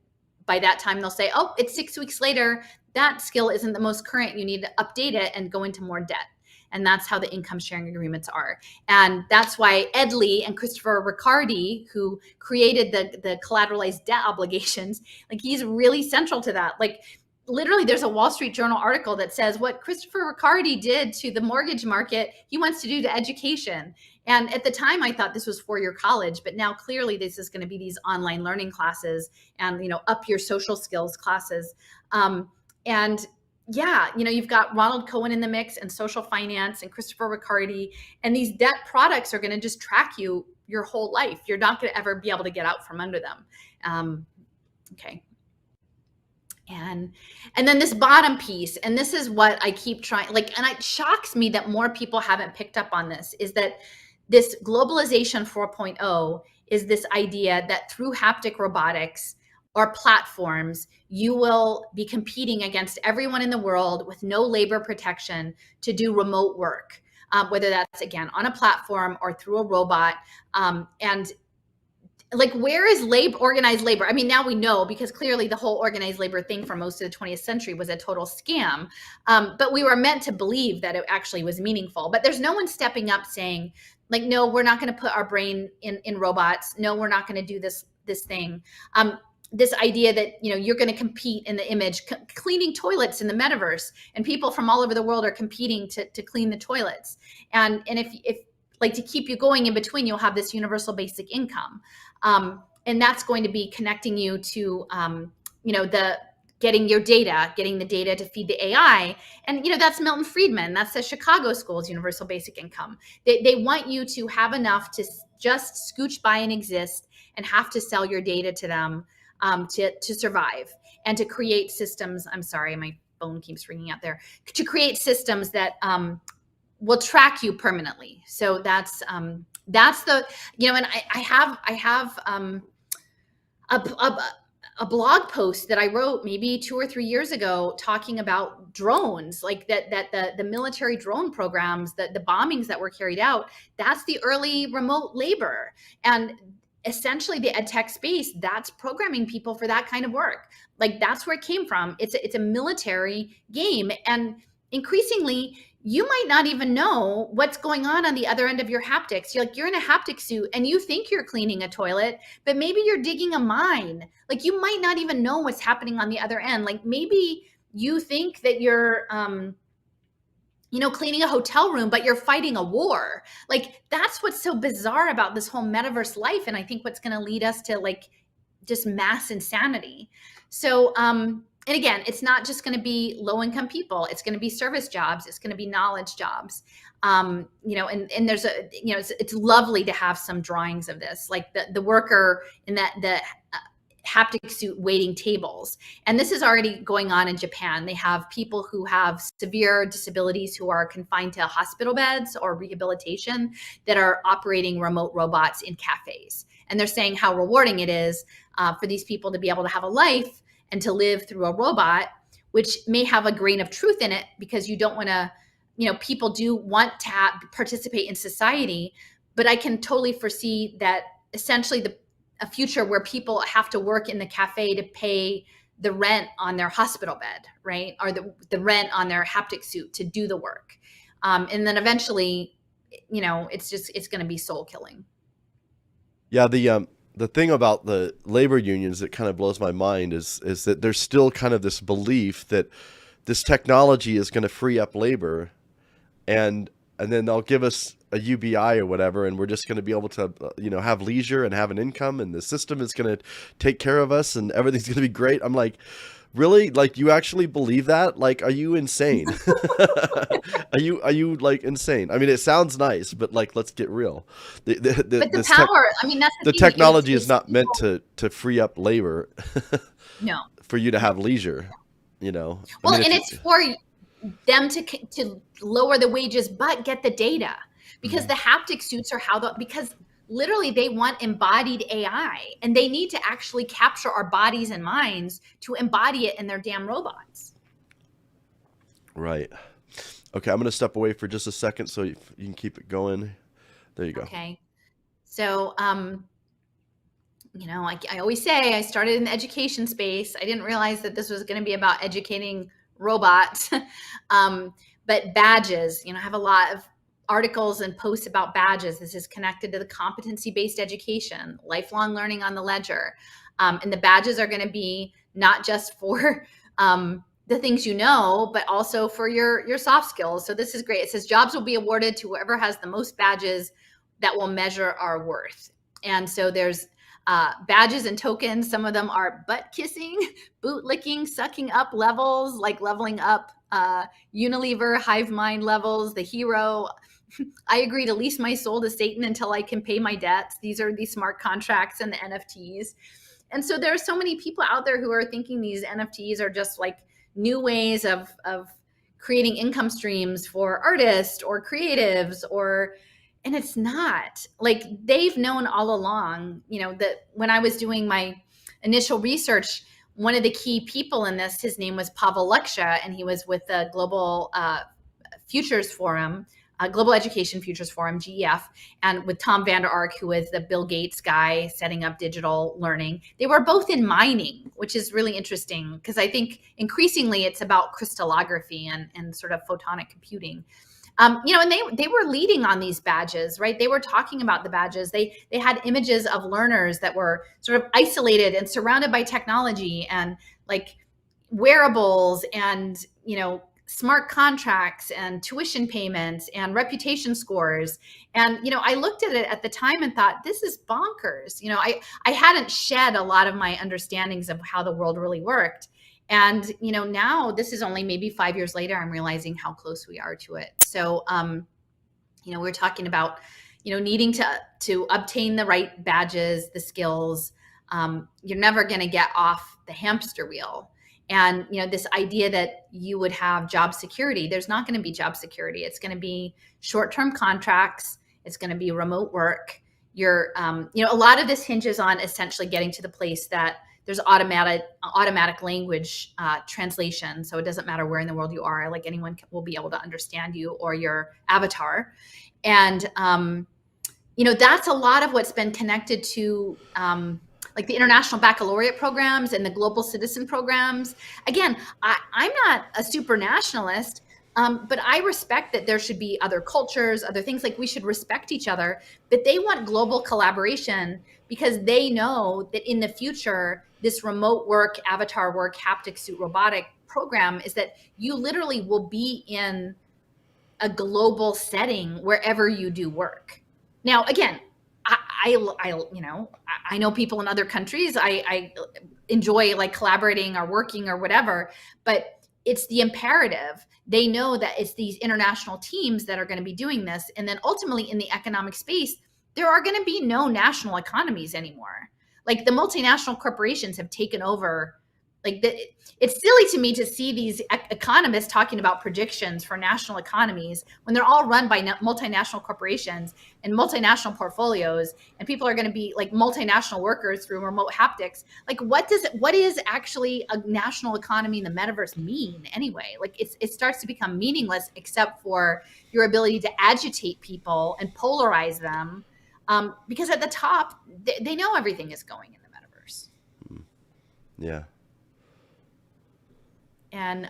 by that time they'll say, oh, it's 6 weeks later. That skill isn't the most current. You need to update it and go into more debt. And that's how the income sharing agreements are. And that's why Ed Lee and Christopher Riccardi, who created the collateralized debt obligations, like he's really central to that. Like literally there's a Wall Street Journal article that says what Christopher Riccardi did to the mortgage market, he wants to do to education. And at the time, I thought this was for-year college, but now clearly this is going to be these online learning classes and, up your social skills classes. And yeah, you've got Ronald Cohen in the mix and social finance and Christopher Riccardi, and these debt products are going to just track you your whole life. You're not going to ever be able to get out from under them. Okay. And then this bottom piece, and this is what I keep trying, and it shocks me that more people haven't picked up on this, is that this globalization 4.0 is this idea that through haptic robotics or platforms, you will be competing against everyone in the world with no labor protection to do remote work, whether that's, again, on a platform or through a robot. And where is organized labor? I mean, now we know, because clearly the whole organized labor thing for most of the 20th century was a total scam. But we were meant to believe that it actually was meaningful. But there's no one stepping up saying, no, we're not going to put our brain in robots. No, we're not going to do this thing. This idea that, you're going to compete in the image, cleaning toilets in the metaverse, and people from all over the world are competing to clean the toilets. And if to keep you going in between, you'll have this universal basic income. And that's going to be connecting you to, getting the data to feed the AI. And, that's Milton Friedman. That's the Chicago School's universal basic income. They want you to have enough to just scooch by and exist, and have to sell your data to them to survive, and to create systems. I'm sorry, my phone keeps ringing out there. To create systems that will track you permanently. So that's the, and I have a blog post that I wrote maybe 2 or 3 years ago talking about drones, that the military drone programs, the bombings that were carried out, that's the early remote labor. And essentially the ed tech space, that's programming people for that kind of work. That's where it came from. It's a military game. And increasingly, you might not even know what's going on the other end of your haptics. You're in a haptic suit and you think you're cleaning a toilet, but maybe you're digging a mine. You might not even know what's happening on the other end. Maybe you think that you're, cleaning a hotel room, but you're fighting a war. That's what's so bizarre about this whole metaverse life. And I think what's going to lead us to just mass insanity. So, and again, it's not just going to be low-income people. It's going to be service jobs. It's going to be knowledge jobs. And there's it's lovely to have some drawings of this, the worker in the haptic suit waiting tables. And this is already going on in Japan. They have people who have severe disabilities who are confined to hospital beds or rehabilitation that are operating remote robots in cafes. And they're saying how rewarding it is for these people to be able to have a life and to live through a robot, which may have a grain of truth in it, because you don't want to, people do want to participate in society. But I can totally foresee that essentially a future where people have to work in the cafe to pay the rent on their hospital bed, right? Or the rent on their haptic suit to do the work. And then eventually, it's going to be soul killing. Yeah. The thing about the labor unions that kind of blows my mind is that there's still kind of this belief that this technology is going to free up labor, and then they'll give us a UBI or whatever, and we're just going to be able to, have leisure and have an income, and the system is going to take care of us, and everything's going to be great. I'm like, really? You actually believe that? Are you insane? Are you insane? I mean, it sounds nice, but let's get real. But the power, that's the technology is not meant to free up labor. No. For you to have leisure, Well, it's for them to lower the wages, but get the data, because the haptic suits are because literally they want embodied AI, and they need to actually capture our bodies and minds to embody it in their damn robots. Right. Okay, I'm going to step away for just a second so you can keep it going. There you go. Okay. So, I always say I started in the education space. I didn't realize that this was going to be about educating robots. But badges, I have a lot of articles and posts about badges. This is connected to the competency-based education, lifelong learning on the ledger. And the badges are going to be not just for the things but also for your soft skills. So this is great. It says jobs will be awarded to whoever has the most badges that will measure our worth. And so there's badges and tokens. Some of them are butt kissing, boot licking, sucking up levels, like leveling up Unilever, Hive Mind levels, the hero. I agree to lease my soul to Satan until I can pay my debts. These are the smart contracts and the NFTs. And so there are so many people out there who are thinking these NFTs are just like new ways of creating income streams for artists or creatives, and it's not. Like, they've known all along, that when I was doing my initial research, one of the key people in this, his name was Pavel Luksha, and he was with the Global Futures Forum, Global Education Futures Forum, GEF, and with Tom Vander Ark, who is the Bill Gates guy setting up digital learning. They were both in mining, which is really interesting because I think increasingly it's about crystallography and sort of photonic computing. And they were leading on these badges, right? They were talking about the badges. They had images of learners that were sort of isolated and surrounded by technology and like wearables and, smart contracts and tuition payments and reputation scores. And, I looked at it at the time and thought, this is bonkers. I hadn't shed a lot of my understandings of how the world really worked. And, now this is only maybe 5 years later, I'm realizing how close we are to it. So, we're talking about, needing to obtain the right badges, the skills. You're never going to get off the hamster wheel. And, this idea that you would have job security, there's not going to be job security. It's going to be short-term contracts. It's going to be remote work. A lot of this hinges on essentially getting to the place that there's automatic language translation. So it doesn't matter where in the world you are, like anyone will be able to understand you or your avatar. And, that's a lot of what's been connected to like the international baccalaureate programs and the global citizen programs. Again, I'm not a super nationalist, but I respect that there should be other cultures, other things, like we should respect each other, but they want global collaboration because they know that in the future, this remote work, avatar work, haptic suit robotic program is that you literally will be in a global setting wherever you do work. Now, again, I know people in other countries. I enjoy like collaborating or working or whatever, but it's the imperative. They know that it's these international teams that are going to be doing this. And then ultimately in the economic space, there are going to be no national economies anymore. Like the multinational corporations have taken over. It's silly to me to see these economists talking about predictions for national economies when they're all run by multinational corporations and multinational portfolios, and people are going to be like multinational workers through remote haptics. Like, what is actually a national economy in the metaverse mean anyway? Like, it starts to become meaningless except for your ability to agitate people and polarize them, because at the top they know everything is going in the metaverse. Yeah. And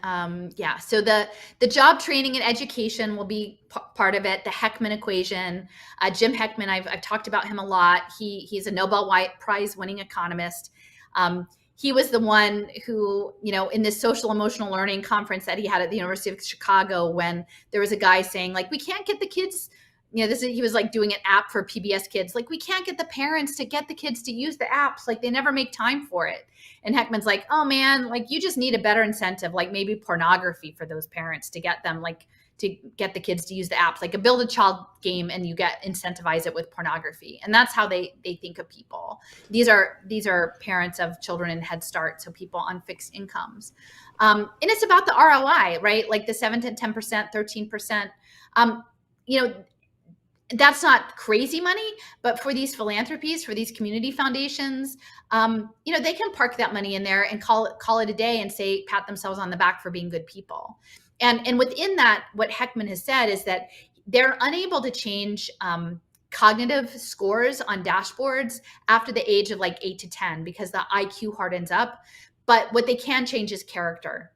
so the job training and education will be part of it. The Heckman equation, Jim Heckman, I've talked about him a lot. He's a Nobel Prize winning economist. He was the one who, in this social emotional learning conference that he had at the University of Chicago, when there was a guy saying like, we can't get the kids, he was like doing an app for PBS kids. Like, we can't get the parents to get the kids to use the apps. Like, they never make time for it. And Heckman's like, oh man, like you just need a better incentive, like maybe pornography for those parents to get them, like to get the kids to use the apps, like a build a child game and you incentivize it with pornography. And that's how they think of people. These are parents of children in Head Start. So people on fixed incomes. And it's about the ROI, right? Like the 7 to 10%, 13%, that's not crazy money, but for these philanthropies, for these community foundations, they can park that money in there and call it a day and pat themselves on the back for being good people. And within that, what Heckman has said is that they're unable to change cognitive scores on dashboards after the age of like 8 to 10 because the IQ hardens up. But what they can change is character.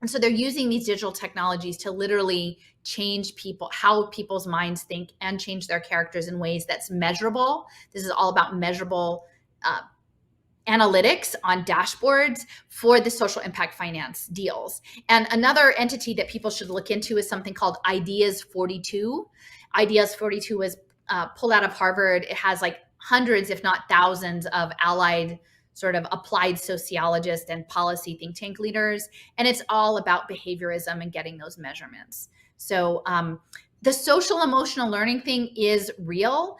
And so they're using these digital technologies to literally change how people's minds think and change their characters in ways that's measurable. This is all about measurable analytics on dashboards for the social impact finance deals. And another entity that people should look into is something called Ideas 42. Ideas 42 was pulled out of Harvard. It has like hundreds, if not thousands, of allied sort of applied sociologists and policy think tank leaders. And it's all about behaviorism and getting those measurements. So the social emotional learning thing is real.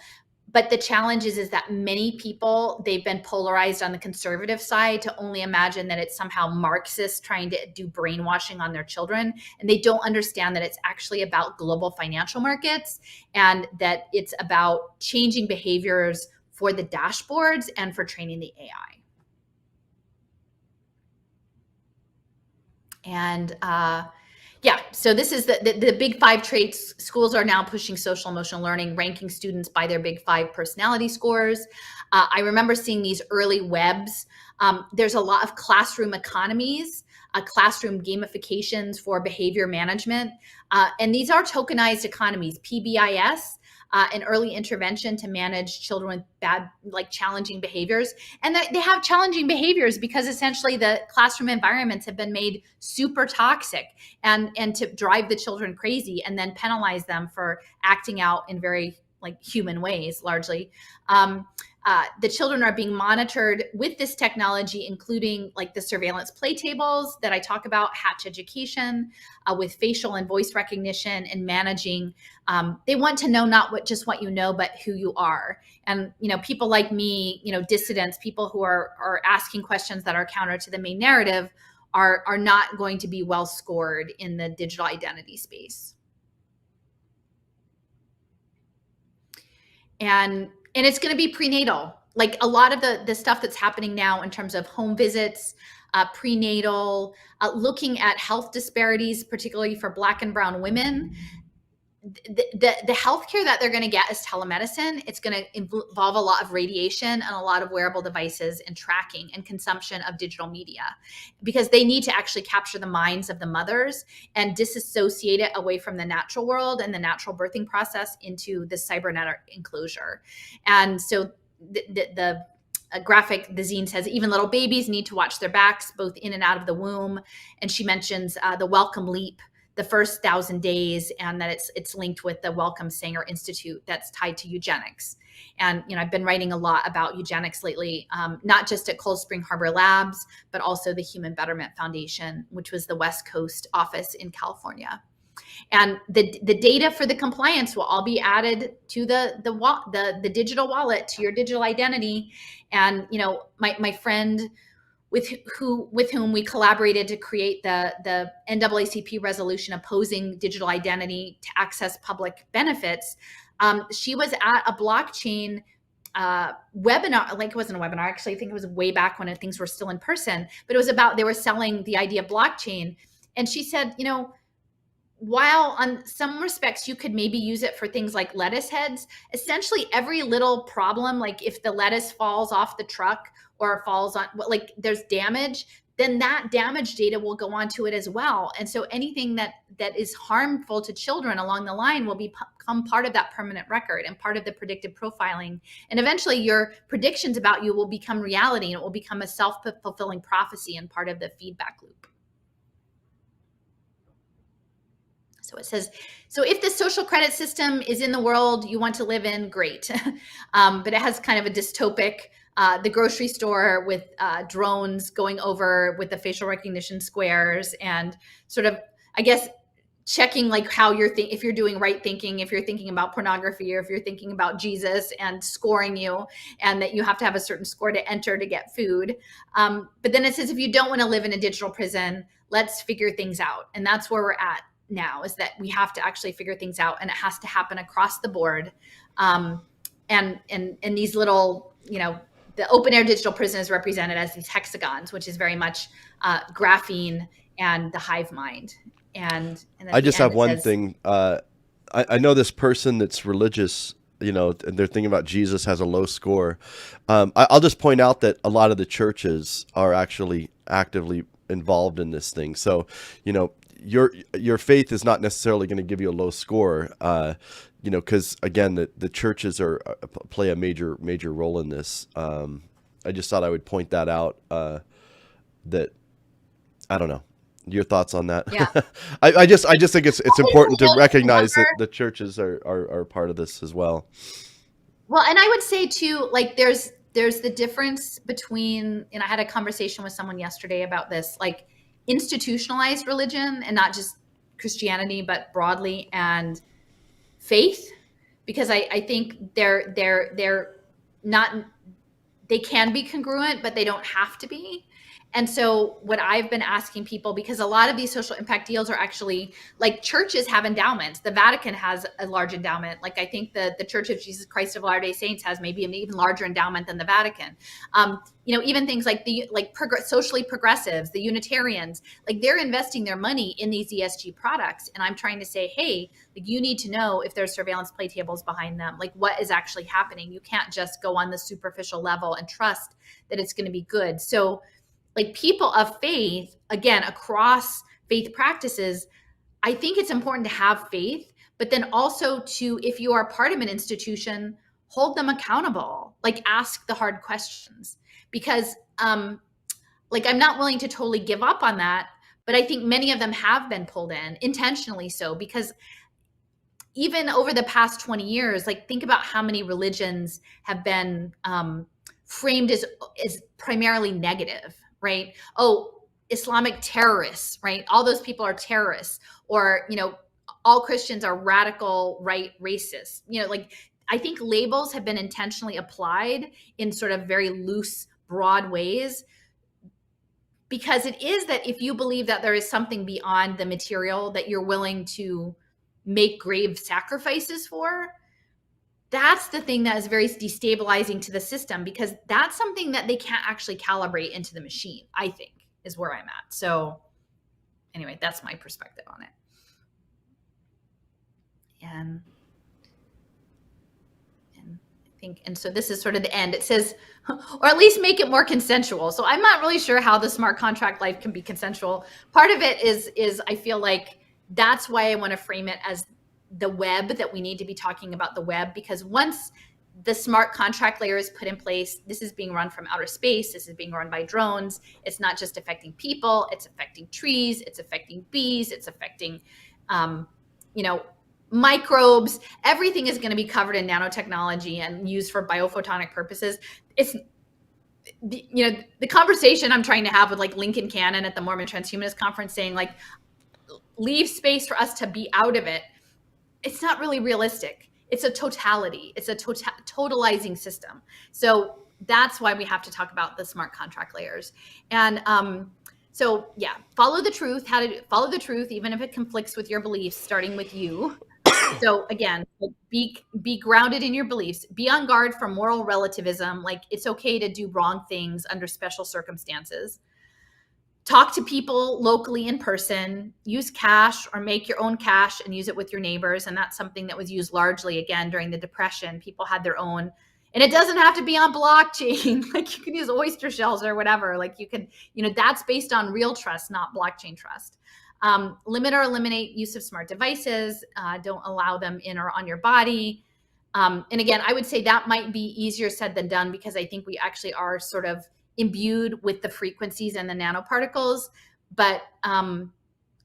But the challenge is that many people, they've been polarized on the conservative side to only imagine that it's somehow Marxist trying to do brainwashing on their children. And they don't understand that it's actually about global financial markets and that it's about changing behaviors for the dashboards and for training the AI. And yeah, so this is the big five traits. Schools are now pushing social emotional learning, ranking students by their big five personality scores. I remember seeing these early webs. There's a lot of classroom economies, classroom gamifications for behavior management. And these are tokenized economies, PBIS. An early intervention to manage children with bad, like challenging behaviors. And they have challenging behaviors because essentially the classroom environments have been made super toxic and to drive the children crazy and then penalize them for acting out in very like human ways, largely. The children are being monitored with this technology, including like the surveillance play tables that I talk about, Hatch Education, with facial and voice recognition and managing. They want to know not just what you know, but who you are. And, people like me, dissidents, people who are asking questions that are counter to the main narrative are not going to be well scored in the digital identity space. And it's going to be prenatal. Like a lot of the stuff that's happening now in terms of home visits, prenatal, looking at health disparities, particularly for Black and brown women. The healthcare that they're going to get is telemedicine. It's going to involve a lot of radiation and a lot of wearable devices and tracking and consumption of digital media, because they need to actually capture the minds of the mothers and disassociate it away from the natural world and the natural birthing process into the cybernetic enclosure. And so the graphic, the zine says, even little babies need to watch their backs, both in and out of the womb. And she mentions the welcome leap, the first 1,000 days, and that it's linked with the Wellcome Sanger Institute that's tied to eugenics. And, I've been writing a lot about eugenics lately, not just at Cold Spring Harbor Labs, but also the Human Betterment Foundation, which was the West Coast office in California. And the data for the compliance will all be added to the digital wallet, to your digital identity. And, my friend with whom we collaborated to create the NAACP resolution opposing digital identity to access public benefits. She was at a blockchain webinar, like it wasn't a webinar, actually, I think it was way back when things were still in person, but it was about, they were selling the idea of blockchain. And she said, while on some respects you could maybe use it for things like lettuce heads, essentially every little problem, like if the lettuce falls off the truck or falls on, like there's damage, then that damage data will go onto it as well. And so anything that is harmful to children along the line will become part of that permanent record and part of the predictive profiling. And eventually your predictions about you will become reality, and it will become a self-fulfilling prophecy and part of the feedback loop. So it says, so if the social credit system is in the world you want to live in, great. But it has kind of a dystopic, the grocery store with drones going over with the facial recognition squares and sort of, I guess, checking like how you're if you're doing right thinking, if you're thinking about pornography, or if you're thinking about Jesus, and scoring you, and that you have to have a certain score to enter to get food. But then it says, if you don't want to live in a digital prison, let's figure things out. And that's where we're at now, is that we have to actually figure things out, and it has to happen across the board. And these little, the open air digital prison is represented as these hexagons, which is very much graphene and the hive mind. And I just have one thing. I know this person that's religious, and they're thinking about Jesus has a low score. I'll just point out that a lot of the churches are actually actively involved in this thing. So, your faith is not necessarily going to give you a low score, because again, the churches play a major role in this. I just thought I would point that out. That I don't know. Your thoughts on that? Yeah. I just think it's important to recognize that Remember, the churches are part of this as well. well, and I would say too, like there's the difference between, and I had a conversation with someone yesterday about this, like institutionalized religion and not just Christianity, but broadly, and faith, because I think they're not, they can be congruent, but they don't have to be. And so what I've been asking people, because a lot of these social impact deals are actually, like, churches have endowments. The Vatican has a large endowment. Like, I think the Church of Jesus Christ of Latter-day Saints has maybe an even larger endowment than the Vatican. Even things like socially progressives, the Unitarians, like, they're investing their money in these ESG products. And I'm trying to say, hey, like, you need to know if there's surveillance play tables behind them, like what is actually happening. You can't just go on the superficial level and trust that it's going to be good. So, like, people of faith, again, across faith practices, I think it's important to have faith, but then also to, if you are part of an institution, hold them accountable, like ask the hard questions, because like, I'm not willing to totally give up on that, but I think many of them have been pulled in intentionally, so because even over the past 20 years, like, think about how many religions have been framed as primarily negative, right? Oh, Islamic terrorists, right? All those people are terrorists. Or, all Christians are radical right racists. Like, I think labels have been intentionally applied in sort of very loose, broad ways, because it is that if you believe that there is something beyond the material that you're willing to make grave sacrifices for, that's the thing that is very destabilizing to the system, because that's something that they can't actually calibrate into the machine, I think, is where I'm at. So anyway, that's my perspective on it. And I think, and so this is sort of the end. It says, or at least make it more consensual. So I'm not really sure how the smart contract life can be consensual. Part of it is I feel like that's why I want to frame it as the web, that we need to be talking about the web, because once the smart contract layer is put in place, this is being run from outer space. This is being run by drones. It's not just affecting people. It's affecting trees. It's affecting bees. It's affecting, microbes. Everything is going to be covered in nanotechnology and used for biophotonic purposes. It's, the conversation I'm trying to have with, like, Lincoln Cannon at the Mormon Transhumanist Conference, saying, like, leave space for us to be out of it. It's not really realistic. It's a totality. It's a totalizing system. So that's why we have to talk about the smart contract layers. And so yeah, follow the truth. How to follow the truth, even if it conflicts with your beliefs, starting with you. So again, be grounded in your beliefs. Be on guard for moral relativism. Like, it's okay to do wrong things under special circumstances. Talk to people locally in person. Use cash, or make your own cash and use it with your neighbors. And that's something that was used largely, again, during the Depression. People had their own, and it doesn't have to be on blockchain. Like, you can use oyster shells or whatever. Like, you can, that's based on real trust, not blockchain trust. Limit or eliminate use of smart devices. Don't allow them in or on your body. And again, I would say that might be easier said than done, because I think we actually are sort of imbued with the frequencies and the nanoparticles. But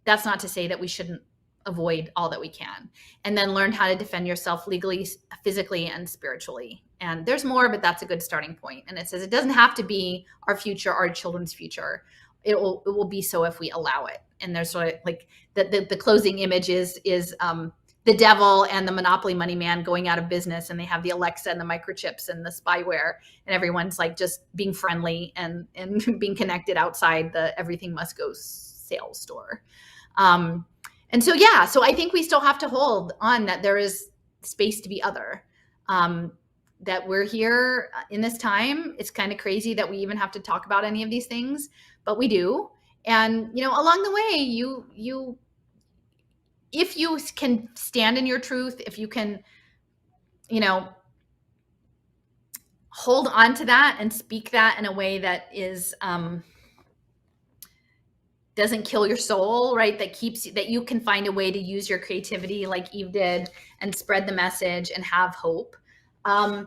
that's not to say that we shouldn't avoid all that we can. And then learn how to defend yourself legally, physically, and spiritually. And there's more, but that's a good starting point. And it says it doesn't have to be our future, our children's future. It will be so if we allow it. And there's sort of like the closing image is the devil and the monopoly money man going out of business, and they have the Alexa and the microchips and the spyware, and everyone's like just being friendly and being connected outside the everything must go sales store. And so, yeah, so I think we still have to hold on that there is space to be other, that we're here in this time. It's kind of crazy that we even have to talk about any of these things, but we do. And, along the way, you if you can stand in your truth, if you can, hold on to that and speak that in a way that is, doesn't kill your soul, right? That you can find a way to use your creativity like Eve did and spread the message and have hope. I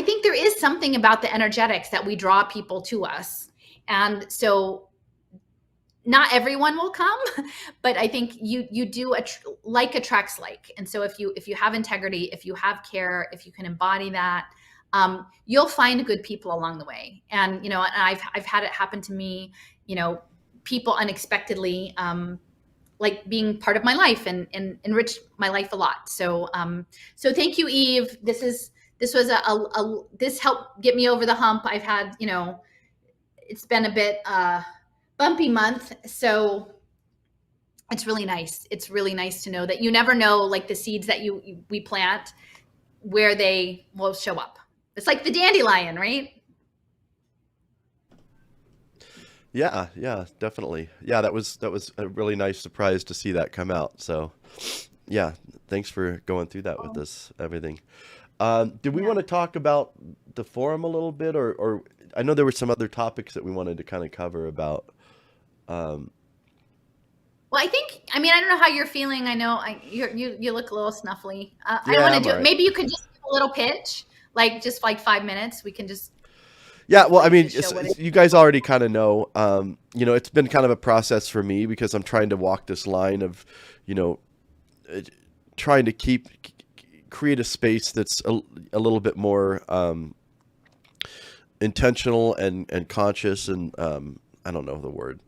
think there is something about the energetics that we draw people to us. And so not everyone will come, but I think you do like attracts like. And so if you have integrity, if you have care, if you can embody that, you'll find good people along the way. And you know, I've had it happen to me. You know, people unexpectedly like being part of my life and enriched my life a lot. So so thank you, Eve. This was this helped get me over the hump. I've had, you know, it's been a bit bumpy month. So it's really nice. It's really nice to know that you never know, like the seeds that we plant, where they will show up. It's like the dandelion, right? Yeah, yeah, definitely. Yeah, that was a really nice surprise to see that come out. So, yeah, thanks for going through that with us, everything. Did we Yeah. want to talk about the forum a little bit, or I know there were some other topics that we wanted to kind of cover about. Um, Well, I think, I mean, I don't know how you're feeling. I know you look a little snuffly. I want yeah, to I'm do all it. right. Maybe you could just give a little pitch, like just like 5 minutes. We can just Yeah, well, I like mean, just show what it. you guys already kind of know. You know, it's been kind of a process for me because I'm trying to walk this line of, you know, uh, trying to create a space that's a little bit more intentional and conscious and I don't know the word.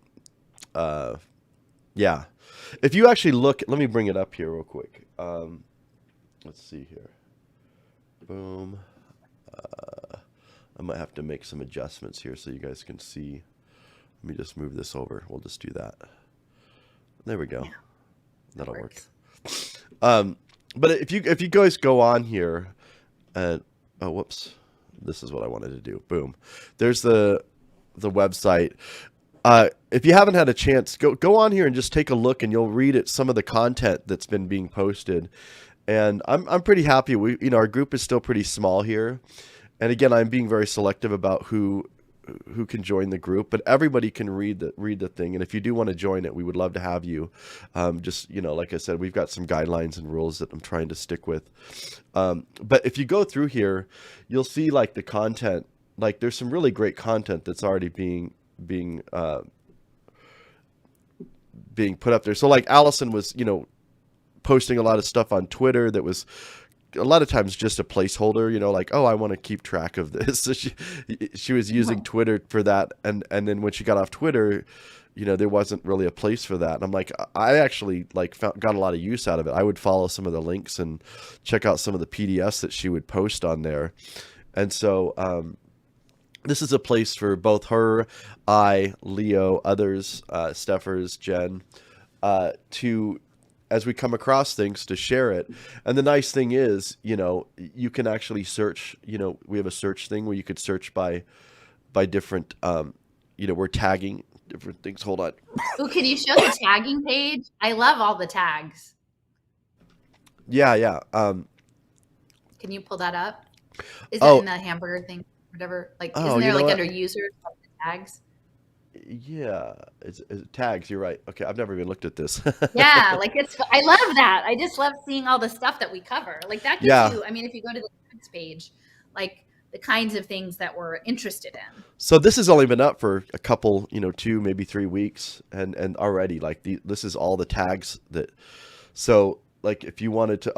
Uh, yeah, if you actually look, let me bring it up here real quick. Let's see here. Boom. I might have to make some adjustments here so you guys can see. Let me just move this over. We'll just do that. There we go. Yeah, that That'll work. works. Um, but if you guys go on here, oh whoops, this is what I wanted to do. Boom. There's the website. If you haven't had a chance, go on here and just take a look, and you'll read it. Some of the content that's been being posted, and I'm pretty happy. Our group is still pretty small here, and again, I'm being very selective about who can join the group, but everybody can read the thing. And if you do want to join it, we would love to have you. Just, like I said, we've got some guidelines and rules that I'm trying to stick with. But if you go through here, you'll see like the content. Like there's some really great content that's already being put up there. So like Alison was, posting a lot of stuff on Twitter that was a lot of times just a placeholder, like, oh, I want to keep track of this. So she was using Twitter for that. And then when she got off Twitter, there wasn't really a place for that. And I'm like, I actually got a lot of use out of it. I would follow some of the links and check out some of the PDFs that she would post on there. And so, this is a place for both her, Leo, others, Steffers, Jen, to, as we come across things, to share it. And the nice thing is, you can actually search, we have a search thing where you could search by different, we're tagging different things. Hold on. Oh, can you show the tagging page? I love all the tags. Yeah, yeah. Can you pull that up? Is it Oh, in the hamburger thing? Whatever. Like, oh, isn't you there know like what? under users tags? Yeah, it's tags. You're right. Okay, I've never even looked at this. Yeah, like I love that. I just love seeing all the stuff that we cover. Like that gives Yeah. you, I mean, if you go to the tags page, like the kinds of things that we're interested in. So this has only been up for a couple, 2, maybe 3 weeks, and already this is all the tags that. So like if you wanted to,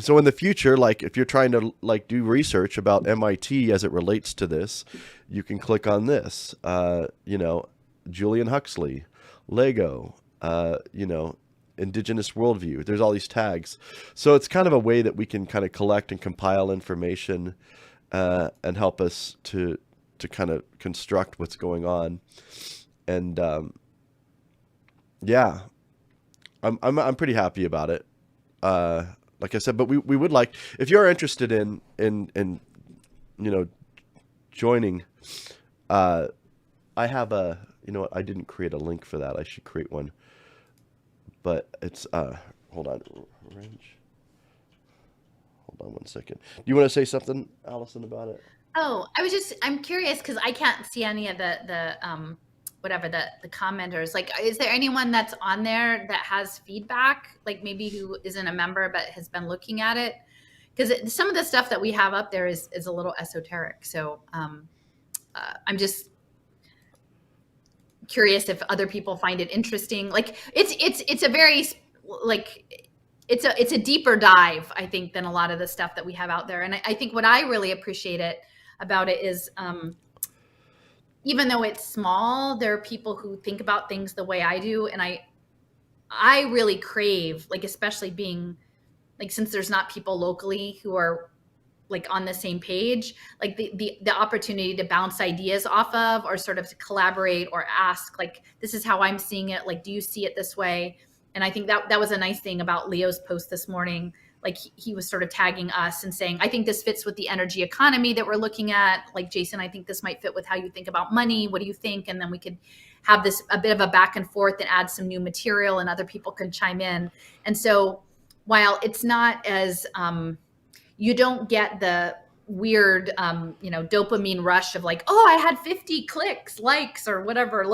so in the future, like if you're trying to do research about MIT as it relates to this, you can click on this. Julian Huxley, Lego, indigenous worldview. There's all these tags. So it's kind of a way that we can kind of collect and compile information and help us to kind of construct what's going on. And yeah, I'm pretty happy about it. Like I said, but we would like, if you're interested in joining, I have I didn't create a link for that. I should create one, but it's hold on, hold on one second. Do you want to say something, Allison, about it? Oh, I'm curious because I can't see any of the whatever the commenters. Like, is there anyone that's on there that has feedback? Like maybe who isn't a member but has been looking at it? Because some of the stuff that we have up there is a little esoteric. So I'm just curious if other people find it interesting. Like it's a very like it's a deeper dive, I think, than a lot of the stuff that we have out there. And I think what I really appreciate about it is even though it's small, there are people who think about things the way I do, and I really crave, like, especially being like, since there's not people locally who are like on the same page, like the opportunity to bounce ideas off of, or sort of to collaborate or ask, like, this is how I'm seeing it, like, do you see it this way? And I think that was a nice thing about Leo's post this morning. Like, he was sort of tagging us and saying, I think this fits with the energy economy that we're looking at. Like, Jason, I think this might fit with how you think about money. What do you think? And then we could have this a bit of a back and forth and add some new material, and other people can chime in. And so while it's not as you don't get the weird dopamine rush of like, oh, I had 50 clicks, likes, or whatever,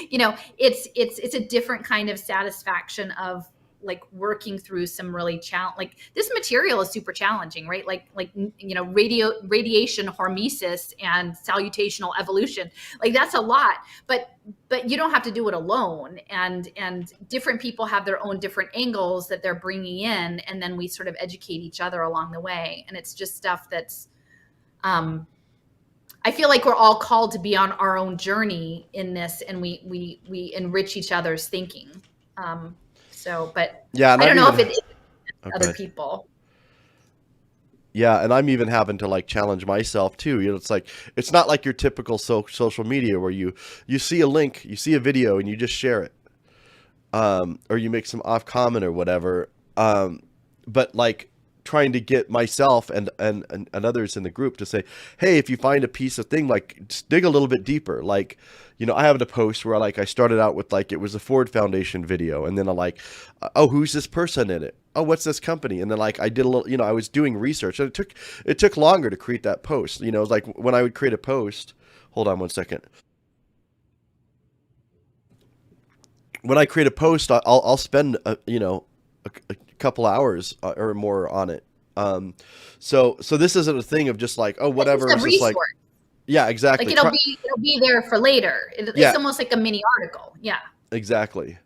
it's a different kind of satisfaction of like working through some really like, this material is super challenging, right? Like radiation hormesis and salutational evolution, like, that's a lot, but you don't have to do it alone, and different people have their own different angles that they're bringing in, and then we sort of educate each other along the way. And it's just stuff that's I feel like we're all called to be on our own journey in this, and we enrich each other's thinking. But Yeah, and I don't know if it is Okay. other people. Yeah, and I'm even having to like challenge myself too. It's like, it's not like your typical social media where you see a link, you see a video, and you just share it, or you make some off comment or whatever. But like trying to get myself and others in the group to say, hey, if you find a piece of thing, like, just dig a little bit deeper. Like, I have a post where like I started out with like, it was a Ford Foundation video, and then I'm like, oh, who's this person in it? Oh, what's this company? And then like I did a little, I was doing research, and it took longer to create that post. It was like when I would create a post. Hold on one second. When I create a post, I'll spend a couple hours or more on it. So this isn't a thing of just like, oh, whatever. It's a resource. Yeah, exactly. Like, it'll be there for later. It's almost like a mini article. Yeah. Exactly.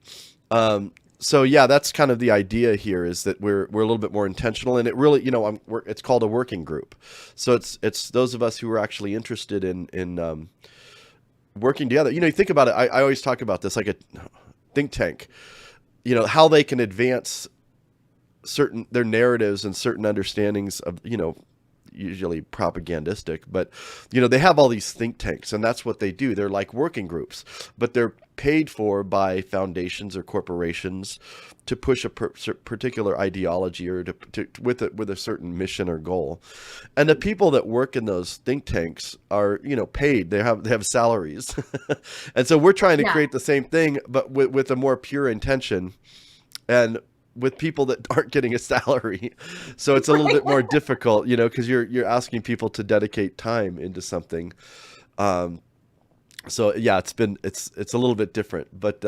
So yeah, that's kind of the idea here, is that we're a little bit more intentional, and it really, it's called a working group. So it's those of us who are actually interested in working together. You think about it. I always talk about this like a think tank. How they can advance their narratives and certain understandings of, usually propagandistic, but they have all these think tanks, and that's what they do. They're like working groups, but they're paid for by foundations or corporations to push a particular ideology, or with a certain mission or goal. And the people that work in those think tanks are paid. They have salaries. And so we're trying to create the same thing, but with a more pure intention, and with people that aren't getting a salary. So it's a little bit more difficult, because you're asking people to dedicate time into something. So yeah, it's a little bit different, but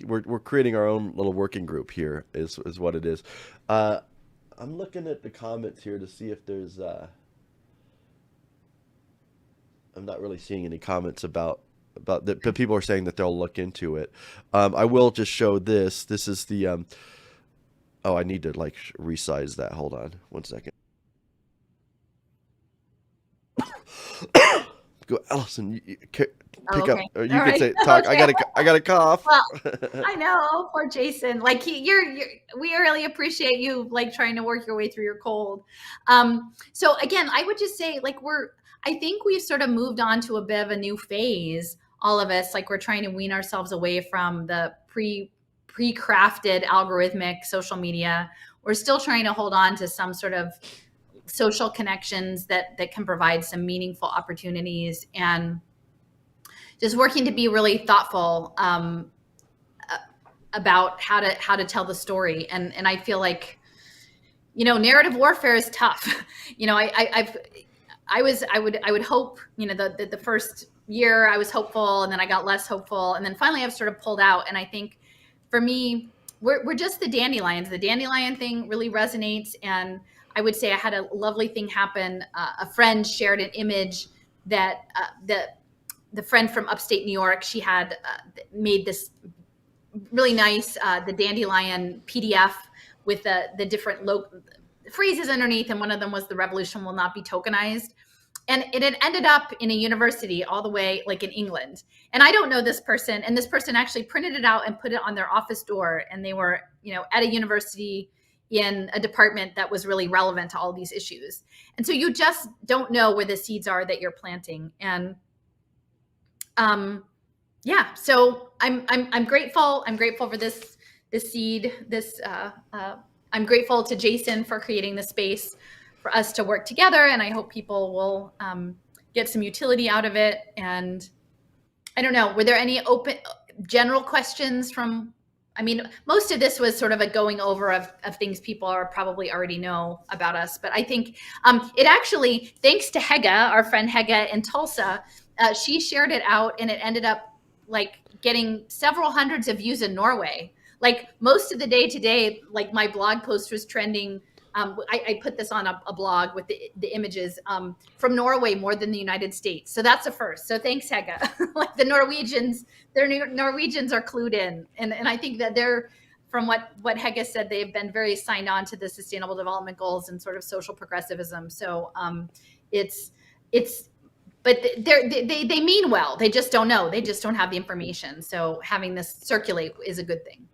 we're creating our own little working group here is what it is. I'm looking at the comments here to see if there's I'm not really seeing any comments about that, but people are saying that they'll look into it. I will just show this. This is the oh, I need to like resize that. Hold on one second. Go, Alison. Pick up. Or you can say talk. Okay. I got a cough. Well, I know, poor Jason. Like we really appreciate you like trying to work your way through your cold. So again, I would just say like I think we've sort of moved on to a bit of a new phase. All of us, like, we're trying to wean ourselves away from the pre-crafted algorithmic social media. We're still trying to hold on to some sort of social connections that can provide some meaningful opportunities, and just working to be really thoughtful about how to tell the story. And I feel like, narrative warfare is tough. I would hope, the first year I was hopeful, and then I got less hopeful, and then finally I've sort of pulled out. And I think for me, we're just the dandelions. The dandelion thing really resonates. And I would say I had a lovely thing happen. A friend shared an image that the friend from upstate New York, she had made this really nice the dandelion PDF with the different phrases underneath, and one of them was "the revolution will not be tokenized." And it had ended up in a university all the way like in England. And I don't know this person. And this person actually printed it out and put it on their office door. And they were, at a university in a department that was really relevant to all these issues. And so you just don't know where the seeds are that you're planting. And yeah, so I'm grateful. I'm grateful for this seed. I'm grateful to Jason for creating the space for us to work together, and I hope people will get some utility out of it. And I don't know, were there any open general questions from? I mean, most of this was sort of a going over of things people are probably already know about us, but I think it actually, thanks to Hege, our friend Hege in Tulsa, she shared it out, and it ended up like getting several hundreds of views in Norway. Like most of the day today, like my blog post was trending. I put this on a blog with the images from Norway more than the United States. So that's a first. So thanks, Hege. Like the Norwegians are clued in. And I think that they're, from what Hege said, they've been very signed on to the Sustainable Development Goals and sort of social progressivism. So but they mean well. They just don't know. They just don't have the information. So having this circulate is a good thing.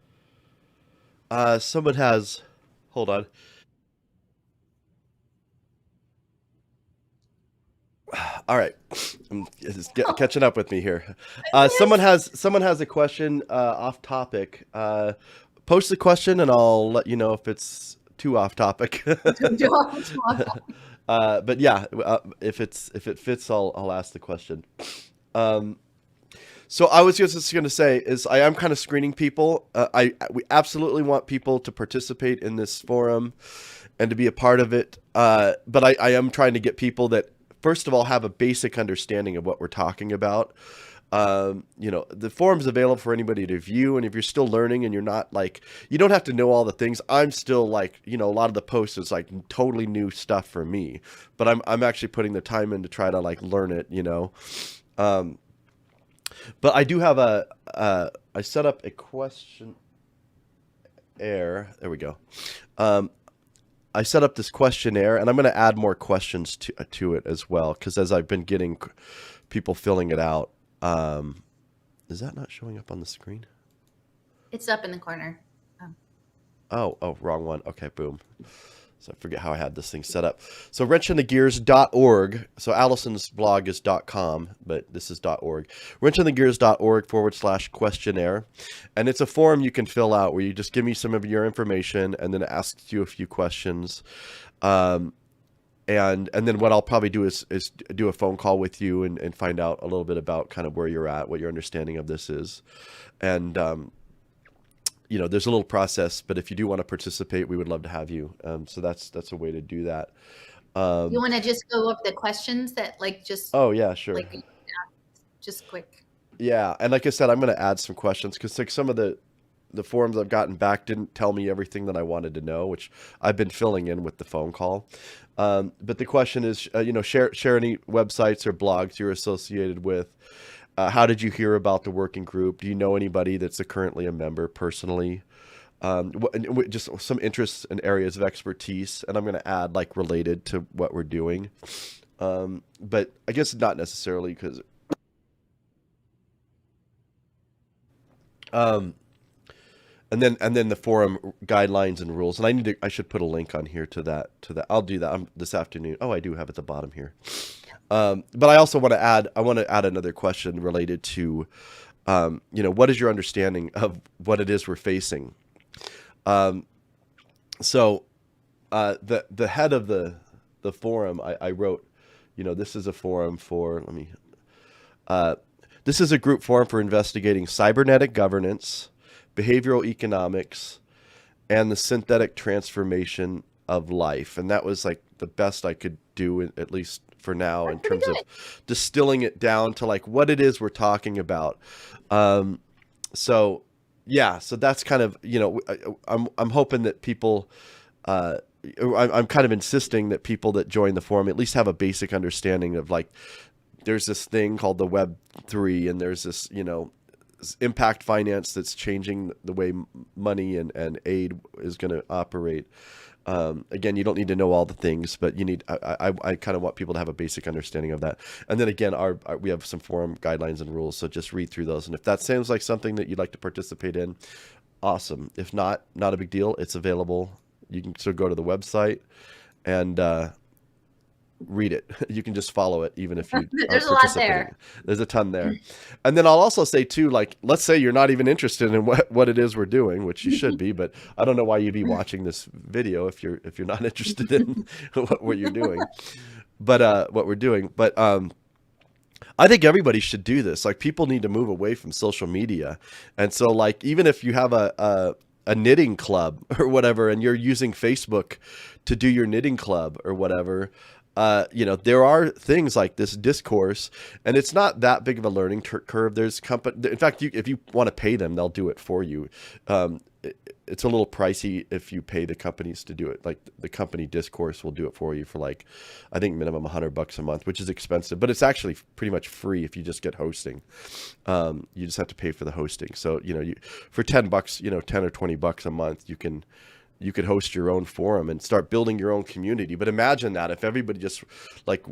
Someone has, hold on. All right, catching up with me here. Someone has a question off topic. Post the question, and I'll let you know if it's too off topic. But yeah, if it fits, I'll ask the question. So I was just going to say is I am kind of screening people. We absolutely want people to participate in this forum and to be a part of it. But I am trying to get people that, first of all, have a basic understanding of what we're talking about. The forum's available for anybody to view. And if you're still learning and you're not like, you don't have to know all the things. I'm still like, a lot of the posts is like totally new stuff for me, but I'm actually putting the time in to try to like learn it, but I do have I set up a questionnaire. There we go. I set up this questionnaire, and I'm going to add more questions to it as well, because as I've been getting people filling it out. Is that not showing up on the screen? It's up in the corner. Oh, wrong one. Okay, boom. So I forget how I had this thing set up. So wrenchinthegears.org. So Alison's blog is .com, but this is .org. wrenchinthegears.org/questionnaire. And it's a form you can fill out where you just give me some of your information and then it asks you a few questions. And then what I'll probably do is do a phone call with you and find out a little bit about kind of where you're at, what your understanding of this is. And, there's a little process, but if you do want to participate, we would love to have you. So that's a way to do that. You want to just go over the questions that Oh yeah, sure. Just quick. Yeah. And like I said, I'm going to add some questions because like some of the forums I've gotten back didn't tell me everything that I wanted to know, which I've been filling in with the phone call. But the question is, share any websites or blogs you're associated with. How did you hear about the working group? Do you know anybody that's currently a member personally? Just some interests and areas of expertise. And I'm going to add like related to what we're doing. But I guess not necessarily because... And then the forum guidelines and rules. And I should put a link on here to that. I'll do that this afternoon. Oh, I do have it at the bottom here. But I also want to add another question related to, what is your understanding of what it is we're facing? So the head of the forum, I wrote, this is a forum for, this is a group forum for investigating cybernetic governance, behavioral economics, and the synthetic transformation of life. And that was like the best I could do, at least for now, in terms of distilling it down to like what it is we're talking about. So that's kind of, I'm hoping that people, I'm kind of insisting that people that join the forum at least have a basic understanding of like there's this thing called the Web3, and there's this, impact finance that's changing the way money and aid is going to operate. Again, you don't need to know all the things, but you need. I kind of want people to have a basic understanding of that. And then again, we have some forum guidelines and rules, so just read through those. And if that sounds like something that you'd like to participate in, awesome. If not, not a big deal. It's available. You can still go to the website and read it. You can just follow it, even if you There's are a lot participating. there. There's a ton there. And then I'll also say too, like, let's say you're not even interested in what it is we're doing, which you should be, but I don't know why you'd be watching this video if you're not interested in what you're doing, but what we're doing. But I think everybody should do this. Like, people need to move away from social media. And so, like, even if you have a knitting club or whatever, and you're using Facebook to do your knitting club or whatever, there are things like this discourse, and it's not that big of a learning curve. There's in fact, if you want to pay them, they'll do it for you. It's a little pricey if you pay the companies to do it. Like, the company Discourse will do it for you for, like, I think minimum $100 a month, which is expensive, but it's actually pretty much free if you just get hosting. You just have to pay for the hosting. So, for $10, $10 or $20 a month, you could host your own forum and start building your own community. But imagine that if everybody just, like,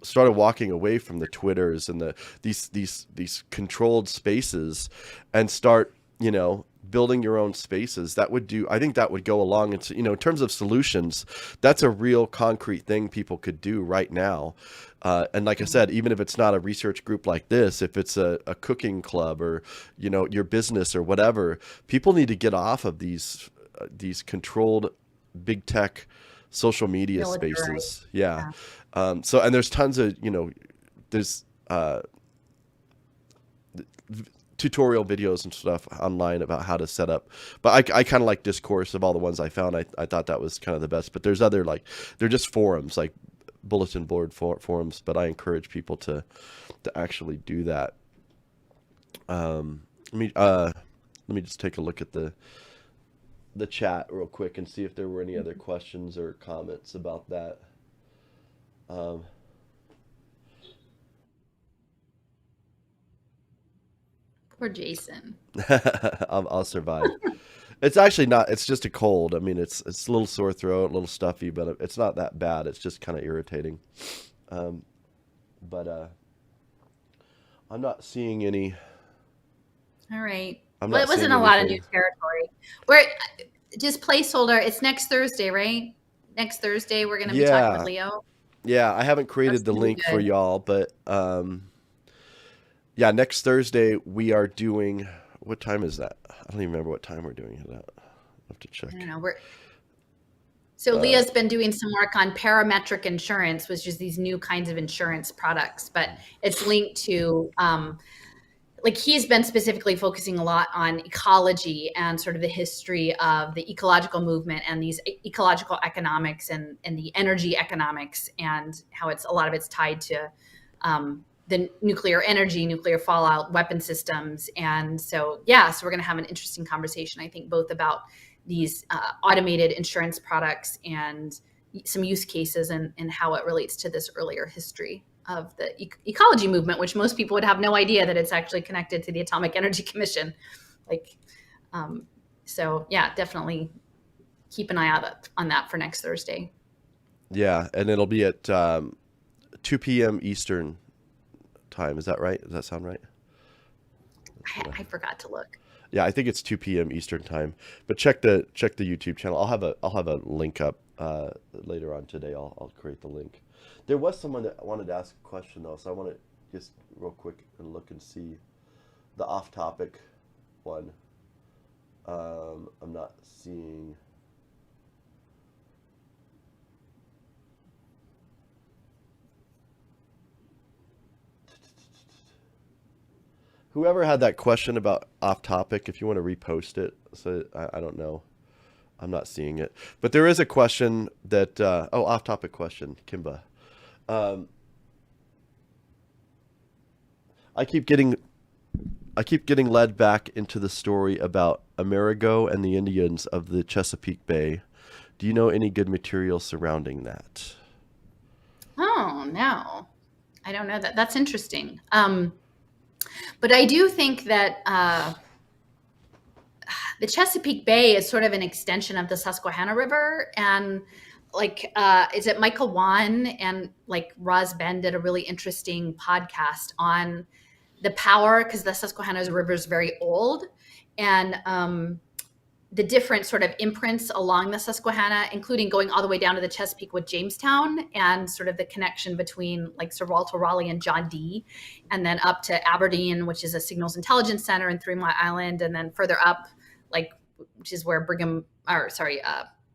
started walking away from the Twitters and these controlled spaces and start, building your own spaces. I think that would go along. And, in terms of solutions, that's a real concrete thing people could do right now. And like I said, even if it's not a research group like this, if it's a cooking club or, your business or whatever, people need to get off of these controlled big tech social media spaces. Yeah. So, and there's tons of, there's tutorial videos and stuff online about how to set up, but I kind of like Discourse. Of all the ones I found, I thought that was kind of the best, but there's other, like, they're just forums, like bulletin board forums, but I encourage people to actually do that. Let me just take a look at the chat real quick and see if there were any other questions or comments about that. Poor Jason. I'll survive. It's actually not. It's just a cold. I mean, it's a little sore throat, a little stuffy, but it's not that bad. It's just kind of irritating. But I'm not seeing any. All right. Well, it wasn't a lot of new territory. We're just placeholder. It's next Thursday, right? Next Thursday, we're going to be talking with Leo. Yeah, I haven't created the link for y'all, but yeah, next Thursday we are doing. What time is that? I don't even remember what time we're doing it at. I'll have to check. I don't know. So Leah's been doing some work on parametric insurance, which is these new kinds of insurance products, but it's linked to. Like, he's been specifically focusing a lot on ecology and sort of the history of the ecological movement and these ecological economics and the energy economics, and how a lot of it's tied to the nuclear energy, nuclear fallout, weapon systems. And so we're going to have an interesting conversation, I think, both about these automated insurance products and some use cases and how it relates to this earlier history of the ecology movement, which most people would have no idea that it's actually connected to the Atomic Energy Commission. Definitely keep an eye out on that for next Thursday. Yeah, and it'll be at 2 p.m. Eastern time. Is that right? Does that sound right? I forgot to look. Yeah, I think it's 2 p.m. Eastern time. But check the YouTube channel. I'll have a link up later on today. I'll create the link. There was someone that wanted to ask a question though, so I want to just real quick and look and see the off-topic one. I'm not seeing. Whoever had that question about off-topic, if you want to repost it, so I don't know. I'm not seeing it, but there is a question that off-topic question, Kimba. I keep getting led back into the story about Amerigo and the Indians of the Chesapeake Bay. Do you know any good material surrounding that? Oh, no. I don't know that. That's interesting. But I do think that the Chesapeake Bay is sort of an extension of the Susquehanna River. And like, is it Michael Wan and like Roz Ben did a really interesting podcast on the power, because the Susquehanna River is very old, and the different sort of imprints along the Susquehanna, including going all the way down to the Chesapeake with Jamestown, and sort of the connection between like Sir Walter Raleigh and John Dee, and then up to Aberdeen, which is a signals intelligence center, and 3 Mile Island, and then further up, like, which is where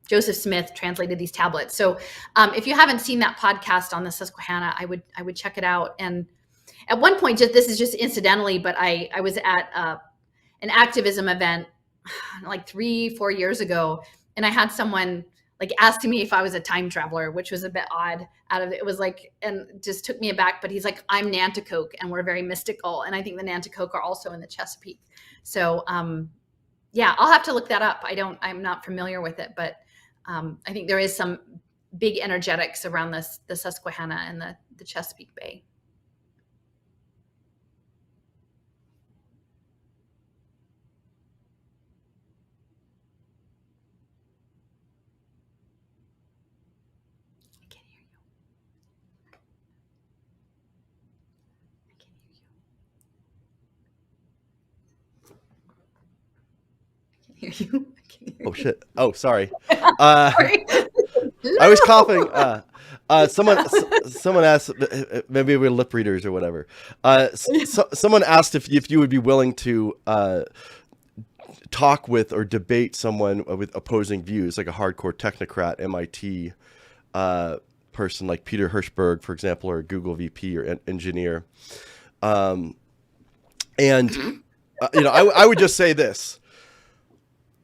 Joseph Smith translated these tablets. So if you haven't seen that podcast on the Susquehanna, I would check it out. And at one point, this is just incidentally, but I was at an activism event like 3-4 years ago, and I had someone like asking me if I was a time traveler, which was a bit odd. It was like, and just took me aback. But he's like, I'm Nanticoke, and we're very mystical, and I think the Nanticoke are also in the Chesapeake. So yeah, I'll have to look that up. I'm not familiar with it, but I think there is some big energetics around the Susquehanna and the Chesapeake Bay. Hear you. Oh shit! Oh, sorry. I was coughing. Someone asked, maybe we're lip readers or whatever. Someone asked if you would be willing to talk with or debate someone with opposing views, like a hardcore technocrat, MIT person like Peter Hirschberg, for example, or a Google VP or engineer. And I would just say this.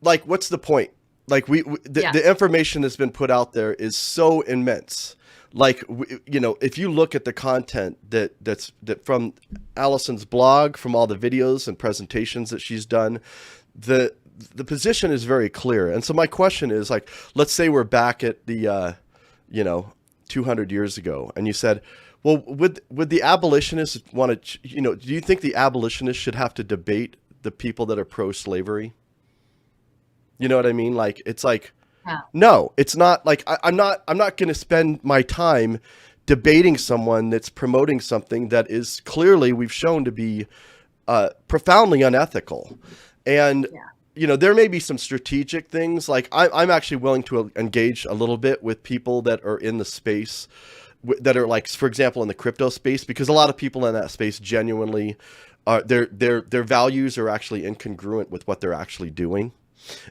Like, what's the point? Like, the information that's been put out there is so immense. Like, if you look at the content that from Alison's blog, from all the videos and presentations that she's done, the position is very clear. And so my question is, like, let's say we're back at the 200 years ago, and you said, well, would the abolitionists want to, do you think the abolitionists should have to debate the people that are pro-slavery? You know what I mean? Like, it's like, no, it's not. Like, I'm not going to spend my time debating someone that's promoting something that is clearly, we've shown to be profoundly unethical. And, there may be some strategic things. Like, I'm actually willing to engage a little bit with people that are in the space that are, like, for example, in the crypto space, because a lot of people in that space genuinely their values are actually incongruent with what they're actually doing.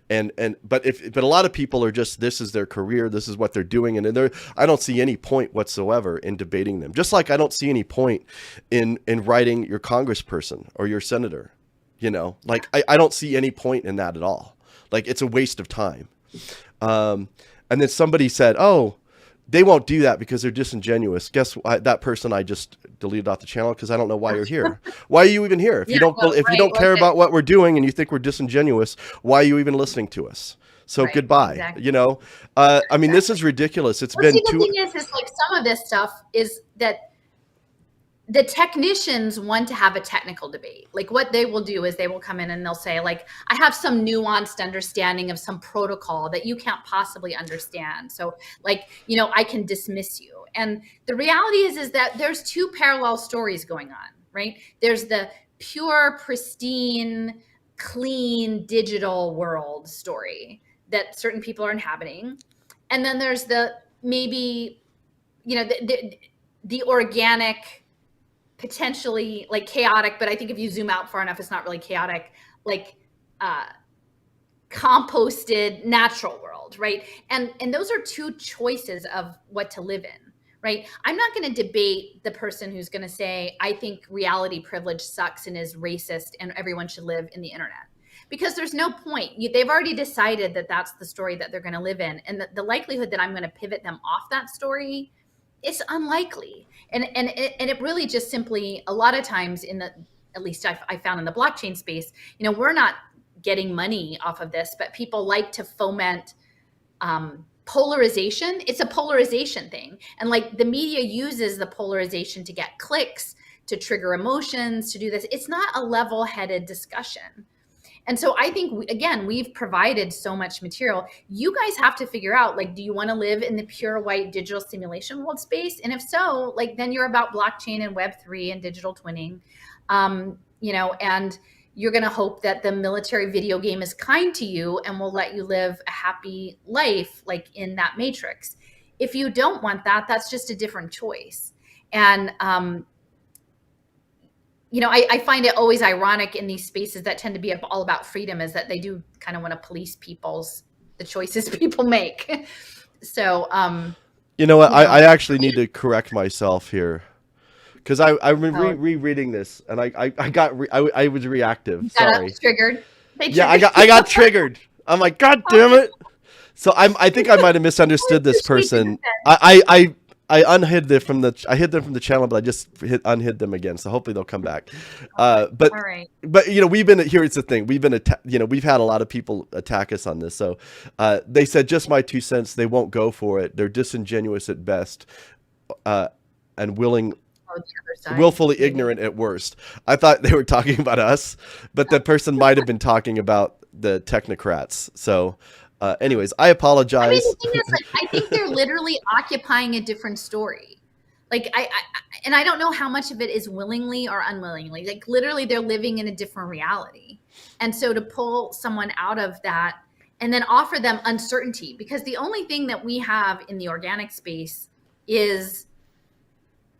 But a lot of people are just, this is their career, this is what they're doing, and I don't see any point whatsoever in debating them. Just like I don't see any point in writing your congressperson or your senator. Like, I don't see any point in that at all. Like, it's a waste of time. And then somebody said, oh, they won't do that because they're disingenuous. Guess what? That person I just deleted off the channel because I don't know why you're here. Why are you even here? If you don't care about what we're doing and you think we're disingenuous, why are you even listening to us? So goodbye. Exactly. I mean, this is ridiculous. It's been the thing is like, some of this stuff is that the technicians want to have a technical debate. Like, what they will do is they will come in and they'll say, like, I have some nuanced understanding of some protocol that you can't possibly understand. So, like, I can dismiss you. And the reality is that there's two parallel stories going on, right? There's the pure, pristine, clean, digital world story that certain people are inhabiting. And then there's the maybe, the organic, potentially like chaotic, but I think if you zoom out far enough, it's not really chaotic, like composted natural world, right? And those are two choices of what to live in, right? I'm not going to debate the person who's going to say, I think reality privilege sucks and is racist and everyone should live in the internet. Because there's no point. They've already decided that that's the story that they're going to live in. And the likelihood that I'm going to pivot them off that story, it's unlikely. And it really just simply, a lot of times at least I found in the blockchain space, we're not getting money off of this, but people like to foment polarization, it's a polarization thing. And like the media uses the polarization to get clicks, to trigger emotions, to do this. It's not a level-headed discussion. And so I think, again, we've provided so much material. You guys have to figure out, like, do you want to live in the pure white digital simulation world space? And if so, like, then you're about blockchain and Web3 and digital twinning, and you're going to hope that the military video game is kind to you and will let you live a happy life, like in that matrix. If you don't want that, that's just a different choice. And, I find it always ironic in these spaces that tend to be all about freedom is that they do kind of want to police the choices people make. So, you know what? I actually need to correct myself here. Because I've been rereading this, and I was reactive. Sorry, triggered. Yeah, I got triggered. I'm like, God damn it! So I think I might have misunderstood this person. I unhid them from the channel, but I just unhid them again. So hopefully they'll come back. But all right. But we've been here's the thing. We've been we've had a lot of people attack us on this. So they said, just my 2 cents. They won't go for it. They're disingenuous at best, and willfully ignorant at worst. I thought they were talking about us, but the person might have been talking about the technocrats. So anyways, I apologize. I mean, the thing is, like, I think they're literally occupying a different story. Like, I don't know how much of it is willingly or unwillingly. Like, literally, they're living in a different reality. And so to pull someone out of that and then offer them uncertainty, because the only thing that we have in the organic space is,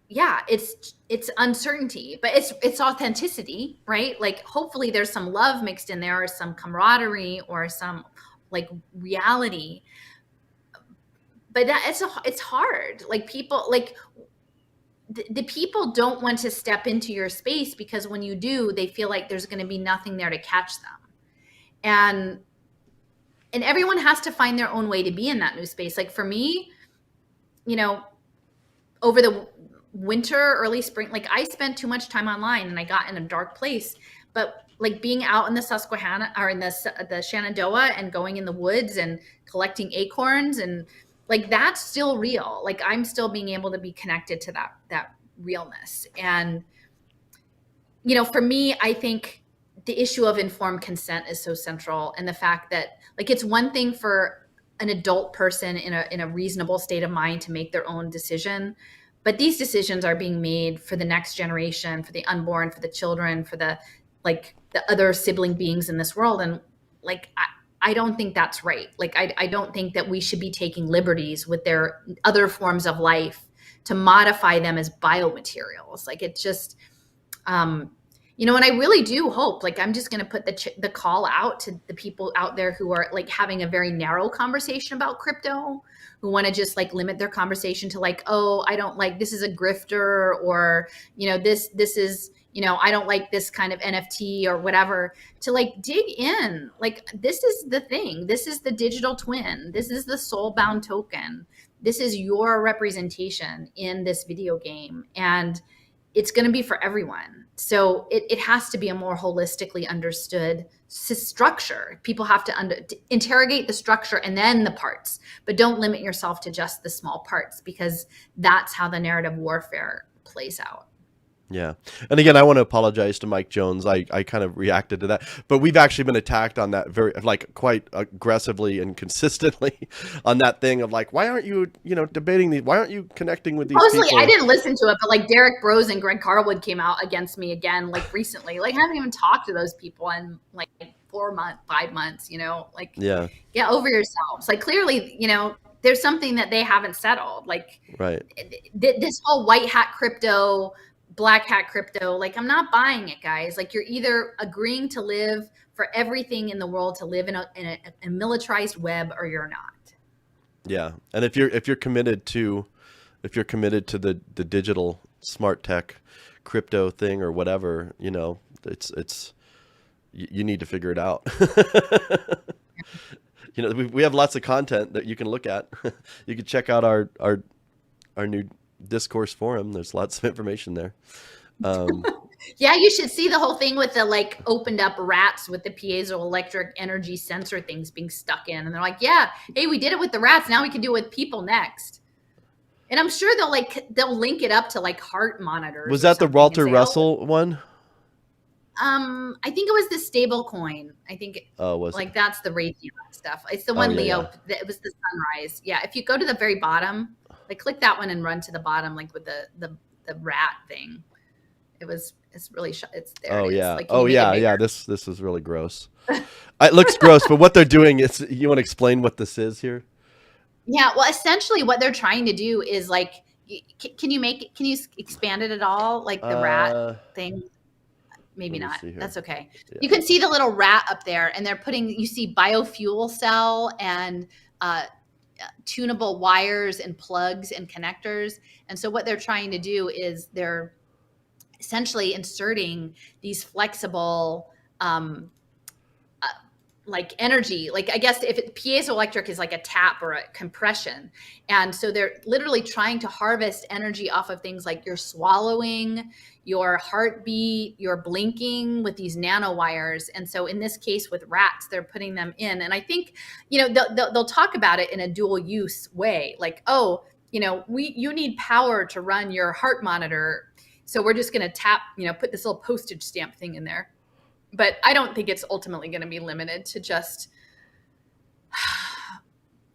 it's uncertainty, but it's authenticity, right? Like, hopefully there's some love mixed in there, or some camaraderie, or some like reality. But it's hard. Like, people, like the people don't want to step into your space, because when you do, they feel like there's going to be nothing there to catch them. And everyone has to find their own way to be in that new space. Like, for me, over the winter, early spring, like, I spent too much time online and I got in a dark place. But like, being out in the Susquehanna or in the Shenandoah and going in the woods and collecting acorns, and like, that's still real. Like, I'm still being able to be connected to that realness. And, for me, I think the issue of informed consent is so central. And the fact that, like, it's one thing for an adult person in a reasonable state of mind to make their own decision, but these decisions are being made for the next generation, for the unborn, for the children, for the other sibling beings in this world. And like, I don't think that's right. Like, I don't think that we should be taking liberties with their other forms of life to modify them as biomaterials. Like, it just, and I really do hope, like, I'm just going to put the call out to the people out there who are like having a very narrow conversation about crypto, who want to just like limit their conversation to like, oh, I don't like, this is a grifter, or, this is, I don't like this kind of NFT or whatever, to like dig in. Like, this is the thing. This is the digital twin. This is the soul-bound token. This is your representation in this video game. And it's going to be for everyone. So it has to be a more holistically understood structure. People have to interrogate the structure and then the parts, but don't limit yourself to just the small parts, because that's how the narrative warfare plays out. Yeah. And again, I want to apologize to Mike Jones. I kind of reacted to that, but we've actually been attacked on that quite aggressively and consistently on that thing of like, why aren't you, debating these? Why aren't you connecting with these people? I didn't listen to it, but like Derek Bros and Greg Carlwood came out against me again, like recently. Like, I haven't even talked to those people in like 4 months, 5 months, like, get over yourselves. Like, clearly, there's something that they haven't settled. Like, right. This whole white hat crypto, black hat crypto, like, I'm not buying it, guys. Like, you're either agreeing to live for everything in the world to live in a militarized web, or you're not. Yeah. And if you're committed to the digital smart tech crypto thing or whatever, it's you need to figure it out. We have lots of content that you can look at. You can check out our new discourse forum. There's lots of information there. Yeah, you should see the whole thing with the like opened up rats with the piezoelectric energy sensor things being stuck in. And they're like, yeah, hey, we did it with the rats. Now we can do it with people next. And I'm sure they'll link it up to like heart monitors Was or that the something and Walter say, oh, Russell one? I think it was the stable coin. I think Oh, was it? like that's the Raytheon stuff. It's the Oh, one yeah, Leo. yeah. It was the sunrise. Yeah, if you go to the very bottom, like click that one and run to the bottom, like with the rat thing. It's really it's there. Oh, It is. yeah. Like, can Oh, you make it yeah, bigger? yeah. This is really gross. It looks gross, but what they're doing is, you want to explain what this is here? Yeah. Well, essentially, what they're trying to do is like, can you expand it at all? Like the rat Uh, thing. Maybe Let me not. see here. That's okay. Yeah. You can see the little rat up there, and they're putting. You see biofuel cell and tunable wires and plugs and connectors. And so what they're trying to do is they're essentially inserting these flexible like energy, like I guess if piezoelectric is like a tap or a compression. And so they're literally trying to harvest energy off of things like your swallowing, your heartbeat, your blinking with these nanowires. And so in this case with rats, they're putting them in. And I think, they'll talk about it in a dual use way, like, oh, you need power to run your heart monitor. So we're just going to tap, put this little postage stamp thing in there. But I don't think it's ultimately going to be limited to just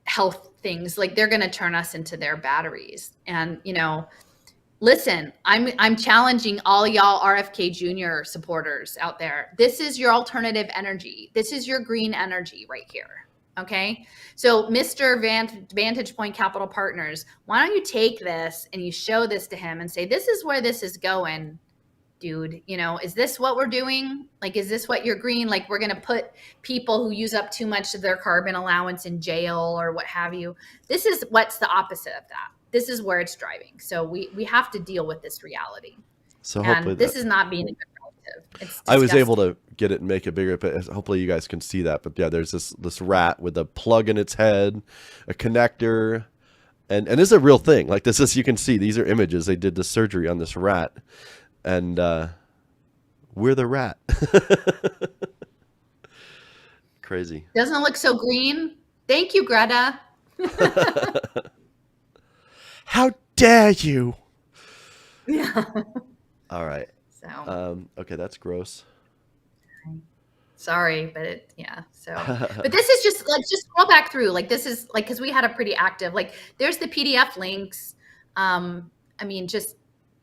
health things. Like they're going to turn us into their batteries. And, listen, I'm challenging all y'all RFK Jr. supporters out there. This is your alternative energy. This is your green energy right here. Okay. So Mr. Vantage Point Capital Partners, why don't you take this and you show this to him and say, this is where this is going. Dude, is this what we're doing? Like, is this what you're green? Like, we're going to put people who use up too much of their carbon allowance in jail or what have you. This is what's the opposite of that. This is where it's driving. So we have to deal with this reality. So hopefully And this is not being a good relative. It's I was able disgusting. to get it and make it bigger, but hopefully you guys can see that. But yeah, there's this rat with a plug in its head, a connector, and this is a real thing. Like this is, you can see these are images. They did the surgery on this rat, and we're the rat. Crazy. Doesn't it look so green? Thank you, Greta. How dare you? Yeah. All right. So. Okay, that's gross. Sorry, but so but this is just like, just scroll back through, like this is like, because we had a pretty active, like there's the PDF links. I mean, just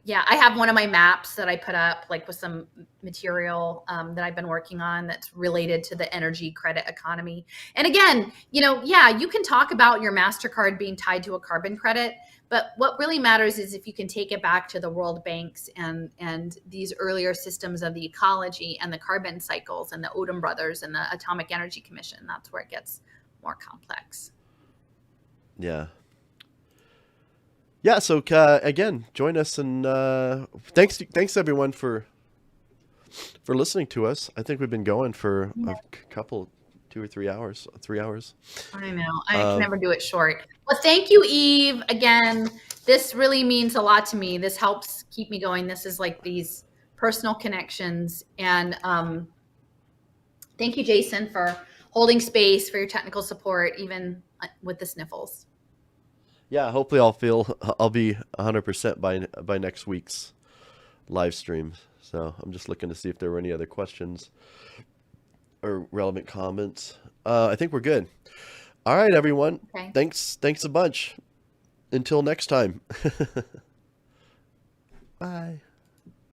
I have one of my maps that I put up like with some material that I've been working on that's related to the energy credit economy. And again, you can talk about your MasterCard being tied to a carbon credit, but what really matters is if you can take it back to the World Banks and these earlier systems of the ecology and the carbon cycles and the Odom brothers and the Atomic Energy Commission. That's where it gets more complex. Yeah. Yeah, so again, join us, and thanks everyone for listening to us. I think we've been going for a couple, 2 or 3 hours, 3 hours. I know. I can never do it short. Well, thank you, Eve. Again, this really means a lot to me. This helps keep me going. This is like these personal connections. And thank you, Jason, for holding space, for your technical support, even with the sniffles. Yeah, hopefully I'll be 100% by next week's live stream. So I'm just looking to see if there were any other questions or relevant comments. I think we're good. All right, everyone. Okay. Thanks a bunch. Until next time. Bye.